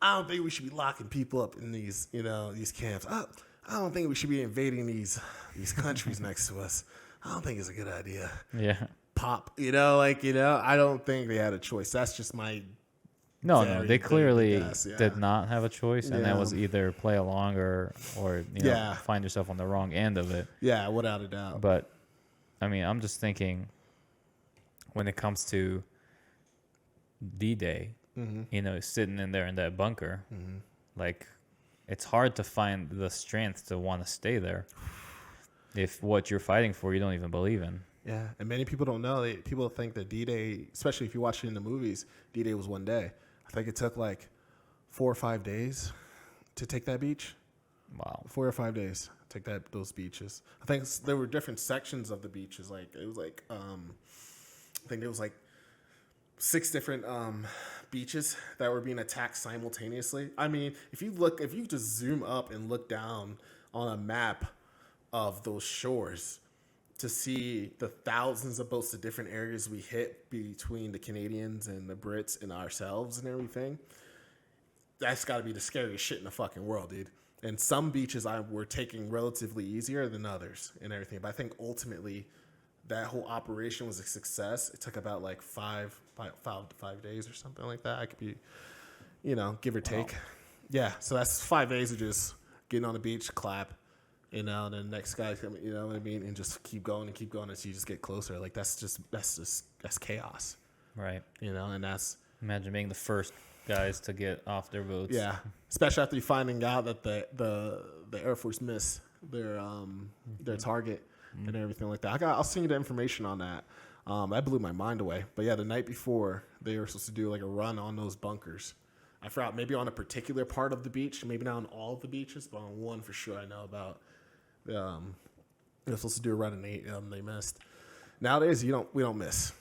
S2: I don't think we should be locking people up in these camps. I don't think we should be invading these countries next to us. I don't think it's a good idea.
S1: Yeah.
S2: Pop, I don't think they had a choice. That's just my
S1: No, they clearly
S2: guess,
S1: did not have a choice, and that was either play along or find yourself on the wrong end of it.
S2: Yeah, without a doubt.
S1: But I mean, I'm just thinking when it comes to D-Day, sitting in there in that bunker, like it's hard to find the strength to want to stay there if what you're fighting for you don't even believe in.
S2: Yeah, and many people don't know. People think that D-Day, especially if you watch it in the movies, D-Day was one day. I think it took like 4 or 5 days to take that beach.
S1: Wow.
S2: 4 or 5 days to take those beaches. I think there were different sections of the beaches. Like it was like I think there was like 6 different beaches that were being attacked simultaneously. I mean, if you just zoom up and look down on a map of those shores to see the thousands of boats, the different areas we hit between the Canadians and the Brits and ourselves and everything, that's got to be the scariest shit in the fucking world, dude. And some beaches were taking relatively easier than others and everything. But I think ultimately that whole operation was a success. It took about like 5 days or something like that. I could be, give or take. Yeah, so that's 5 days of just getting on the beach, clap, and then the next guy come, you know what I mean, and just keep going until you just get closer. Like that's chaos,
S1: Right.
S2: And that's
S1: Imagine being the first guys to get off their boats.
S2: yeah, especially after you finding out that the Air Force missed their target and everything like that. I'll send you the information on that. That blew my mind away. But yeah, the night before they were supposed to do like a run on those bunkers. I forgot, maybe on a particular part of the beach, maybe not on all of the beaches, but on one for sure I know about. They were supposed to do a run and they missed. Nowadays we don't miss.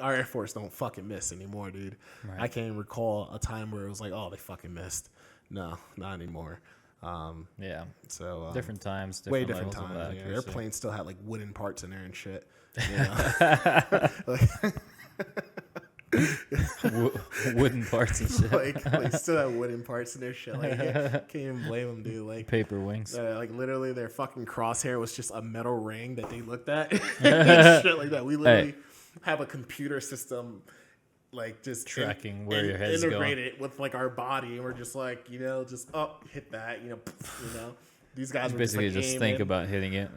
S2: Our Air Force don't fucking miss anymore, dude. Right. I can't even recall a time where it was like, oh, they fucking missed. No, not anymore.
S1: Yeah.
S2: So
S1: different times,
S2: way different times. Yeah. Airplanes still had like wooden parts in there and shit.
S1: Wooden parts and shit.
S2: like still have wooden parts in their shit. Like can't even blame them, dude. Like
S1: paper wings.
S2: Like literally, their fucking crosshair was just a metal ring that they looked at. Shit like that. We literally have a computer system, like just
S1: tracking where your head's going.
S2: Integrate it with like our body, and we're just like just hit that. These guys were
S1: basically
S2: just
S1: think about hitting it.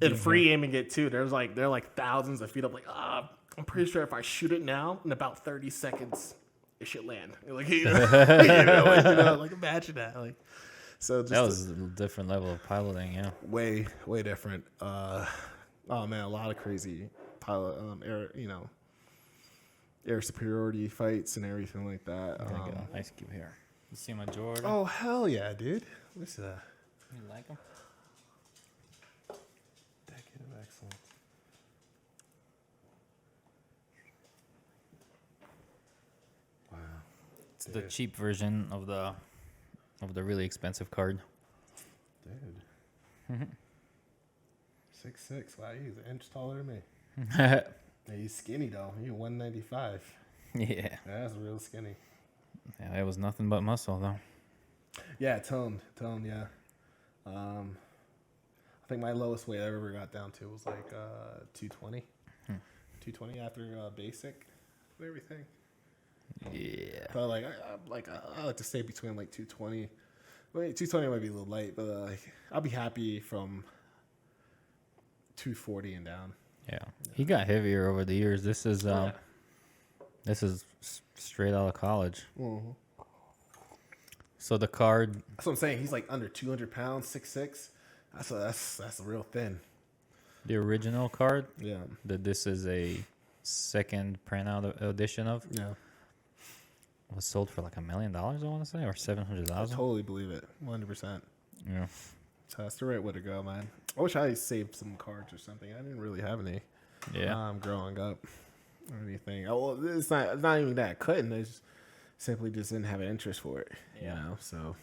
S2: And free aiming it too. They're like thousands of feet up. Like I'm pretty sure if I shoot it now, in about 30 seconds, it should land. Like, like imagine that. Like, so just
S1: that was a different level of piloting. Yeah,
S2: way different. Oh man, a lot of crazy pilot, air superiority fights and everything like that.
S1: There you go. Ice cube here. You see my Jordan?
S2: Oh hell yeah, dude. What's that?
S1: You like them?
S2: Decade of excellence. Wow.
S1: It's the cheap version of the really expensive card.
S2: Dude. 6'6". Wow, he's an inch taller than me.
S1: Yeah.
S2: He's skinny though. He's 195.
S1: Yeah,
S2: That's real skinny.
S1: it was nothing but muscle though.
S2: Yeah, toned. Yeah. I think my lowest weight I ever got down to was like 220. 220 after basic and everything.
S1: Yeah.
S2: But like I like to stay between like 220. Wait, 220 might be a little light, but like I'll be happy from 240 and down.
S1: Yeah. He got heavier over the years. This is straight out of college.
S2: Mm-hmm.
S1: So the card,
S2: That's what I'm saying. He's like under 200 pounds, 6'6". That's real thin.
S1: the original card
S2: Yeah.
S1: that this is a second printout edition of,
S2: Yeah.
S1: was sold for like $1 million, I want to say, or
S2: I
S1: 700,000.
S2: totally believe it. 100%.
S1: Yeah.
S2: So that's the right way to go, man. I wish I saved some cards or something. I didn't really have any.
S1: Yeah.
S2: Growing up or anything. Oh, well, it's not even that I couldn't. I just simply just didn't have an interest for it.
S1: Yeah.
S2: You know, so.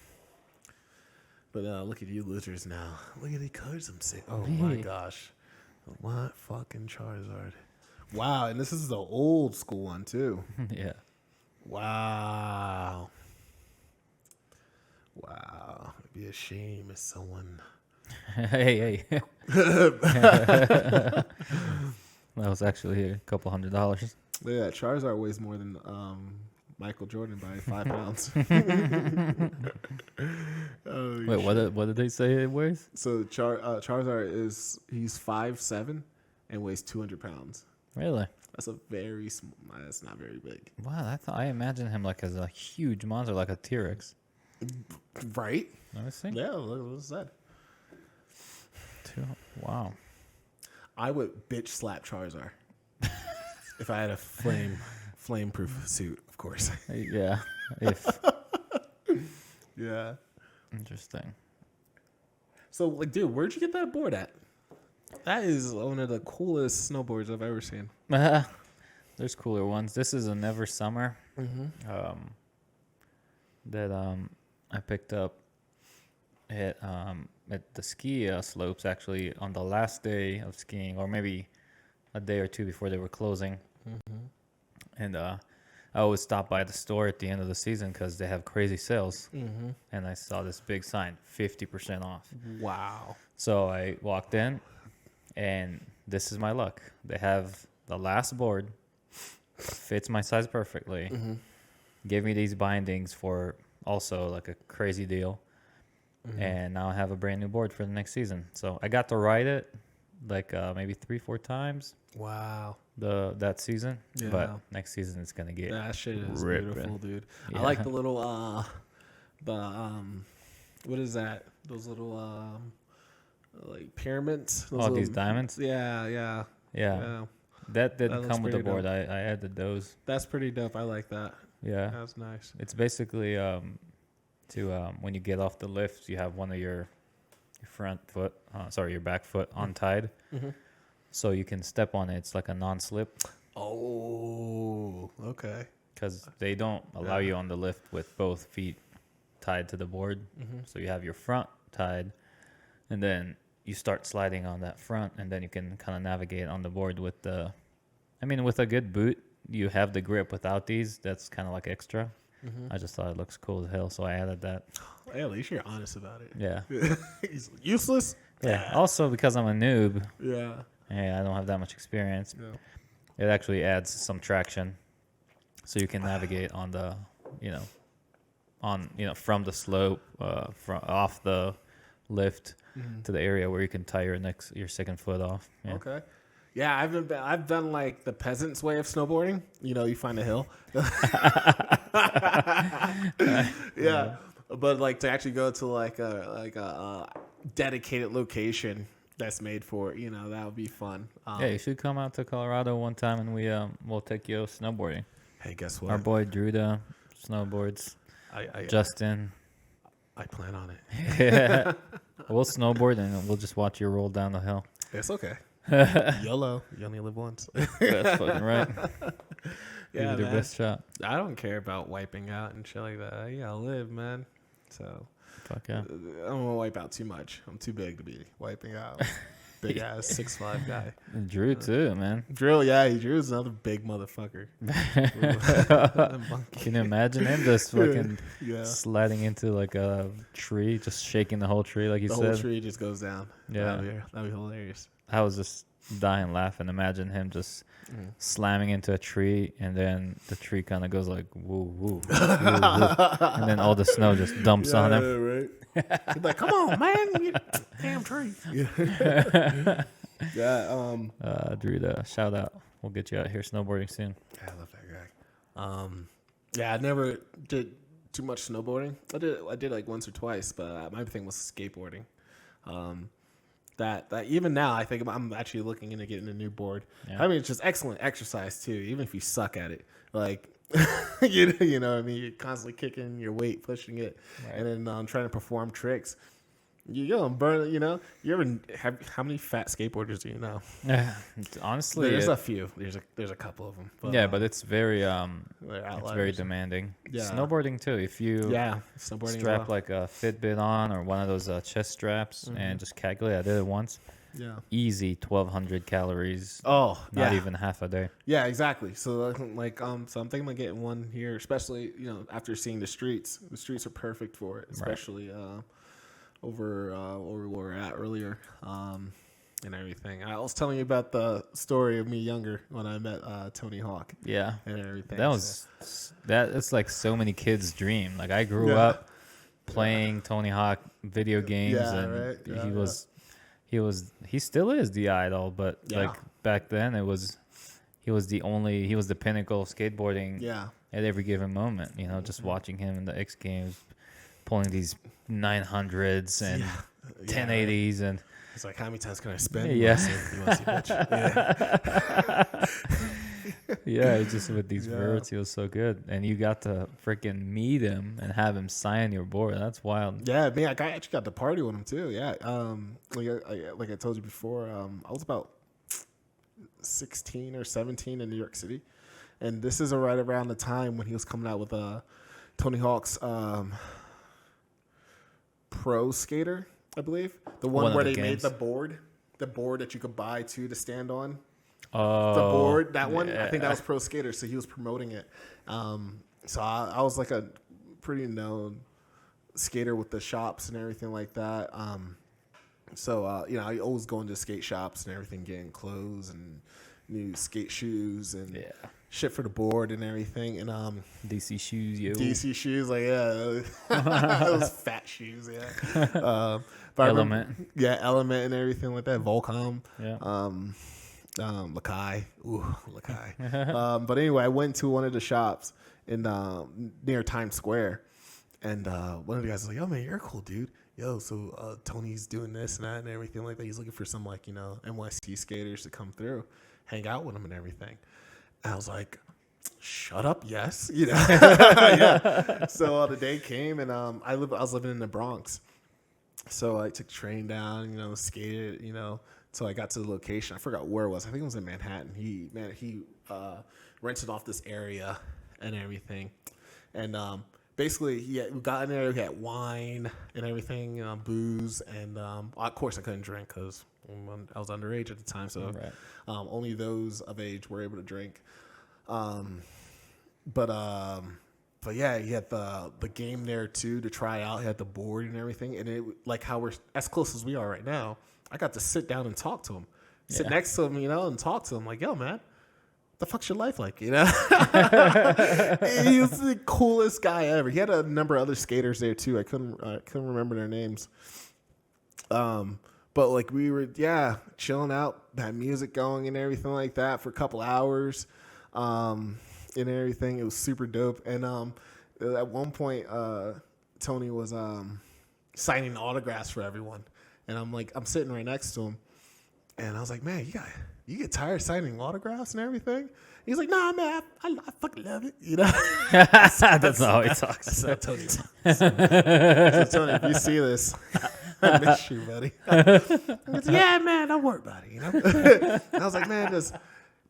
S2: But look at you losers now. Look at the cards I'm seeing. Oh
S1: Hey.
S2: my gosh. What fucking Charizard. Wow, and this is the old school one too.
S1: Yeah.
S2: Wow. Wow. It'd be a shame if someone.
S1: Hey. That was actually a couple $100.
S2: Yeah, Charizard weighs more than Michael Jordan by 5 pounds. Holy
S1: Wait, what did they say it weighs?
S2: So Charizard he's 5'7" and weighs 200 pounds.
S1: Really?
S2: That's a very small. That's not very big.
S1: Wow, I imagine him like as a huge monster, like a T-Rex.
S2: Right?
S1: Let me see.
S2: Yeah. What is that?
S1: Wow.
S2: I would bitch slap Charizard if I had a flame-proof suit, of course.
S1: Yeah. If
S2: Yeah.
S1: interesting.
S2: So, like, dude, where'd you get that board at? That is one of the coolest snowboards I've ever seen.
S1: There's cooler ones. This is a Never Summer. That I picked up at the ski slopes actually on the last day of skiing, or maybe a day or two before they were closing. And I always stop by the store at the end of the season because they have crazy sales. And I saw this big sign, 50% off.
S2: Wow.
S1: So I walked in, and this is my luck. They have the last board, fits my size perfectly. Give me these bindings for also like a crazy deal. And now I have a brand new board for the next season. So I got to ride it like maybe 3-4 times
S2: Wow.
S1: that season.
S2: Yeah.
S1: But next season it's gonna get
S2: That shit is
S1: ripping.
S2: beautiful, dude.
S1: Yeah.
S2: I like the little what is that? Those little like pyramids. Those
S1: these
S2: little-
S1: diamonds.
S2: Yeah.
S1: That didn't
S2: looks
S1: come with the
S2: pretty
S1: board.
S2: dope.
S1: I added those.
S2: That's pretty dope. I like that.
S1: Yeah.
S2: That's nice.
S1: It's basically when you get off the lift, you have one of your your back foot untied, so you can step on it. It's like a non-slip
S2: Oh, okay.
S1: because they don't allow you on the lift with both feet tied to the board. So you have your front tied, and then you start sliding on that front, and then you can kind of navigate on the board with with a good boot. You have the grip. Without these, that's kind of like extra. I just thought it looks cool as hell, so I added that.
S2: Hey, at least you're honest about it.
S1: Yeah.
S2: He's useless.
S1: Yeah. Also, because I'm a noob,
S2: Yeah.
S1: and I don't have that much experience,
S2: Yeah.
S1: it actually adds some traction, so you can navigate on the, from the slope, from off the lift to the area where you can tie your second foot off. Yeah.
S2: Okay. Yeah, I've done like the peasant's way of snowboarding. You find a hill. Yeah. But like to actually go to like a dedicated location that's made for it, that would be fun.
S1: Yeah, you should come out to Colorado one time, and we'll take you snowboarding.
S2: Hey, guess what?
S1: Our boy Druda snowboards. Justin.
S2: I plan on it.
S1: Yeah. We'll snowboard, and we'll just watch you roll down the hill.
S2: It's okay. YOLO. You only live once.
S1: That's fucking right. Give
S2: Yeah,
S1: it your
S2: man.
S1: best shot.
S2: I don't care about wiping out and shit like that. Yeah, I'll live, man. So
S1: Fuck yeah.
S2: I don't want to wipe out too much. I'm too big to be wiping out. Big ass 6'5" guy.
S1: And Drew too, man.
S2: Drew's another big motherfucker.
S1: Can you imagine him just fucking
S2: Yeah.
S1: sliding into like a tree, just shaking the whole tree, like you
S2: The
S1: said?
S2: whole tree just goes down.
S1: Yeah.
S2: That'd be hilarious.
S1: I was just dying laughing. Imagine him just slamming into a tree, and then the tree kind of goes like woo woo, woo, woo, and then all the snow just dumps on him.
S2: Right. He's like, come on, man, you damn tree. Yeah.
S1: Drew, shout out. We'll get you out here snowboarding soon.
S2: I love that guy. I never did too much snowboarding. I did like once or twice, but my thing was skateboarding. That even now, I think I'm actually looking into getting a new board.
S1: Yeah.
S2: I mean, it's just excellent exercise too, even if you suck at it. Like, you know what I mean? You're constantly kicking your weight, pushing it,
S1: Right.
S2: and then trying to perform tricks. You go and burn. You know, you ever have how many fat skateboarders do you know?
S1: Honestly,
S2: There's a few. There's a couple of them.
S1: but it's very
S2: they're
S1: it's
S2: outliers.
S1: very demanding.
S2: Yeah.
S1: Snowboarding too. If you
S2: Snowboarding.
S1: strap
S2: as well.
S1: like a Fitbit on or one of those chest straps and just calculate. I did it once.
S2: Yeah.
S1: Easy 1,200 calories.
S2: Oh,
S1: Not even half a day.
S2: Yeah, exactly. So so I'm thinking about getting one here, especially after seeing the streets. The streets are perfect for it, especially over where we were at earlier, and everything. I was telling you about the story of me younger when I met Tony Hawk.
S1: Yeah.
S2: And everything.
S1: It's like so many kids' dream. Like I grew up playing Tony Hawk video games, and he still is the idol, but like back then he was the pinnacle of skateboarding at every given moment, just watching him in the X Games pulling these 900s and 1080s and
S2: it's like, how many times can I spend?
S1: Yeah.
S2: You want to see bitch?
S1: Yeah, just with these verts, he was so good, and you got to freaking meet him and have him sign your board. That's wild.
S2: Yeah, man, I actually got to party with him too. Yeah, like I told you before, I was about 16 or 17 in New York City, and this is right around the time when he was coming out with Tony Hawk's Pro Skater, I believe, the one where they made the board that you could buy to stand on.
S1: Oh,
S2: The board, that one,
S1: yeah.
S2: I think that was Pro Skater, so he was promoting it. So I was like a pretty known skater with the shops and everything like that. I always go into skate shops and everything, getting clothes and new skate shoes and shit for the board and everything. And
S1: DC shoes, yo.
S2: DC shoes, like those fat shoes, but
S1: Element.
S2: Element and everything like that. Volcom, Lakai, Lakai. But anyway, I went to one of the shops in near Times Square, and one of the guys was like, "Yo, man, you're a cool dude. Yo, so Tony's doing this and that and everything like that. He's looking for some NYC skaters to come through, hang out with him and everything." And I was like, "Shut up, yes." So the day came, and I was living in the Bronx, so I took the train down, skated, till I got to the location. I forgot where it was. I think it was in Manhattan. He rented off this area and everything, and basically we got in there. We had wine and everything, booze, and of course I couldn't drink because I was underage at the time, so only those of age were able to drink. But yeah, he had the game there too to try out. He had the board and everything, and it like how we're as close as we are right now. I got to sit down and talk to him, sit next to him, and talk to him like, "Yo, man, what the fuck's your life like?" He was the coolest guy ever. He had a number of other skaters there too. I couldn't remember their names. But like we were chilling out, had music going and everything like that for a couple hours, and everything. It was super dope. And at one point, Tony was signing autographs for everyone. And I'm sitting right next to him, and I was like, "Man, you get tired of signing autographs and everything?" He's like, "Nah, man, I fucking love it."
S1: That's not how he talks.
S2: That's not Tony. So Tony, if you see this, I miss you, buddy. He goes, "Yeah, man, don't worry about it." And I was like, "Man,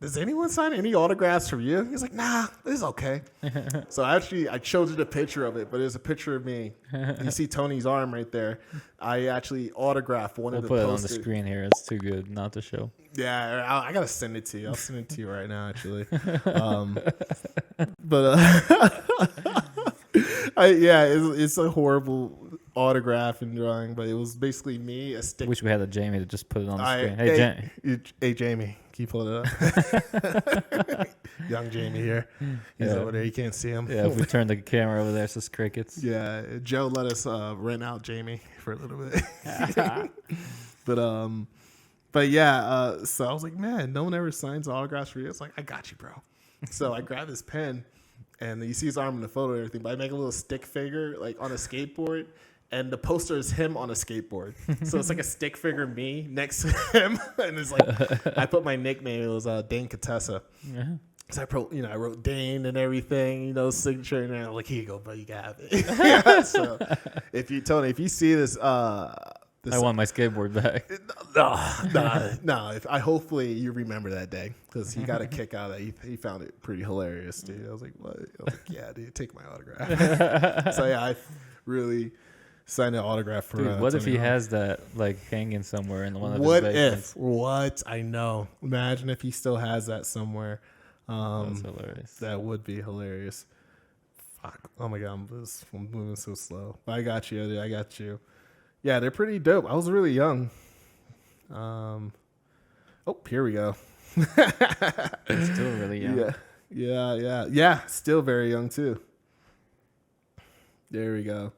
S2: does anyone sign any autographs from you? He's like, nah, this is okay. So actually, I showed you the picture of it, but it was a picture of me. You see Tony's arm right there. I actually autographed one of the posters.
S1: We'll put it on the screen here. It's too good not to show.
S2: Yeah, I got to send it to you. I'll send it to you right now, actually. It's a horrible autograph and drawing, but it was basically me, a stick.
S1: Wish we had a Jamie to just put it on the screen.
S2: Hey, Jamie, can you pull it up? Young Jamie here. He's over there. You can't see him.
S1: Yeah, if we turn the camera over there, it's just crickets.
S2: Yeah, Joe let us rent out Jamie for a little bit. But yeah, so I was like, man, no one ever signs autographs for you. It's like, I got you, bro. So I grabbed his pen, and you see his arm in the photo and everything, but I make a little stick figure like on a skateboard, and the poster is him on a skateboard. So it's like a stick figure me next to him, and it's like I put my nickname. It was Dane Catessa. Yeah. So I wrote Dane and everything, signature, and I'm like, here you go, bro, you got it. So if you see this,
S1: I want my skateboard back.
S2: No. Hopefully you remember that day, because he got a kick out of it. He found it pretty hilarious, dude. I was like, what? I was like, yeah, dude, take my autograph. So yeah, I really signed an autograph for.
S1: Dude, what if he has that like hanging somewhere in one of his basements?
S2: What? I know. Imagine if he still has that somewhere.
S1: That's hilarious.
S2: That would be hilarious. Fuck. Oh my god, I'm moving so slow. I got you, dude. I got you. Yeah, they're pretty dope. I was really young. Here we go.
S1: Still really young.
S2: Yeah. Still very young too. There we go.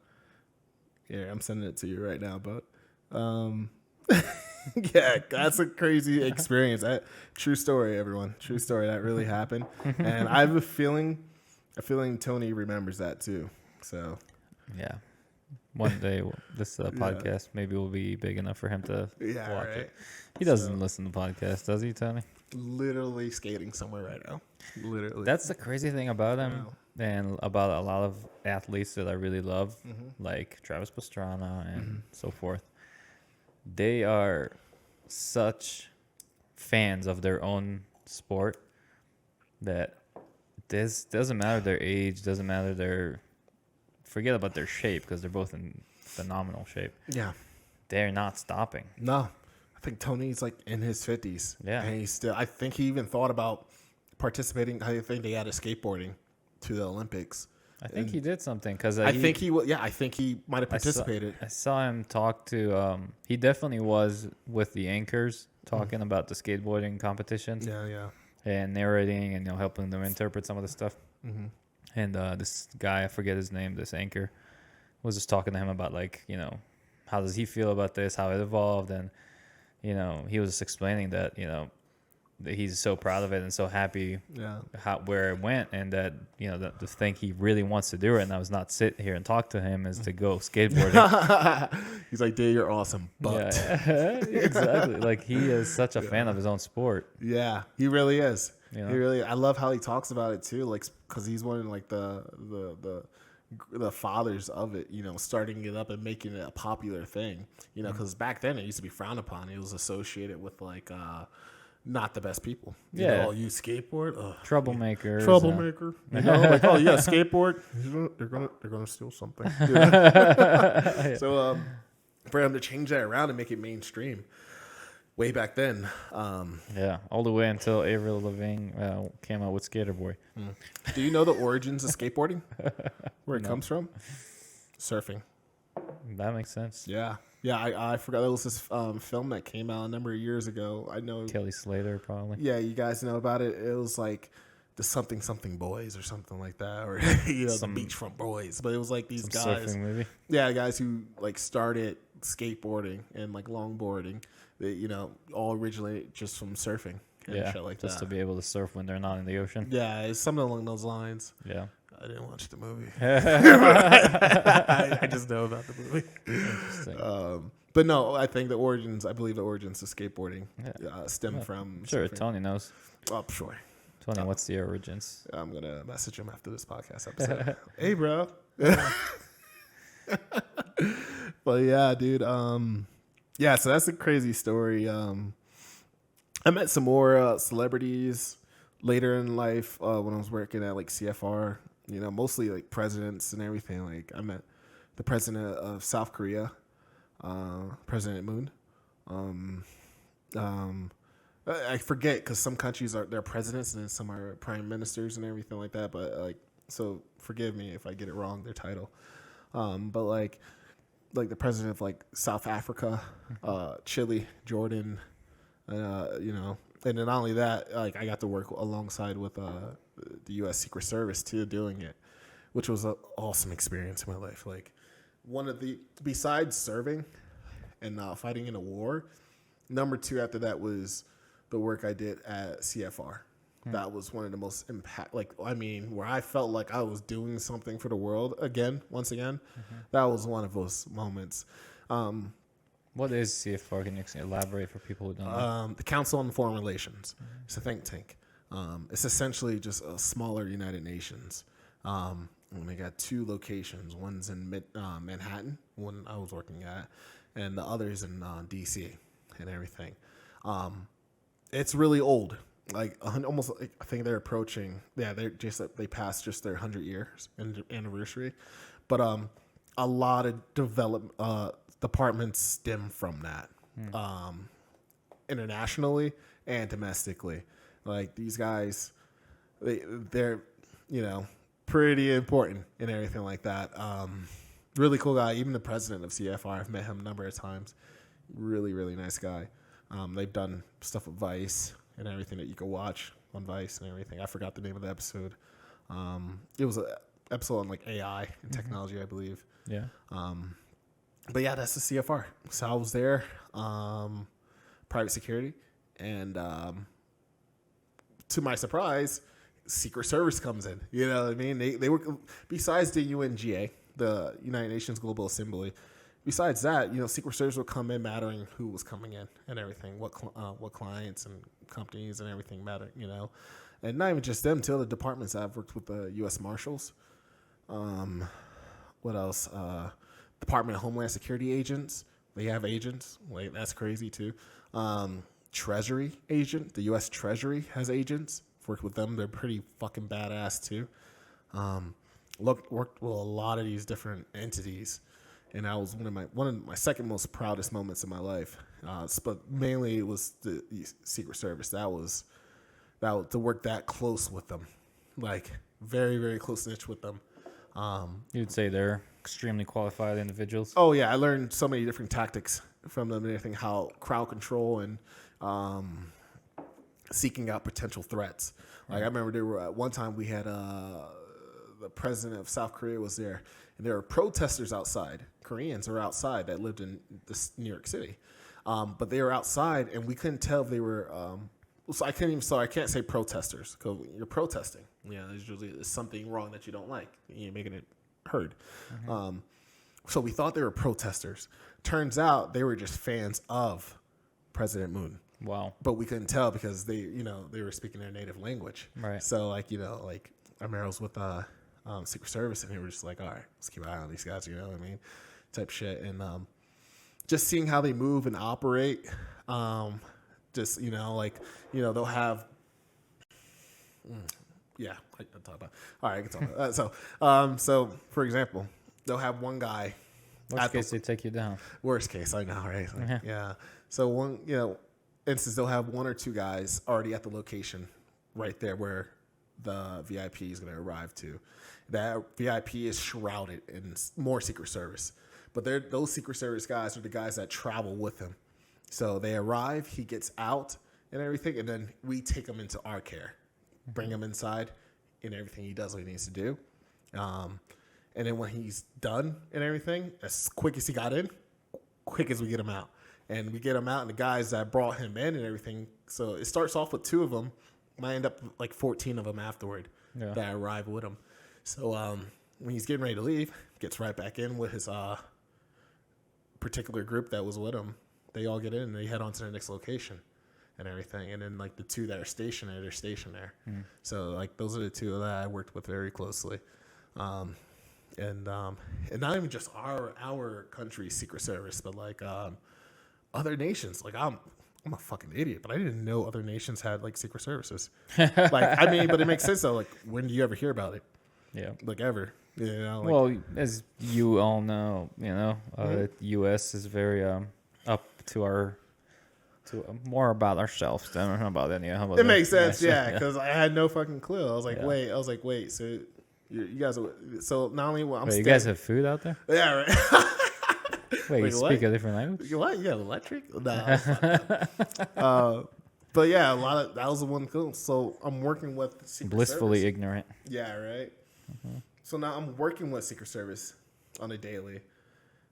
S2: Yeah, I'm sending it to you right now, but yeah, that's a crazy experience. True story, everyone. True story. That really happened, and I have a feeling Tony remembers that too. So
S1: yeah. One day, this podcast maybe will be big enough for him to watch it. He doesn't listen to podcasts, does he, Tony?
S2: Literally skating somewhere right now. Literally.
S1: That's the crazy thing about him, and about a lot of athletes that I really love, like Travis Pastrana and so forth. They are such fans of their own sport that this doesn't matter their age, doesn't matter forget about their shape, because they're both in phenomenal shape. Yeah. They're not stopping.
S2: No. I think Tony's like in his 50s.
S1: Yeah.
S2: And I think he even thought about participating. I think they added skateboarding to the Olympics.
S1: I think he did something, because
S2: I think he might have participated.
S1: I saw him talk to, he definitely was with the anchors talking about the skateboarding competitions.
S2: Yeah.
S1: And narrating and helping them interpret some of the stuff. Mm-hmm. And this guy, I forget his name, this anchor, was just talking to him about, like, how does he feel about this, how it evolved. And, he was just explaining that, that he's so proud of it and so happy where it went. And that, the thing he really wants to do right now is not sit here and talk to him, is to go skateboarding.
S2: He's like, dude, you're awesome. But.
S1: Yeah, exactly. Like, he is such a fan of his own sport.
S2: Yeah, he really is. I love how he talks about it too, like, because he's one of like the fathers of it, starting it up and making it a popular thing, because back then it used to be frowned upon. It was associated with like not the best people. You skateboard,
S1: troublemaker.
S2: Like, oh yeah, skateboard. They're gonna steal something. So for him to change that around and make it mainstream. Way back then.
S1: All the way until Avril Lavigne came out with Skater Boy.
S2: Do you know the origins of skateboarding? Where it comes from? Surfing.
S1: That makes sense.
S2: Yeah. I forgot. There was this film that came out a number of years ago. I know.
S1: Kelly Slater, probably.
S2: Yeah, you guys know about it. It was like the something boys or something like that, or the beachfront boys. But it was like these guys.
S1: Surfing movie.
S2: Yeah, guys who like started skateboarding and like longboarding. They, all originated just from surfing and shit like
S1: just
S2: that.
S1: to be able to surf when they're not in the ocean.
S2: Yeah, it's something along those lines.
S1: Yeah.
S2: I didn't watch the movie. I just know about the movie. Interesting. But no, I believe the origins of skateboarding stem from
S1: Sure,
S2: surfing.
S1: Tony knows.
S2: Oh, sure.
S1: Tony, what's the origins?
S2: I'm going to message him after this podcast episode. Hey, bro. But yeah, dude. Yeah, so that's a crazy story. I met some more celebrities later in life when I was working at like CFR. You know, mostly like presidents and everything. Like I met the president of South Korea, President Moon. Um, I forget because some countries are their presidents and then some are prime ministers and everything like that. But like, so forgive me if I get it wrong, their title. But like the president of like South Africa, Chile, Jordan, you know, and then not only that, like I got to work alongside with the U.S. Secret Service too, doing it, which was an awesome experience in my life. Like one of the besides serving and fighting in a war, number two after that was the work I did at CFR. That was one of the most impact. Like I mean, where I felt like I was doing something for the world again. Once again, that was one of those moments.
S1: What is CFR? Can you elaborate for people who don't know?
S2: The Council on Foreign Relations. It's a think tank. It's essentially just a smaller United Nations. And they got two locations. One's in Manhattan, one I was working at, and the other's in D.C. and everything. It's really old. Like almost, like, I think they're approaching. Yeah, they passed just their 100 years anniversary, but a lot of departments stem from that, internationally and domestically. Like these guys, they're you know pretty important and everything like that. Really cool guy. Even the president of CFR, I've met him a number of times. Really, really nice guy. They've done stuff with Vice and everything that you can watch on Vice and everything. I forgot the name of the episode. It was an episode on like AI and technology, I believe.
S1: Yeah.
S2: But yeah, that's the CFR. So I was there, private security, and to my surprise, Secret Service comes in. You know what I mean? They were, besides the UNGA, the United Nations Global Assembly. Besides that, you know, Secret Service would come in mattering who was coming in and everything, what clients and companies and everything matter, you know. And not even just them, too, the departments. I've worked with the U.S. Marshals. What else? Department of Homeland Security agents. They have agents. Like, that's crazy, too. Treasury agent. The U.S. Treasury has agents. Worked with them. They're pretty fucking badass, too. Worked with a lot of these different entities. And that was one of my second most proudest moments in my life. But mainly it was the Secret Service. That was to work that close with them, like very, very close knit with them.
S1: You'd say they're extremely qualified individuals.
S2: Oh yeah, I learned so many different tactics from them and everything, how crowd control and seeking out potential threats. Like I remember there were at one time we had the president of South Korea was there, and there were protesters outside. Koreans were outside that lived in New York City, but they were outside, and we couldn't tell if they were. So I can't say protesters because you're protesting. Yeah, there's usually something wrong that you don't like. You're making it heard. So we thought they were protesters. Turns out they were just fans of President Moon.
S1: Wow.
S2: But we couldn't tell because they were speaking their native language.
S1: Right.
S2: So I remember I was with Secret Service, and they were just like, all right, let's keep an eye on these guys, you know what I mean? Type shit. And just seeing how they move and operate, they'll have, I can talk about. All right, I can talk about that. So for example, they'll have one guy.
S1: Worst case, they take you down.
S2: Worst case, I know, right?
S1: Yeah.
S2: Yeah. So one, instance, they'll have one or two guys already at the location right there where the VIP is going to arrive to. That VIP is shrouded in more Secret Service. But those Secret Service guys are the guys that travel with him. So they arrive, he gets out and everything, and then we take him into our care. Bring him inside, and everything he does what he needs to do. And then when he's done and everything, as quick as he got in, quick as we get him out. And we get him out, and the guys that brought him in and everything. So it starts off with 2 of them. Might end up like 14 of them afterward that arrive with him. So when he's getting ready to leave, gets right back in with his particular group that was with him. They all get in, and they head on to the next location and everything. And then like the 2 that are stationed there, they're stationed there. So like those are the 2 that I worked with very closely. And not even just our country's Secret Service, but like other nations. Like I'm a fucking idiot, but I didn't know other nations had like secret services. Like, I mean, but it makes sense though. Like, when do you ever hear about it?
S1: Yeah.
S2: Like, ever? You know. Like,
S1: Well, as you all know, U.S. is very up to our more about ourselves than about any. How about
S2: it
S1: that?
S2: makes sense,
S1: Yes,
S2: yeah. Because I had no fucking clue. I was like,
S1: Yeah.
S2: wait. So you guys, so not only I'm
S1: Wait, you
S2: staying,
S1: guys have food out there?
S2: yeah, right.
S1: Wait, you
S2: Wait,
S1: speak
S2: what?
S1: a different language?
S2: What? You got electric? Nah. But yeah, that was the one thing. So I'm working with Secret
S1: Blissfully
S2: Service.
S1: ignorant.
S2: Yeah, right. So now I'm working with Secret Service on a daily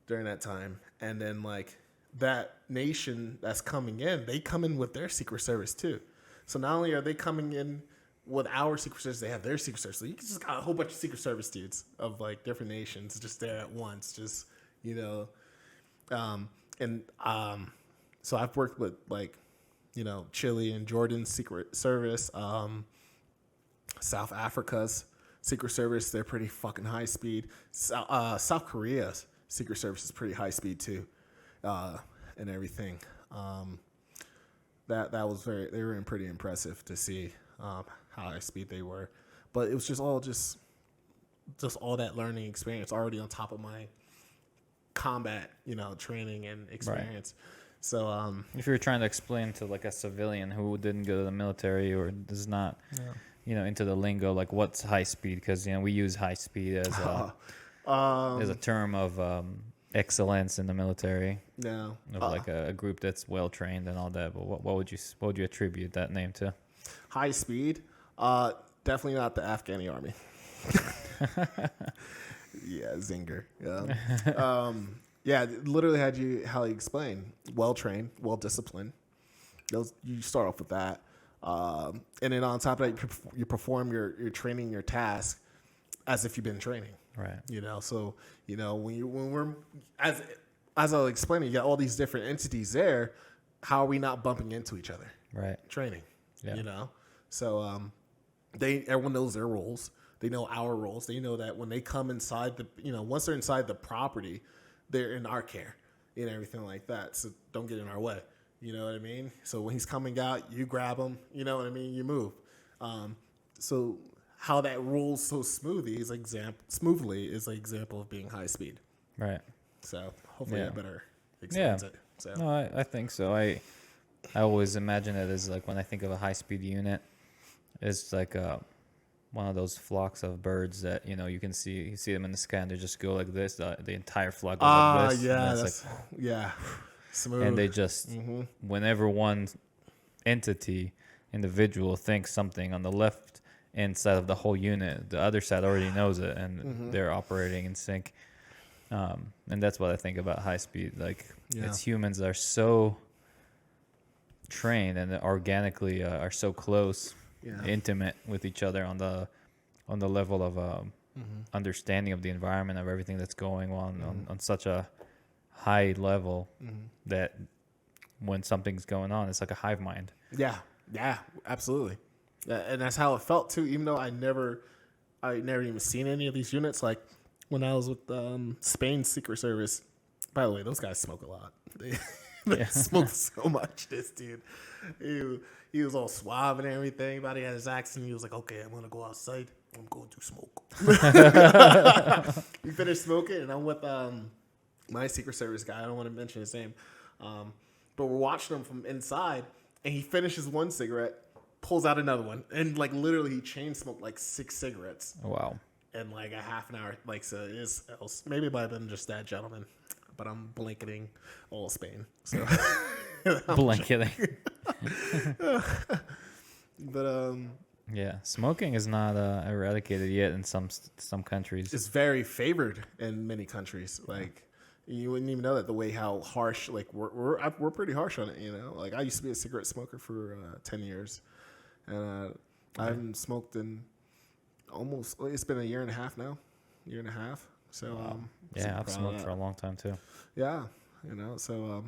S2: during that time, and then like that nation that's coming in, they come in with their Secret Service too. So not only are they coming in with our Secret Service, they have their Secret Service. So you just got a whole bunch of Secret Service dudes of like different nations just there at once, just so I've worked with like, Chile and Jordan's Secret Service, South Africa's Secret Service. They're pretty fucking high speed. South Korea's Secret Service is pretty high speed too, and everything. That was they were pretty impressive to see how high speed they were, but it was just all that learning experience already on top of my combat, training and experience. Right. So,
S1: if you're trying to explain to like a civilian who didn't go to the military or is not, into the lingo, like what's high speed? Because we use high speed as a term of excellence in the military.
S2: No,
S1: of like a group that's well trained and all that. But what would you attribute that name to?
S2: High speed, definitely not the Afghani army. Yeah, zinger. Yeah, literally how you explain. Well trained, well disciplined. You start off with that, and then on top of that, you perform your training, your task, as if you've been training.
S1: Right.
S2: So when we're as I was explaining, you got all these different entities there. How are we not bumping into each other?
S1: Right.
S2: Training.
S1: Yeah.
S2: So everyone knows their roles. They know our roles. They know that when they come inside once they're inside the property, they're in our care and everything like that. So don't get in our way. You know what I mean? So when he's coming out, you grab him. You know what I mean? You move. So how that rolls so smoothly is an example of being high speed.
S1: Right.
S2: So hopefully I better explain it. So.
S1: No, I think so. I always imagine it as like when I think of a high speed unit, it's like one of those flocks of birds that you can see them in the sky and they just go like this. The entire flock goes like this.
S2: Yeah, smooth.
S1: And they just whenever one individual thinks something on the left inside of the whole unit, the other side already knows it, and they're operating in sync. And that's what I think about high speed. Like, it's humans are so trained and organically are so close, intimate with each other on the level of understanding of the environment, of everything that's going on such a high level that when something's going on, it's like a hive mind.
S2: Yeah, absolutely. And that's how it felt too. Even though I never even seen any of these units. Like when I was with Spain's Secret Service. By the way, those guys smoke a lot. They smoke so much. This dude, he was all suave and everything. But he had his accent. He was like, "Okay, I'm gonna go outside. I'm going to smoke." We finished smoking, and I'm with my Secret Service guy. I don't want to mention his name, but we're watching him from inside, and he finishes one cigarette, pulls out another one, and like literally he chain smoked like 6 cigarettes.
S1: Wow.
S2: In like a half an hour. Like, so it is maybe it might have been just that gentleman, but I'm blanketing all Spain. So
S1: blanketing.
S2: But
S1: yeah, smoking is not eradicated yet in some countries.
S2: It's very favored in many countries. Like, you wouldn't even know that the way how harsh. Like, we're pretty harsh on it. Like, I used to be a cigarette smoker for 10 years, and I haven't smoked in it's been a year and a half now. So
S1: wow. I've smoked for a long time too.
S2: Yeah, so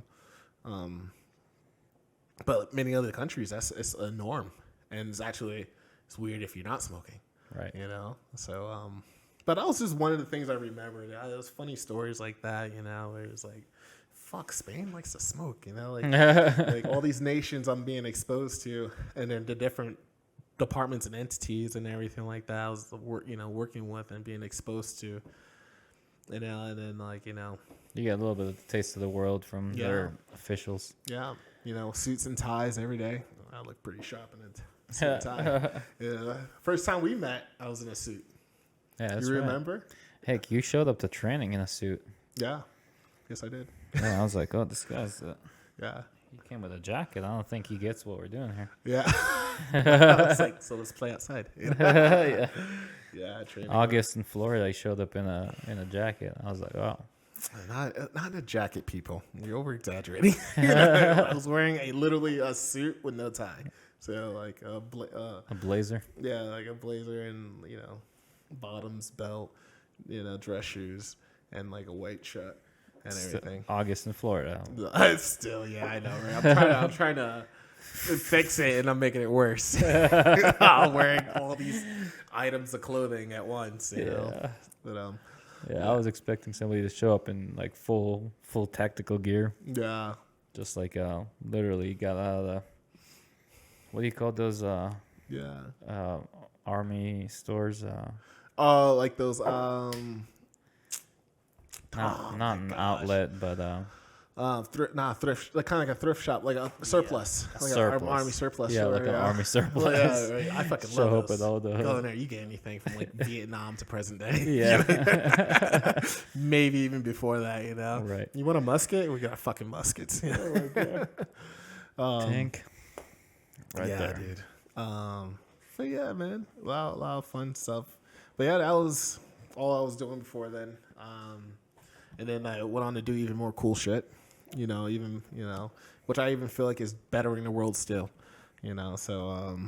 S2: but many other countries it's a norm, and it's weird if you're not smoking.
S1: Right.
S2: So but that was just one of the things I remember. There was funny stories like that, where it was like fuck, Spain likes to smoke, like all these nations I'm being exposed to, and then the different departments and entities and everything like that I was working with and being exposed to, and then like
S1: you get a little bit of the taste of the world from their officials.
S2: Yeah, suits and ties every day. I look pretty sharp in a suit and tie. Yeah, first time we met, I was in a suit.
S1: Yeah, that's
S2: you
S1: right.
S2: remember?
S1: Heck, you showed up to training in a suit.
S2: Yeah, yes, I did.
S1: Yeah, I was like, oh, this guy's.
S2: Yeah.
S1: He came with a jacket. I don't think he gets what we're doing here.
S2: Yeah. I was like, so let's play outside.
S1: Yeah.
S2: Yeah. Training.
S1: August in Florida, he showed up in a jacket. I was like, oh.
S2: Not a jacket, people. You're over exaggerating. I was wearing literally a suit with no tie. So like
S1: A blazer.
S2: Yeah, like a blazer and bottoms, belt, dress shoes, and like a white shirt and everything.
S1: August in Florida.
S2: Still, yeah, I know, right? I'm trying to fix it, and I'm making it worse. I'm wearing all these items of clothing at once, you know. But
S1: I was expecting somebody to show up in like full tactical gear.
S2: Yeah.
S1: Just like literally got out of the, what do you call those army stores?
S2: Like those
S1: not an outlet, but
S2: thrift, like kind of like a thrift shop, like a surplus, like an army surplus.
S1: Yeah,
S2: store,
S1: like an army surplus.
S2: Well, yeah, right. I fucking
S1: Show
S2: love
S1: up with
S2: those.
S1: all the
S2: Go in there, you get anything from like Vietnam to present day.
S1: Yeah.
S2: Maybe even before that,
S1: Right.
S2: You want a musket? We got fucking muskets.
S1: Tank. Right
S2: yeah,
S1: there.
S2: dude. But yeah, man, a lot of fun stuff. But yeah, that was all I was doing before then. And then I went on to do even more cool shit. Which I even feel like is bettering the world still. So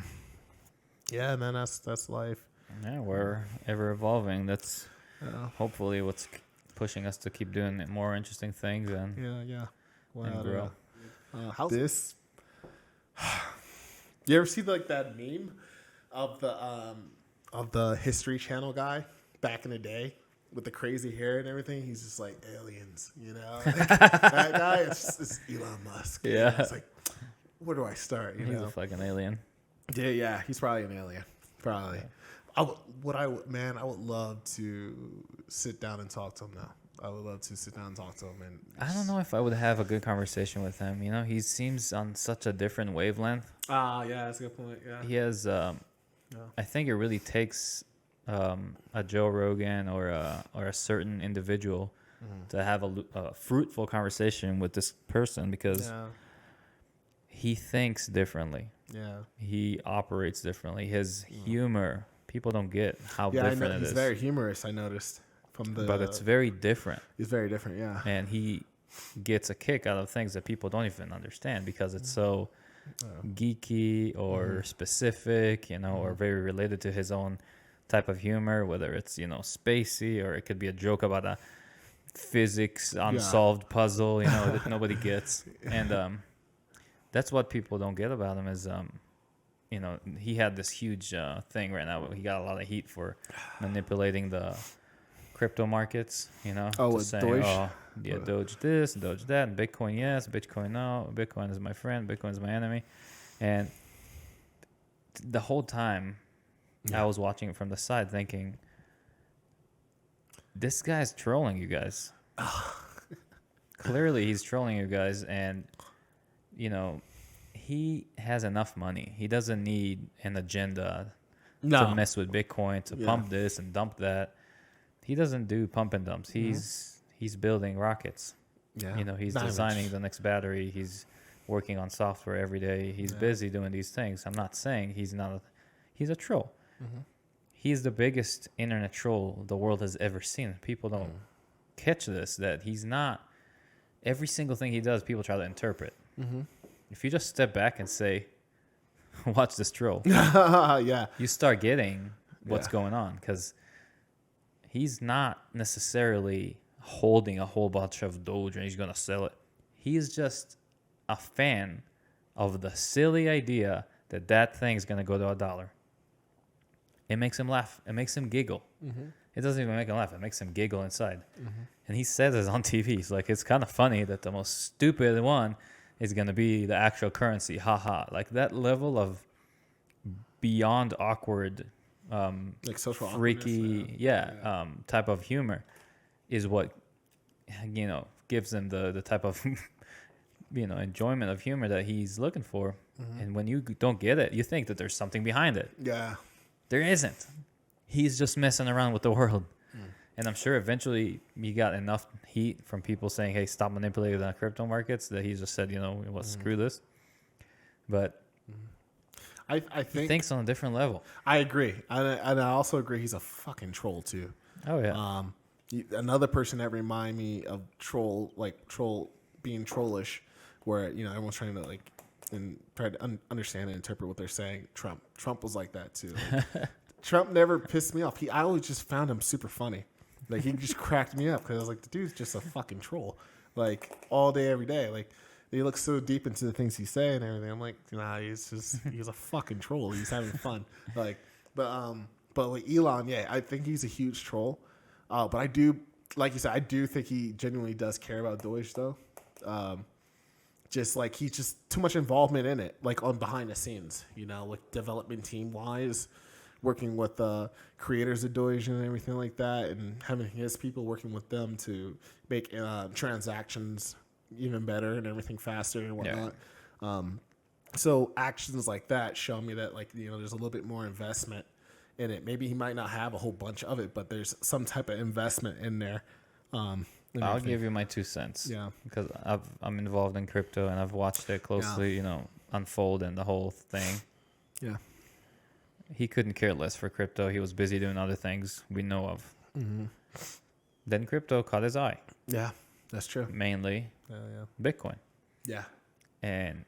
S2: yeah, man, that's life.
S1: Yeah, we're ever evolving. That's hopefully what's pushing us to keep doing more interesting things and grow.
S2: How's this? You ever see like that meme of the History Channel guy back in the day with the crazy hair and everything? He's just like aliens, that guy. It's Elon Musk.
S1: Yeah,
S2: it's like, where do I start?
S1: He's a fucking alien.
S2: Yeah, he's probably an alien. Probably. Yeah. I would love to sit down and talk to him now. I would love to sit down and talk to him. And
S1: I don't know if I would have a good conversation with him. He seems on such a different wavelength.
S2: Yeah, that's a good point. Yeah.
S1: He has. I think it really takes a Joe Rogan or a certain individual to have a fruitful conversation with this person because he thinks differently.
S2: Yeah.
S1: He operates differently. His humor, people don't get how different it is.
S2: He's very humorous, I noticed.
S1: But it's very different.
S2: He's very different, yeah.
S1: And he gets a kick out of things that people don't even understand because it's so geeky or specific, or very related to his own type of humor, whether it's, spacey or it could be a joke about a physics unsolved puzzle, that nobody gets. And that's what people don't get about him is, he had this huge thing right now. He got a lot of heat for manipulating the crypto markets,
S2: with
S1: say,
S2: Doge?
S1: Doge this, Doge that, and Bitcoin yes, Bitcoin no, Bitcoin is my friend, Bitcoin is my enemy. And the whole time I was watching it from the side thinking, this guy's trolling you guys. Clearly he's trolling you guys, and he has enough money. He doesn't need an agenda to mess with Bitcoin, to pump this and dump that. He doesn't do pump and dumps. He's building rockets.
S2: Yeah.
S1: He's designing the next battery. He's working on software every day. He's busy doing these things. I'm not saying he's a troll. He's the biggest internet troll the world has ever seen. People don't catch this, that he's not, every single thing he does, people try to interpret. If you just step back and say, watch this troll, you start getting what's going on, because he's not necessarily holding a whole bunch of Doge and he's going to sell it. He's just a fan of the silly idea that thing's going to go to $1. It makes him laugh. It makes him giggle. It doesn't even make him laugh. It makes him giggle inside. And he says this on TV. He's like, it's kind of funny that the most stupid one is going to be the actual currency. Ha ha. Like that level of beyond awkward,
S2: Like social
S1: freaky, type of humor is what, gives him the type of, enjoyment of humor that he's looking for. And when you don't get it, you think that there's something behind it.
S2: Yeah.
S1: There isn't. He's just messing around with the world. And I'm sure eventually he got enough heat from people saying, hey, stop manipulating the crypto markets, that he just said, screw this. But
S2: I
S1: he
S2: think
S1: thinks on a different level.
S2: I agree. And I also agree he's a fucking troll too.
S1: Oh, yeah.
S2: Another person that remind me of troll being trollish, where everyone's trying to and try to understand and interpret what they're saying. Trump was like that too. Like, Trump never pissed me off. I always just found him super funny. Like he just cracked me up because I was like, the dude's just a fucking troll. Like all day, every day. Like he looks so deep into the things he's saying and everything. I'm like, nah, he's a fucking troll. He's having fun. But with Elon, yeah, I think he's a huge troll. But I do, like you said, I do think he genuinely does care about Doge though. Just like he's just too much involvement in it, like on behind the scenes, like development team wise, working with the creators of Doge and everything like that, and having his people working with them to make transactions even better and everything faster and whatnot. Yeah. So actions like that show me that there's a little bit more investment in it. Maybe he might not have a whole bunch of it, but there's some type of investment in there.
S1: I'll give you my 2 cents.
S2: Yeah,
S1: because I'm involved in crypto and I've watched it closely, unfold and the whole thing.
S2: Yeah.
S1: He couldn't care less for crypto. He was busy doing other things we know of. Mm-hmm. Then crypto caught his eye.
S2: Yeah, that's true.
S1: Mainly Bitcoin.
S2: Yeah.
S1: And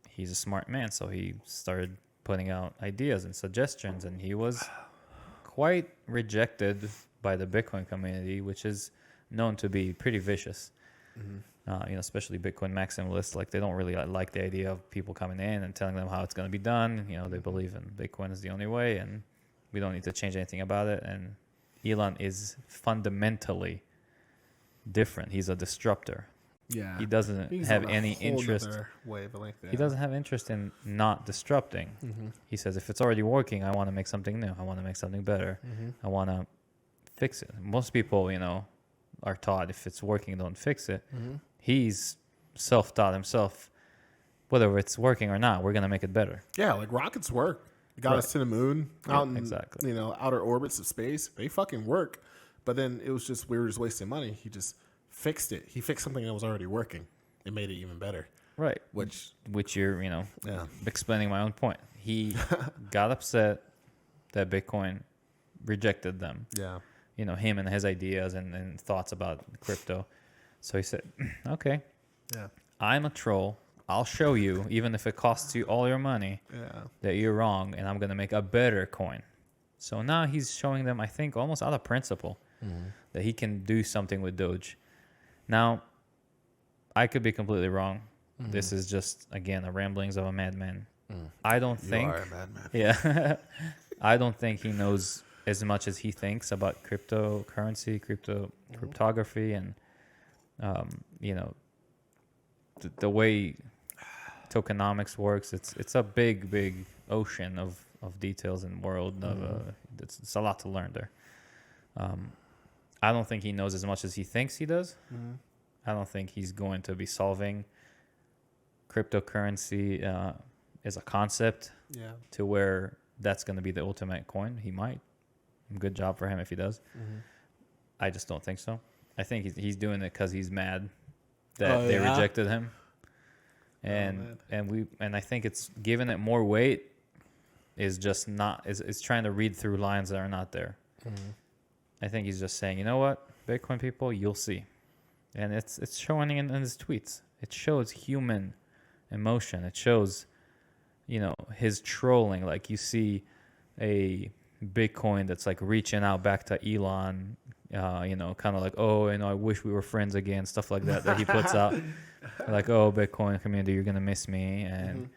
S1: he's a smart man, so he started putting out ideas and suggestions, and he was quite rejected by the Bitcoin community, which is known to be pretty vicious. Mm-hmm. Especially Bitcoin maximalists, like they don't really like the idea of people coming in and telling them how it's going to be done. They believe in Bitcoin is the only way, and we don't need to change anything about it. And Elon is fundamentally different. He's a disruptor.
S2: Yeah,
S1: he doesn't have any interest.
S2: Wavelength,
S1: He doesn't have interest in not disrupting. Mm-hmm. He says, if it's already working, I want to make something new. I want to make something better. Mm-hmm. I want to fix it. Most people, are taught if it's working, don't fix it. Mm-hmm. He's self-taught himself. Whether it's working or not, we're gonna make it better.
S2: Yeah, like rockets work. It got us to the moon, out in
S1: exactly.
S2: Outer orbits of space. They fucking work. But then it was just we were just wasting money. He just fixed it. He fixed something that was already working and made it even better.
S1: Right. Which you're explaining my own point. He got upset that Bitcoin rejected them.
S2: Yeah.
S1: Him and his ideas and thoughts about crypto. So he said, okay, I'm a troll. I'll show you, even if it costs you all your money, that you're wrong, and I'm going to make a better coin. So now he's showing them, I think, almost out of principle, that he can do something with Doge. Now, I could be completely wrong. Mm-hmm. This is just, again, the ramblings of a madman. I don't think...
S2: You are a madman.
S1: Yeah. I don't think he knows as much as he thinks about cryptocurrency, cryptography, and the way tokenomics works. It's a big ocean of details in the world. It's a lot to learn there. I don't think he knows as much as he thinks he does. Mm-hmm. I don't think he's going to be solving cryptocurrency as a concept to where that's going to be the ultimate coin. He might. Good job for him if he does. Mm-hmm. I just don't think so. I think he's doing it because he's mad that they rejected him, and I think it's giving it more weight is just not is trying to read through lines that are not there. Mm-hmm. I think he's just saying, you know what, Bitcoin people, you'll see, and it's showing in his tweets. It shows human emotion. It shows, his trolling. Like you see a Bitcoin that's like reaching out back to Elon, kind of like, I wish we were friends again, stuff like that he puts out. Like, Bitcoin community, you're gonna miss me, and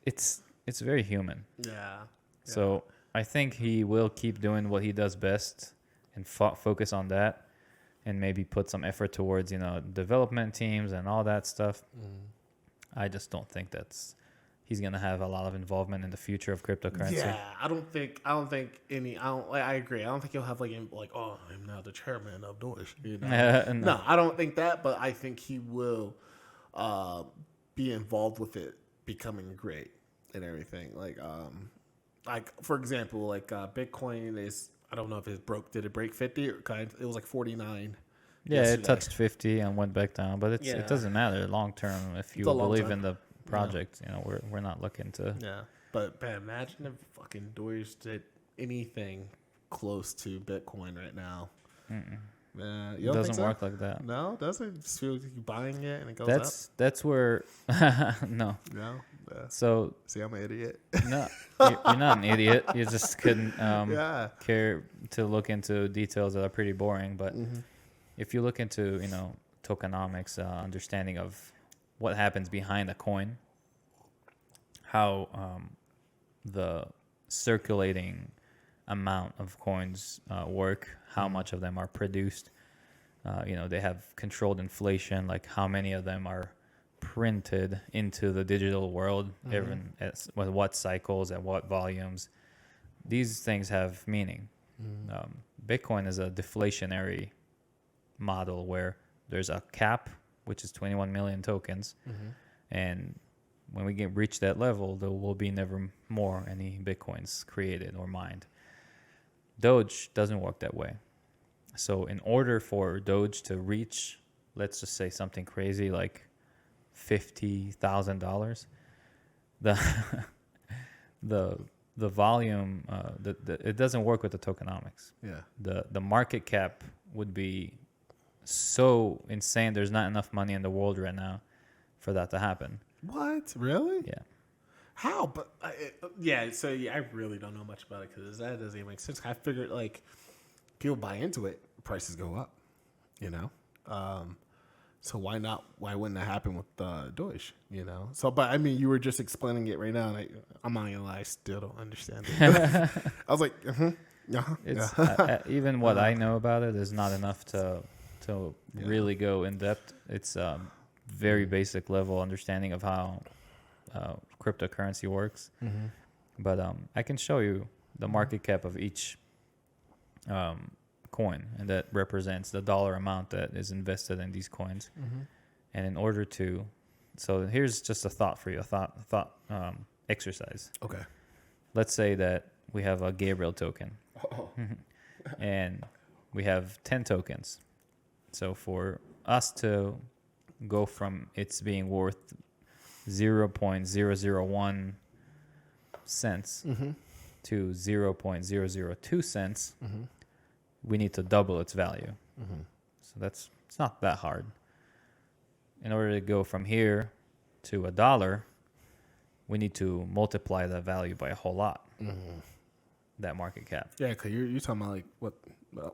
S1: it's very human.
S2: Yeah.
S1: So I think he will keep doing what he does best, and focus on that, and maybe put some effort towards, development teams and all that stuff. I just don't think he's gonna have a lot of involvement in the future of cryptocurrency.
S2: Yeah, I agree. I don't think he'll have oh, I'm now the chairman of Deutsche. No, I don't think that, but I think he will be involved with it becoming great and everything. Like for example, Bitcoin is, I don't know if it broke. Did it break 50? It was like 49.
S1: Yeah,
S2: yesterday.
S1: it touched 50 and went back down, but it doesn't matter long term if you believe in the project. We're not looking to.
S2: Yeah, but man, imagine if fucking Deutsche did anything close to Bitcoin right now.
S1: It doesn't work like that.
S2: No, does it? Just feel like you buying it and it goes up.
S1: That's where no. So
S2: see, I'm an idiot.
S1: No, you're not an idiot. You just couldn't care to look into details that are pretty boring. But if you look into tokenomics, understanding of what happens behind a coin, how the circulating amount of coins work, how much of them are produced. They have controlled inflation, like how many of them are printed into the digital world, even at what cycles, at what volumes. These things have meaning. Bitcoin is a deflationary model where there's a cap, which is 21 million tokens, and when we reach that level, there will be never more any Bitcoins created or mined. Doge doesn't work that way. So in order for Doge to reach, let's just say something crazy like $50,000, the volume, it doesn't work with the tokenomics.
S2: Yeah.
S1: The market cap would be so insane. There's not enough money in the world right now for that to happen.
S2: What? Really?
S1: Yeah.
S2: How? But I really don't know much about it because that doesn't even make sense. I figured people buy into it, prices go up. So why not? Why wouldn't that happen with Deutsche? So, but I mean, you were just explaining it right now, and I'm not gonna lie, I still don't understand it. I was like,
S1: even what I know about it is not enough to really go in depth. It's very basic level understanding of how cryptocurrency works. But I can show you the market cap of each coin, and that represents the dollar amount that is invested in these coins. And in order to, so here's just a thought for you, a thought exercise.
S2: Okay.
S1: Let's say that we have a Gabriel token, and we have 10 tokens. So for us to go from it's being worth 0.001 cents to 0.002 cents, we need to double its value. So it's not that hard. In order to go from here to $1, we need to multiply that value by a whole lot. That market cap.
S2: Yeah, because you're talking about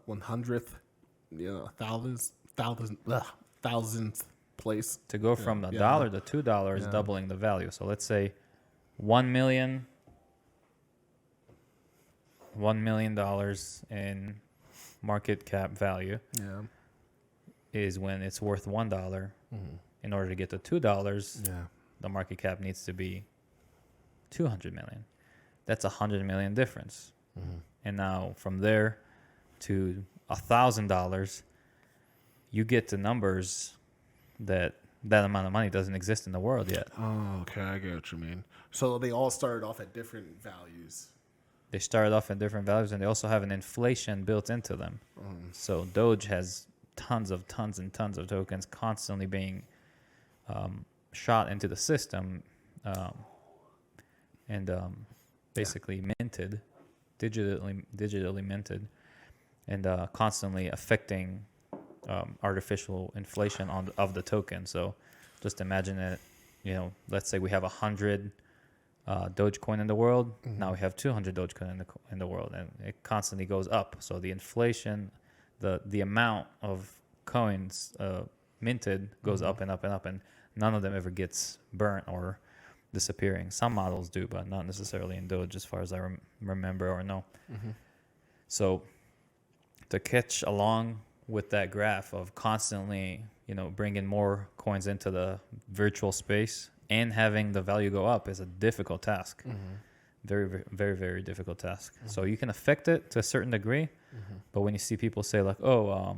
S2: 100th, thousandth place.
S1: To go from $1 to $2 is doubling the value. So let's say $1 million in market cap value is when it's worth $1. In order to get to $2, the market cap needs to be 200 million. That's $100 million difference. And now from there to $1,000, you get to numbers that amount of money doesn't exist in the world yet.
S2: Oh, okay, I get what you mean. So they all started off at different values.
S1: They started off at different values, and they also have an inflation built into them. So Doge has tons and tons of tokens constantly being shot into the system and basically minted, digitally minted, and constantly affecting artificial inflation of the token. So just imagine it, let's say we have 100 Dogecoin in the world. Now we have 200 Dogecoin in the world, and it constantly goes up. So the inflation, the amount of coins minted goes up and up and up, and none of them ever gets burnt or disappearing. Some models do, but not necessarily in Doge, as far as I remember or know. So to catch along with that graph of constantly, bringing more coins into the virtual space and having the value go up is a difficult task. Very, very, very, very difficult task. So you can affect it to a certain degree, but when you see people say like, Cardano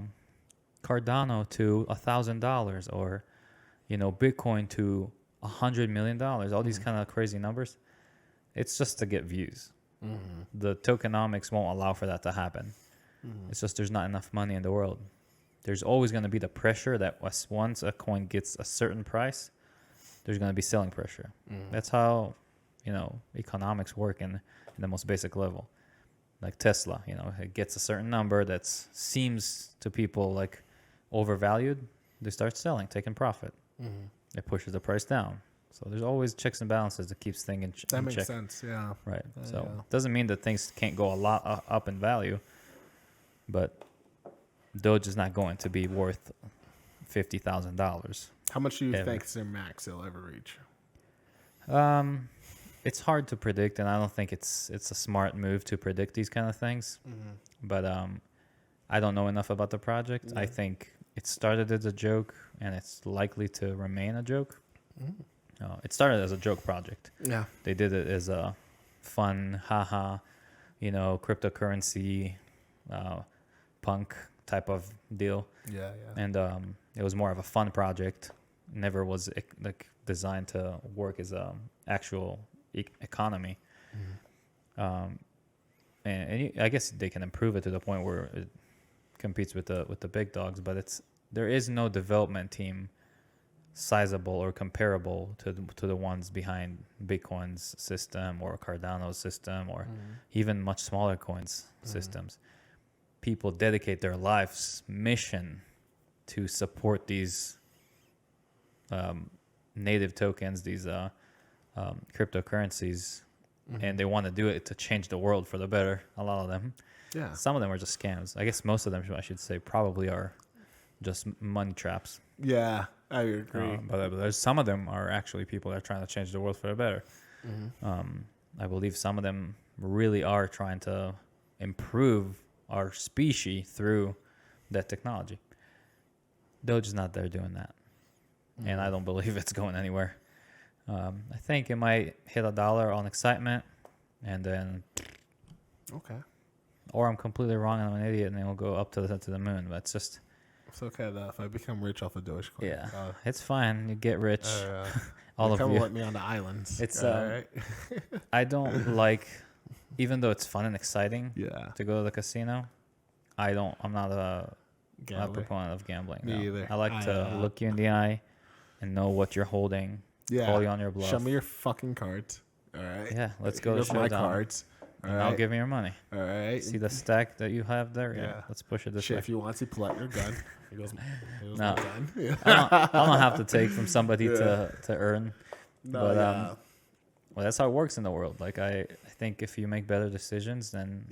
S1: to $1,000 or, Bitcoin to $100 million, all these kind of crazy numbers, it's just to get views. The tokenomics won't allow for that to happen. It's just there's not enough money in the world. There's always going to be the pressure that once a coin gets a certain price, there's going to be selling pressure. That's how, economics work in the most basic level. Like Tesla, it gets a certain number that seems to people like overvalued. They start selling, taking profit. It pushes the price down. So there's always checks and balances that keeps things in check.
S2: That makes sense, yeah.
S1: Right. So it doesn't mean that things can't go a lot up in value, but Doge is not going to be worth $50,000.
S2: How much do you think is their max they'll ever reach?
S1: It's hard to predict, and I don't think it's a smart move to predict these kind of things. But I don't know enough about the project. I think it started as a joke, and it's likely to remain a joke. It started as a joke project. Yeah, they did it as a fun, haha, cryptocurrency, punk type of deal. Yeah. And it was more of a fun project. Never was like designed to work as a actual economy. And I guess they can improve it to the point where it competes with the big dogs, but there is no development team sizable or comparable to the ones behind Bitcoin's system or Cardano's system or even much smaller coins systems. People dedicate their life's mission to support these native tokens, these cryptocurrencies, and they want to do it to change the world for the better. A lot of them. Yeah. Some of them are just scams. I guess most of them, I should say, probably are just money traps.
S2: Yeah, I agree.
S1: But there's some of them are actually people that are trying to change the world for the better. I believe some of them really are trying to improve our species through that technology. Doge is not there doing that. And I don't believe it's going anywhere. I think it might hit $1 on excitement, and then or I'm completely wrong and I'm an idiot, and then we'll go up to the moon. But it's
S2: okay though. If I become rich off of Dogecoin,
S1: it's fine. You get rich.
S2: All of you. Come with me on the islands.
S1: It's I don't like, even though it's fun and exciting. To go to the casino. I'm not a proponent of gambling.
S2: Me either.
S1: I like to look you in the eye and know what you're holding. Call you on your bluff.
S2: Show me your fucking cards. All right.
S1: Yeah, let's go.
S2: Here's my cards.
S1: All right. I'll give you your money.
S2: All right.
S1: See the stack that you have there? Yeah. Let's push it this way.
S2: If you want to pull out your gun. Here goes
S1: no.
S2: my gun.
S1: I don't have to take from somebody to earn.
S2: No,
S1: but well, that's how it works in the world. Like I think if you make better decisions, then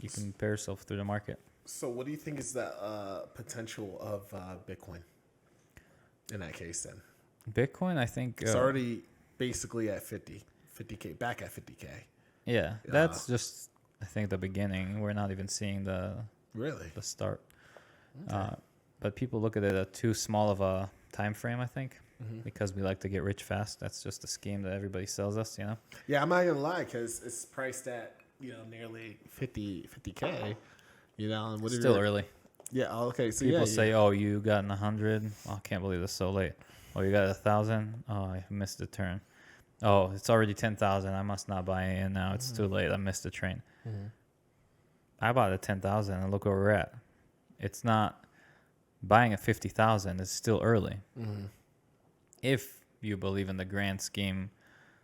S1: you can pay yourself through the market.
S2: So what do you think is the potential of Bitcoin in that case then?
S1: Bitcoin, I think...
S2: it's already basically at 50K, back at 50K.
S1: Yeah, that's just, I think, the beginning. We're not even seeing the start. Okay. But people look at it at too small of a time frame, I think, because we like to get rich fast. That's just a scheme that everybody sells us,
S2: Yeah, I'm not going to lie, because it's priced at, nearly 50K, and what
S1: still early.
S2: Yeah, okay. So
S1: people say, oh, you got 100. Oh, I can't believe it's so late. Oh, you got 1,000. Oh, I missed the turn. Oh, it's already 10,000. I must not buy in now. It's too late. I missed the train. I bought at 10,000 and look where we're at. It's not buying at 50,000. It's still early. If you believe in the grand scheme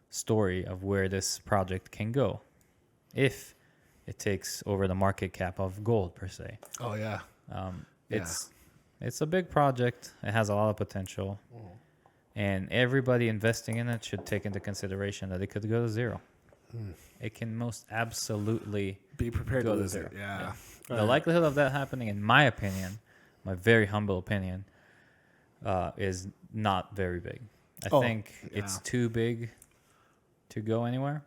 S1: story of where this project can go, if it takes over the market cap of gold per se.
S2: Oh yeah.
S1: It's a big project. It has a lot of potential, and everybody investing in it should take into consideration that it could go to zero. It can most absolutely
S2: be prepared to
S1: go
S2: lose
S1: to zero.
S2: It. Yeah.
S1: The likelihood of that happening, in my opinion, my very humble opinion, is not very big. I think it's too big to go anywhere.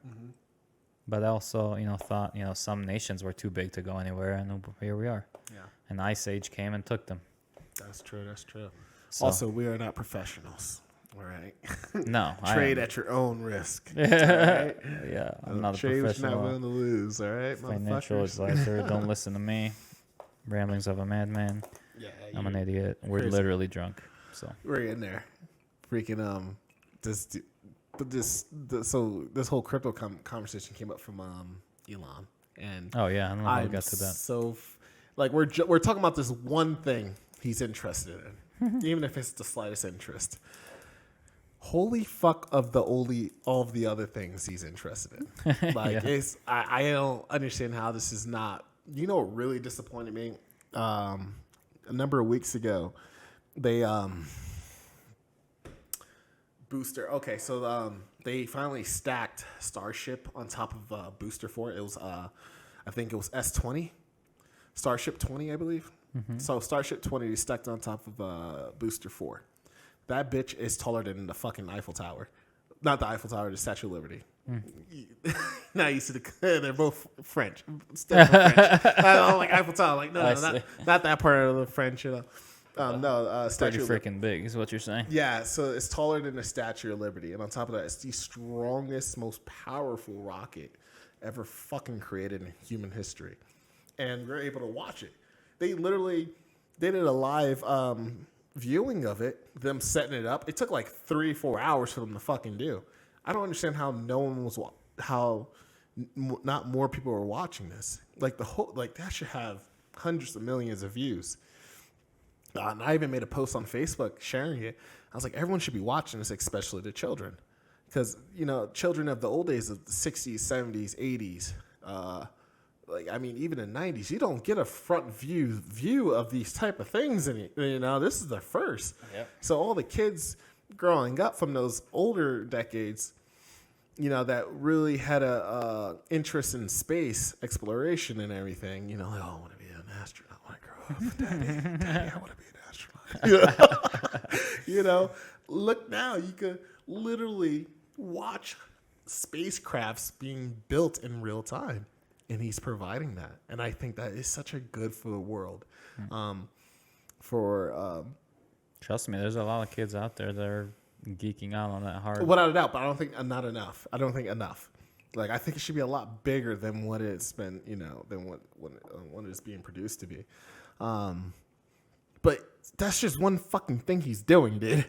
S1: but also, thought, some nations were too big to go anywhere, and here we are.
S2: Yeah.
S1: An ice age came and took them.
S2: That's true.
S1: So,
S2: Also, we are not professionals. All right.
S1: No.
S2: Trade at your own risk. All right?
S1: Yeah, I'm not a
S2: Trade what you're not
S1: professional
S2: willing to lose. All right,
S1: financial
S2: motherfuckers?
S1: advisor. Don't listen to me. Ramblings of a madman.
S2: Yeah,
S1: I'm an idiot. We're
S2: crazy.
S1: literally drunk. So
S2: We're in there. Freaking so this whole crypto conversation came up from Elon, and
S1: oh yeah, I don't know how we got to that.
S2: So we're talking about this one thing he's interested in, even if it's the slightest interest. Holy fuck of all of the other things he's interested in. Like
S1: Yeah.
S2: I don't understand how this is not. You know what really disappointed me? A number of weeks ago, they booster. Okay, so they finally stacked Starship on top of Booster 4. It was I think it was S20, Starship 20, I believe. Mm-hmm. So Starship 20 is stacked on top of Booster 4. That bitch is taller than the fucking Eiffel Tower. Not the Eiffel Tower, the Statue of Liberty. Not used to they're both French. Still French. I don't like Eiffel Tower. Like no, not that part of the French. Statue
S1: Pretty freaking big is what you're saying.
S2: Yeah, so it's taller than the Statue of Liberty, and on top of that, it's the strongest, most powerful rocket ever fucking created in human history, and we're able to watch it. They did a live viewing of it, them setting it up. It took like 3-4 hours for them to fucking do. I don't understand how not more people are watching this. Like that should have hundreds of millions of views. And I even made a post on Facebook sharing it. I was like, everyone should be watching this, especially the children, because children of the old days of the 60s, 70s, 80s. Even in the 90s, you don't get a front view of these type of things. And this is the first.
S1: Yep.
S2: So all the kids growing up from those older decades, that really had a interest in space exploration and everything. I want to be an astronaut when I grow up. Daddy, I want to be an astronaut. Look now, you could literally watch spacecrafts being built in real time. And he's providing that, and I think that is such a good for the world.
S1: Trust me, there's a lot of kids out there that are geeking out on that hard.
S2: Without a doubt, but I don't think not enough. I don't think enough. Like I think it should be a lot bigger than what it's been, than what it's being produced to be. But that's just one fucking thing he's doing, dude.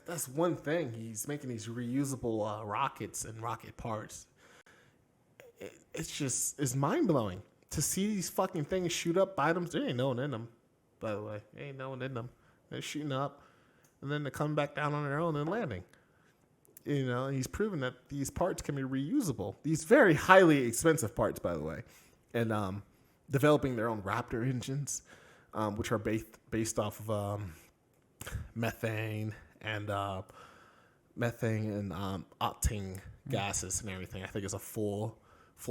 S2: That's one thing. He's making these reusable rockets and rocket parts. It's mind blowing to see these fucking things shoot up by them. There ain't no one in them, by the way. There ain't no one in them. They're shooting up, and then they come back down on their own and landing. He's proven that these parts can be reusable. These very highly expensive parts, by the way, and developing their own Raptor engines, which are based off of methane and octane gases and everything. I think it's a full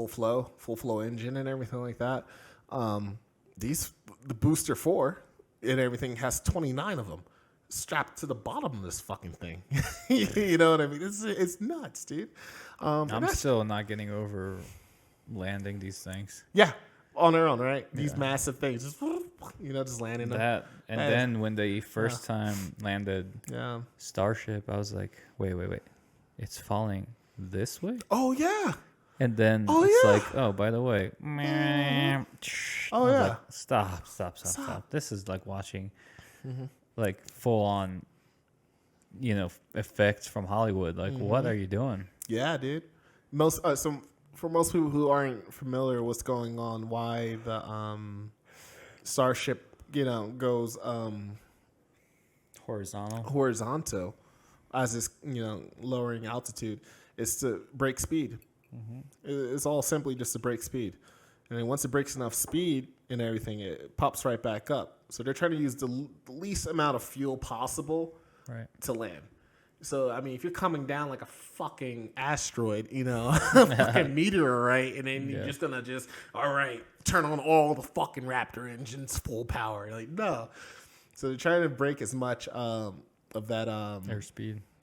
S2: flow engine and everything like that. The Booster 4 and everything has 29 of them strapped to the bottom of this fucking thing. You know what I mean? It's nuts, dude.
S1: I'm still not getting over landing these things.
S2: Yeah, on their own, right? These massive things, just landing them.
S1: That and then when they first time landed Starship, I was like, wait, it's falling this way?
S2: Oh yeah.
S1: And then like, oh, by the way, like, stop. This is like watching like full on, effects from Hollywood. Like, what are you doing?
S2: Yeah, dude. For most people who aren't familiar with what's going on, why the Starship, goes horizontal as it's, lowering altitude, is to break speed. It's all simply just to break speed. And then once it breaks enough speed and everything, it pops right back up. So they're trying to use the least amount of fuel possible to land. So, if you're coming down like a fucking asteroid, a fucking meteorite, and then you're just going to all right, turn on all the fucking Raptor engines full power. Like, no. So they're trying to break as much of that...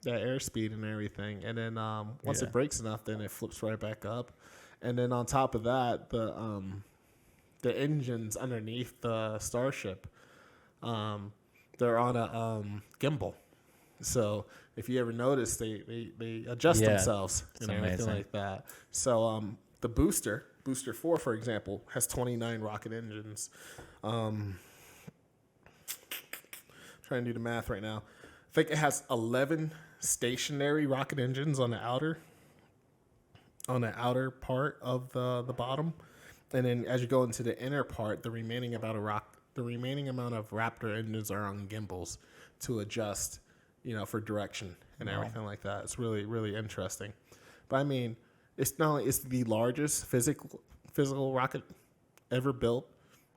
S2: that airspeed and everything. And then once it breaks enough, then it flips right back up. And then on top of that, the engines underneath the Starship, they're on a gimbal. So if you ever notice, they adjust themselves and everything like that. So the Booster 4, for example, has 29 rocket engines. Trying to do the math right now. I think it has 11 stationary rocket engines on the outer part of the bottom, and then as you go into the inner part, the remaining amount of Raptor engines are on gimbals to adjust, for direction and everything like that. It's really, really interesting. But I mean, it's not only it's the largest physical rocket ever built,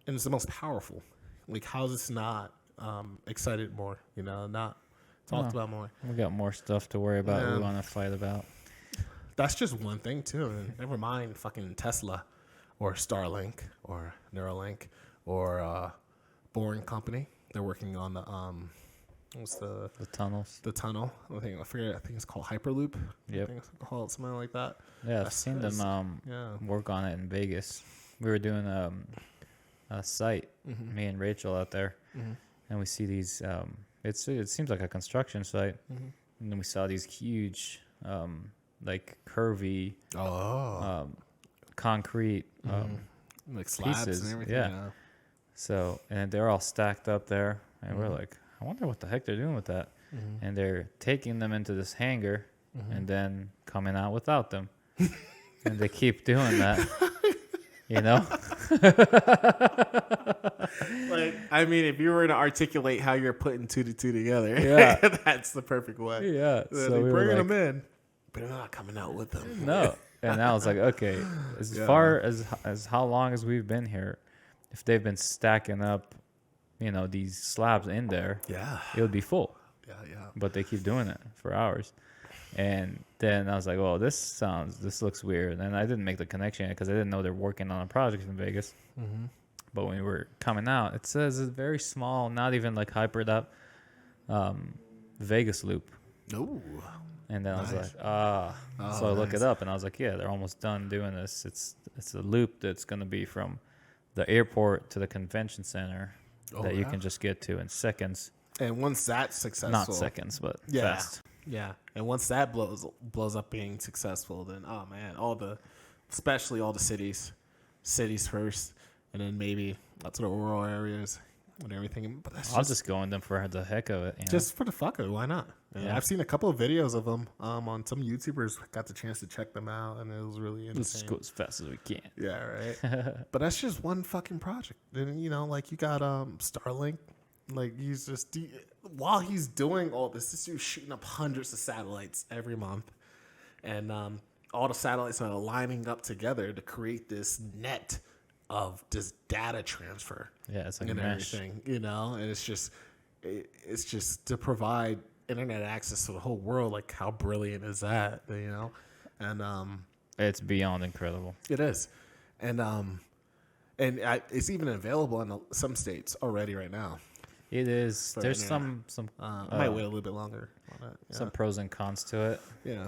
S2: and it's the most powerful. Like, how's this not excited more? Not talked about more.
S1: We got more stuff to worry about. We want to fight about.
S2: That's just one thing too. And never mind fucking Tesla, or Starlink, or Neuralink, or Boring Company. They're working on the what's the
S1: tunnels?
S2: The tunnel. I think it's called Hyperloop.
S1: Yep.
S2: I think it's called something like that.
S1: Yeah, I've seen them work on it in Vegas. We were doing a site, me and Rachel out there, and we see these. It seems like a construction site, and then we saw these huge, like curvy, concrete
S2: like slabs
S1: pieces.
S2: and everything.
S1: Yeah. So, and they're all stacked up there, and we're like, I wonder what the heck they're doing with that. And they're taking them into this hangar and then coming out without them. And they keep doing that.
S2: Like, I mean, if you were to articulate how you're putting 2 to 2 together, that's the perfect way.
S1: Yeah.
S2: So
S1: So we were
S2: bringing
S1: like,
S2: them in, but they're not coming out with them.
S1: no. And I was like, okay, as far as how long as we've been here, if they've been stacking up, these slabs in there, it would be full.
S2: Yeah.
S1: But they keep doing it for hours. And then I was like, well, this looks weird. And I didn't make the connection because I didn't know they're working on a project in Vegas. But when we were coming out, it says it's very small, not even like hypered up Vegas loop.
S2: No.
S1: And then I was like, so I look it up and I was like, yeah, they're almost done doing this. It's a loop that's going to be from the airport to the convention center that you can just get to in seconds.
S2: And once that's successful,
S1: not seconds, but fast.
S2: Yeah. And once that blows up being successful, then especially all the cities first, and then maybe lots of the rural areas and everything. But
S1: I'll just go in them for the heck of it.
S2: Just for the fuck of it, why not? Yeah. I've seen a couple of videos of them on some YouTubers. Got the chance to check them out, and it was really insane.
S1: Let's go as fast as we can.
S2: Yeah, right. But that's just one fucking project. Then like you got Starlink. Like he's just while he's doing all this dude's shooting up hundreds of satellites every month, and all the satellites are lining up together to create this net of this data transfer.
S1: Yeah, it's like
S2: and
S1: a mesh.
S2: everything, and it's just to provide internet access to the whole world. Like, how brilliant is that? And
S1: it's beyond incredible.
S2: it is, and it's even available in some states already right now.
S1: It is. There's
S2: internet.
S1: some
S2: I might wait a little bit longer on that. Yeah.
S1: some pros and cons to it.
S2: Yeah.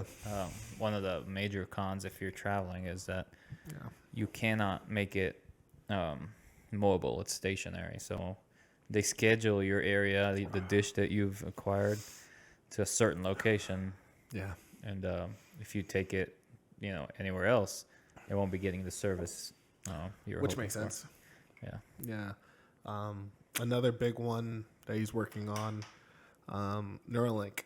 S1: One of the major cons if you're traveling is that you cannot make it mobile. It's stationary. So they schedule your area, the dish that you've acquired, to a certain location.
S2: Yeah.
S1: And if you take it, anywhere else, it won't be getting the service you're
S2: Which
S1: hoping
S2: makes
S1: for.
S2: sense.
S1: Yeah.
S2: Yeah. Another big one that he's working on, Neuralink.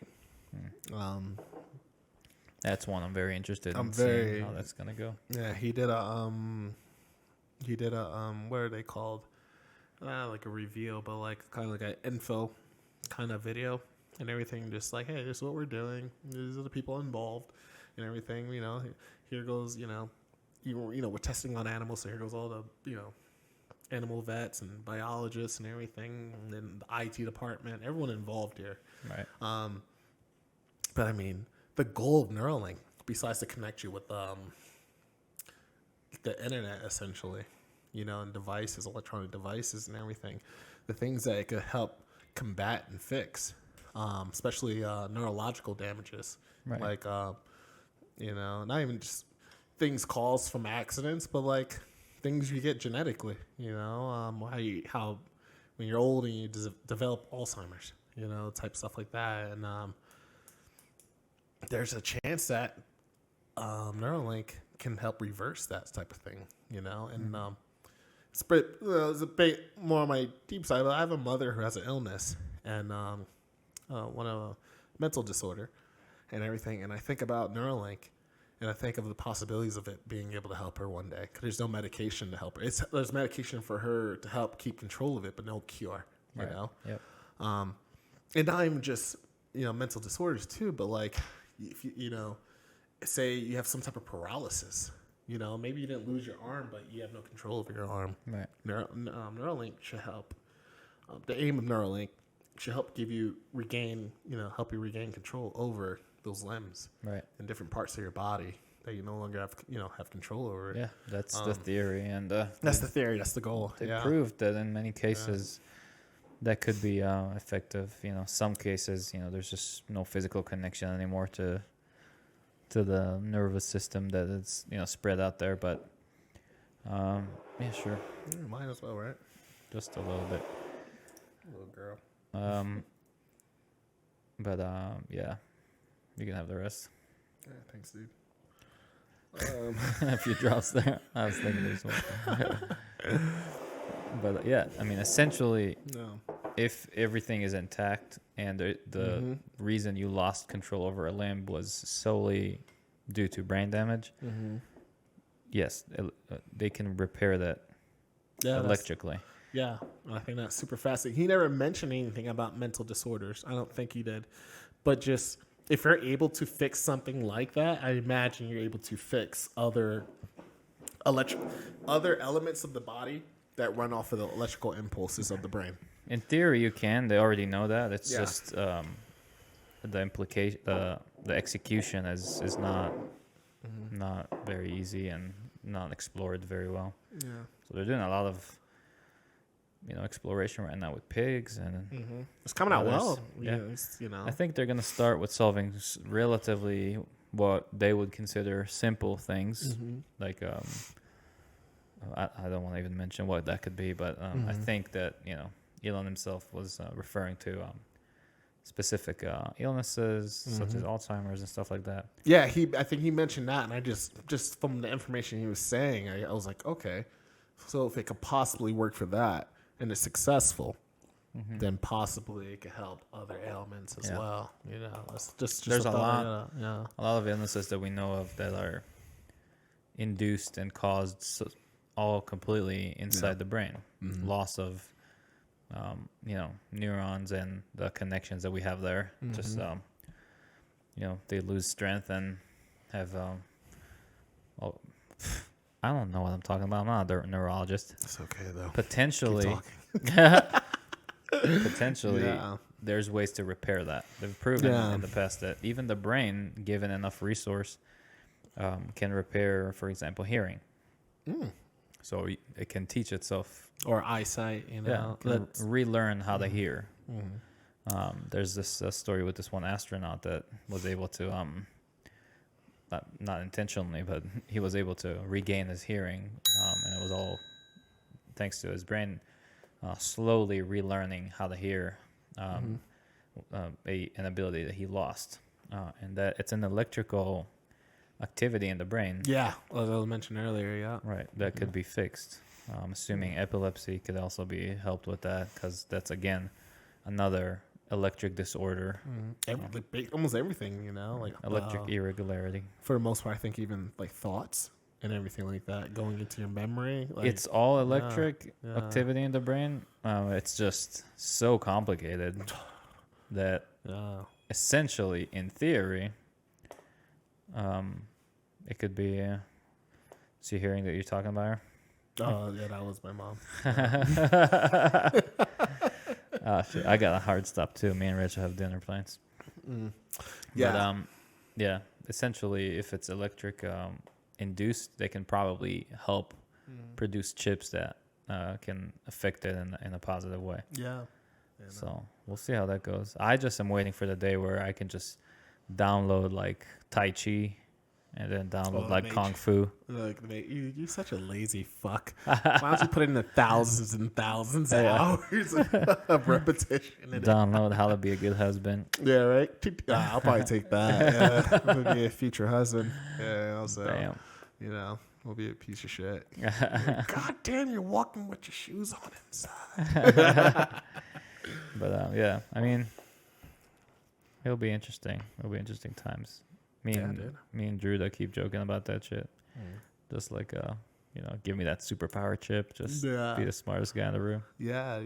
S1: That's one I'm very interested in
S2: very-
S1: seeing how that's gonna go.
S2: Yeah, he did a what are they called? Like a reveal, but like kind of like an info kind of video and everything. Just like, hey, this is what we're doing. These are the people involved and everything. Here goes, we're testing on animals, so here goes all the, animal vets and biologists and everything, and then the IT department, everyone involved here.
S1: Right.
S2: But I mean, the goal of Neuralink, besides to connect you with the internet, essentially, and devices, electronic devices and everything, the things that it could help combat and fix especially neurological damages.
S1: Right.
S2: Like, not even just things caused from accidents, but like things you get genetically. How when you're old and you develop Alzheimer's, type stuff like that, and there's a chance that Neuralink can help reverse that type of thing. And it's a bit more on my deep side. But I have a mother who has an illness and one of a mental disorder and everything, and I think about Neuralink. And I think of the possibilities of it being able to help her one day. Because there's no medication to help her. There's medication for her to help keep control of it, but no cure.
S1: Right. Yep.
S2: And not even just mental disorders too, but like if say you have some type of paralysis. Maybe you didn't lose your arm, but you have no control over your arm.
S1: Right.
S2: Neuralink should help. The aim of Neuralink should help you regain control over those limbs,
S1: right,
S2: in different parts of your body that you no longer have control over.
S1: Yeah, that's the theory, and
S2: that's the theory. That's the goal.
S1: They proved that in many cases that could be effective. Some cases, there's just no physical connection anymore to the nervous system that it's spread out there. But yeah, sure,
S2: Might as well, right?
S1: Just a little bit,
S2: Little girl.
S1: But yeah. You can have the rest.
S2: Yeah, thanks, dude.
S1: A few drops there. I was thinking there's one. But yeah, I mean, essentially, if everything is intact and the reason you lost control over a limb was solely due to brain damage, yes, they can repair that electrically.
S2: Yeah, I think that's super fascinating. He never mentioned anything about mental disorders. I don't think he did. But just if you're able to fix something like that, I imagine you're able to fix other elements of the body that run off of the electrical impulses of the brain.
S1: In theory, you can. They already know that. It's just the implication, the execution is not very easy and not explored very well.
S2: Yeah.
S1: So they're doing a lot of exploration right now with pigs and
S2: it's coming out well.
S1: Yeah, I think they're gonna start with solving relatively what they would consider simple things, like I don't want to even mention what that could be, but I think that Elon himself was referring to specific illnesses such as Alzheimer's and stuff like that.
S2: Yeah, I think he mentioned that, and I just from the information he was saying, I was like, okay, so if it could possibly work for that and it's successful, then possibly it could help other ailments as well. It's just
S1: there's a lot of illnesses that we know of that are induced and caused all completely inside the brain. Loss of neurons and the connections that we have there. Just they lose strength and have I don't know what I'm talking about. I'm not a neurologist.
S2: It's okay though.
S1: Potentially, there's ways to repair that. They've proven in the past that even the brain, given enough resource, can repair, for example, hearing. So it can teach itself,
S2: or eyesight.
S1: Can relearn how to hear. There's this story with this one astronaut that was able to not intentionally, but he was able to regain his hearing, and it was all thanks to his brain slowly relearning how to hear an ability that he lost, and that it's an electrical activity in the brain.
S2: Yeah, as I mentioned earlier, yeah.
S1: Right, that could be fixed. Assuming epilepsy could also be helped with that, because that's, again, another electric disorder.
S2: Almost everything, like
S1: electric irregularity.
S2: For the most part, I think even like thoughts and everything like that going into your memory.
S1: It's all electric activity in the brain. It's just so complicated that essentially, in theory, it could be. Is you hearing that you're talking about her?
S2: Oh, yeah, that was my mom.
S1: Oh, shit. I got a hard stop too. Me and Rachel have dinner plans.
S2: Yeah.
S1: But, essentially, if it's electric induced, they can probably help produce chips that can affect it in a positive way.
S2: Yeah. You know?
S1: So we'll see how that goes. I just am waiting for the day where I can just download like Tai Chi and then download like Kung Fu.
S2: Like, you're such a lazy fuck. Why don't you put in the thousands and thousands of hours of repetition?
S1: Download how to be a good husband.
S2: Yeah, right. I'll probably take that. Yeah, I'm gonna be a future husband. Yeah, also,
S1: Damn.
S2: you know, we'll be a piece of shit. God damn, you're walking with your shoes on inside.
S1: But yeah, I mean, it'll be interesting. It'll be interesting times. Me and Drew that keep joking about that shit. Just like give me that superpower chip. Just be the smartest guy in the room.
S2: Yeah,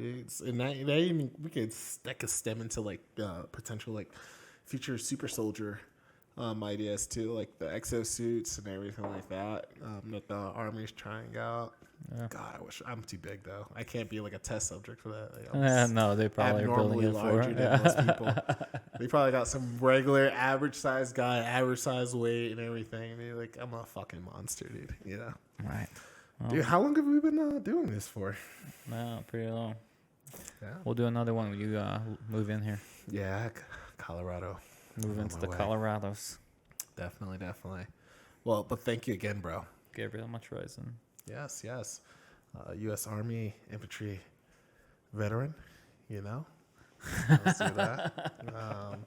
S2: that could stem into like potential like future super soldier ideas too, like the exosuits and everything like that that the Army's trying out.
S1: Yeah.
S2: God, I wish I'm too big though. I can't be like a test subject for that. Like,
S1: no, they probably are building it for it.
S2: Than most people. They probably got some regular average size guy, average size weight and everything. They're like, I'm a fucking monster, dude. You know?
S1: Right. Well,
S2: dude, how long have we been doing this for?
S1: No, pretty long.
S2: Yeah.
S1: We'll do another one when you move in here.
S2: Yeah, Colorado.
S1: Move into the Colorados.
S2: Definitely. Well, but thank you again, bro.
S1: Gabriel Muchrison.
S2: Yes. U.S. Army Infantry veteran, you know. Let's do that. I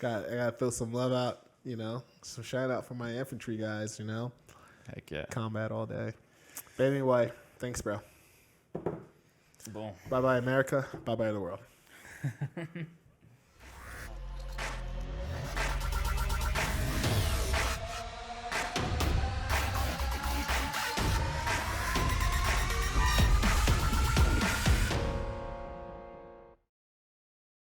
S2: gotta throw some love out, you know. Some shout out for my infantry guys, you know.
S1: Heck yeah.
S2: Combat all day. But anyway, thanks, bro.
S1: Boom.
S2: Bye-bye, America. Bye-bye, the world.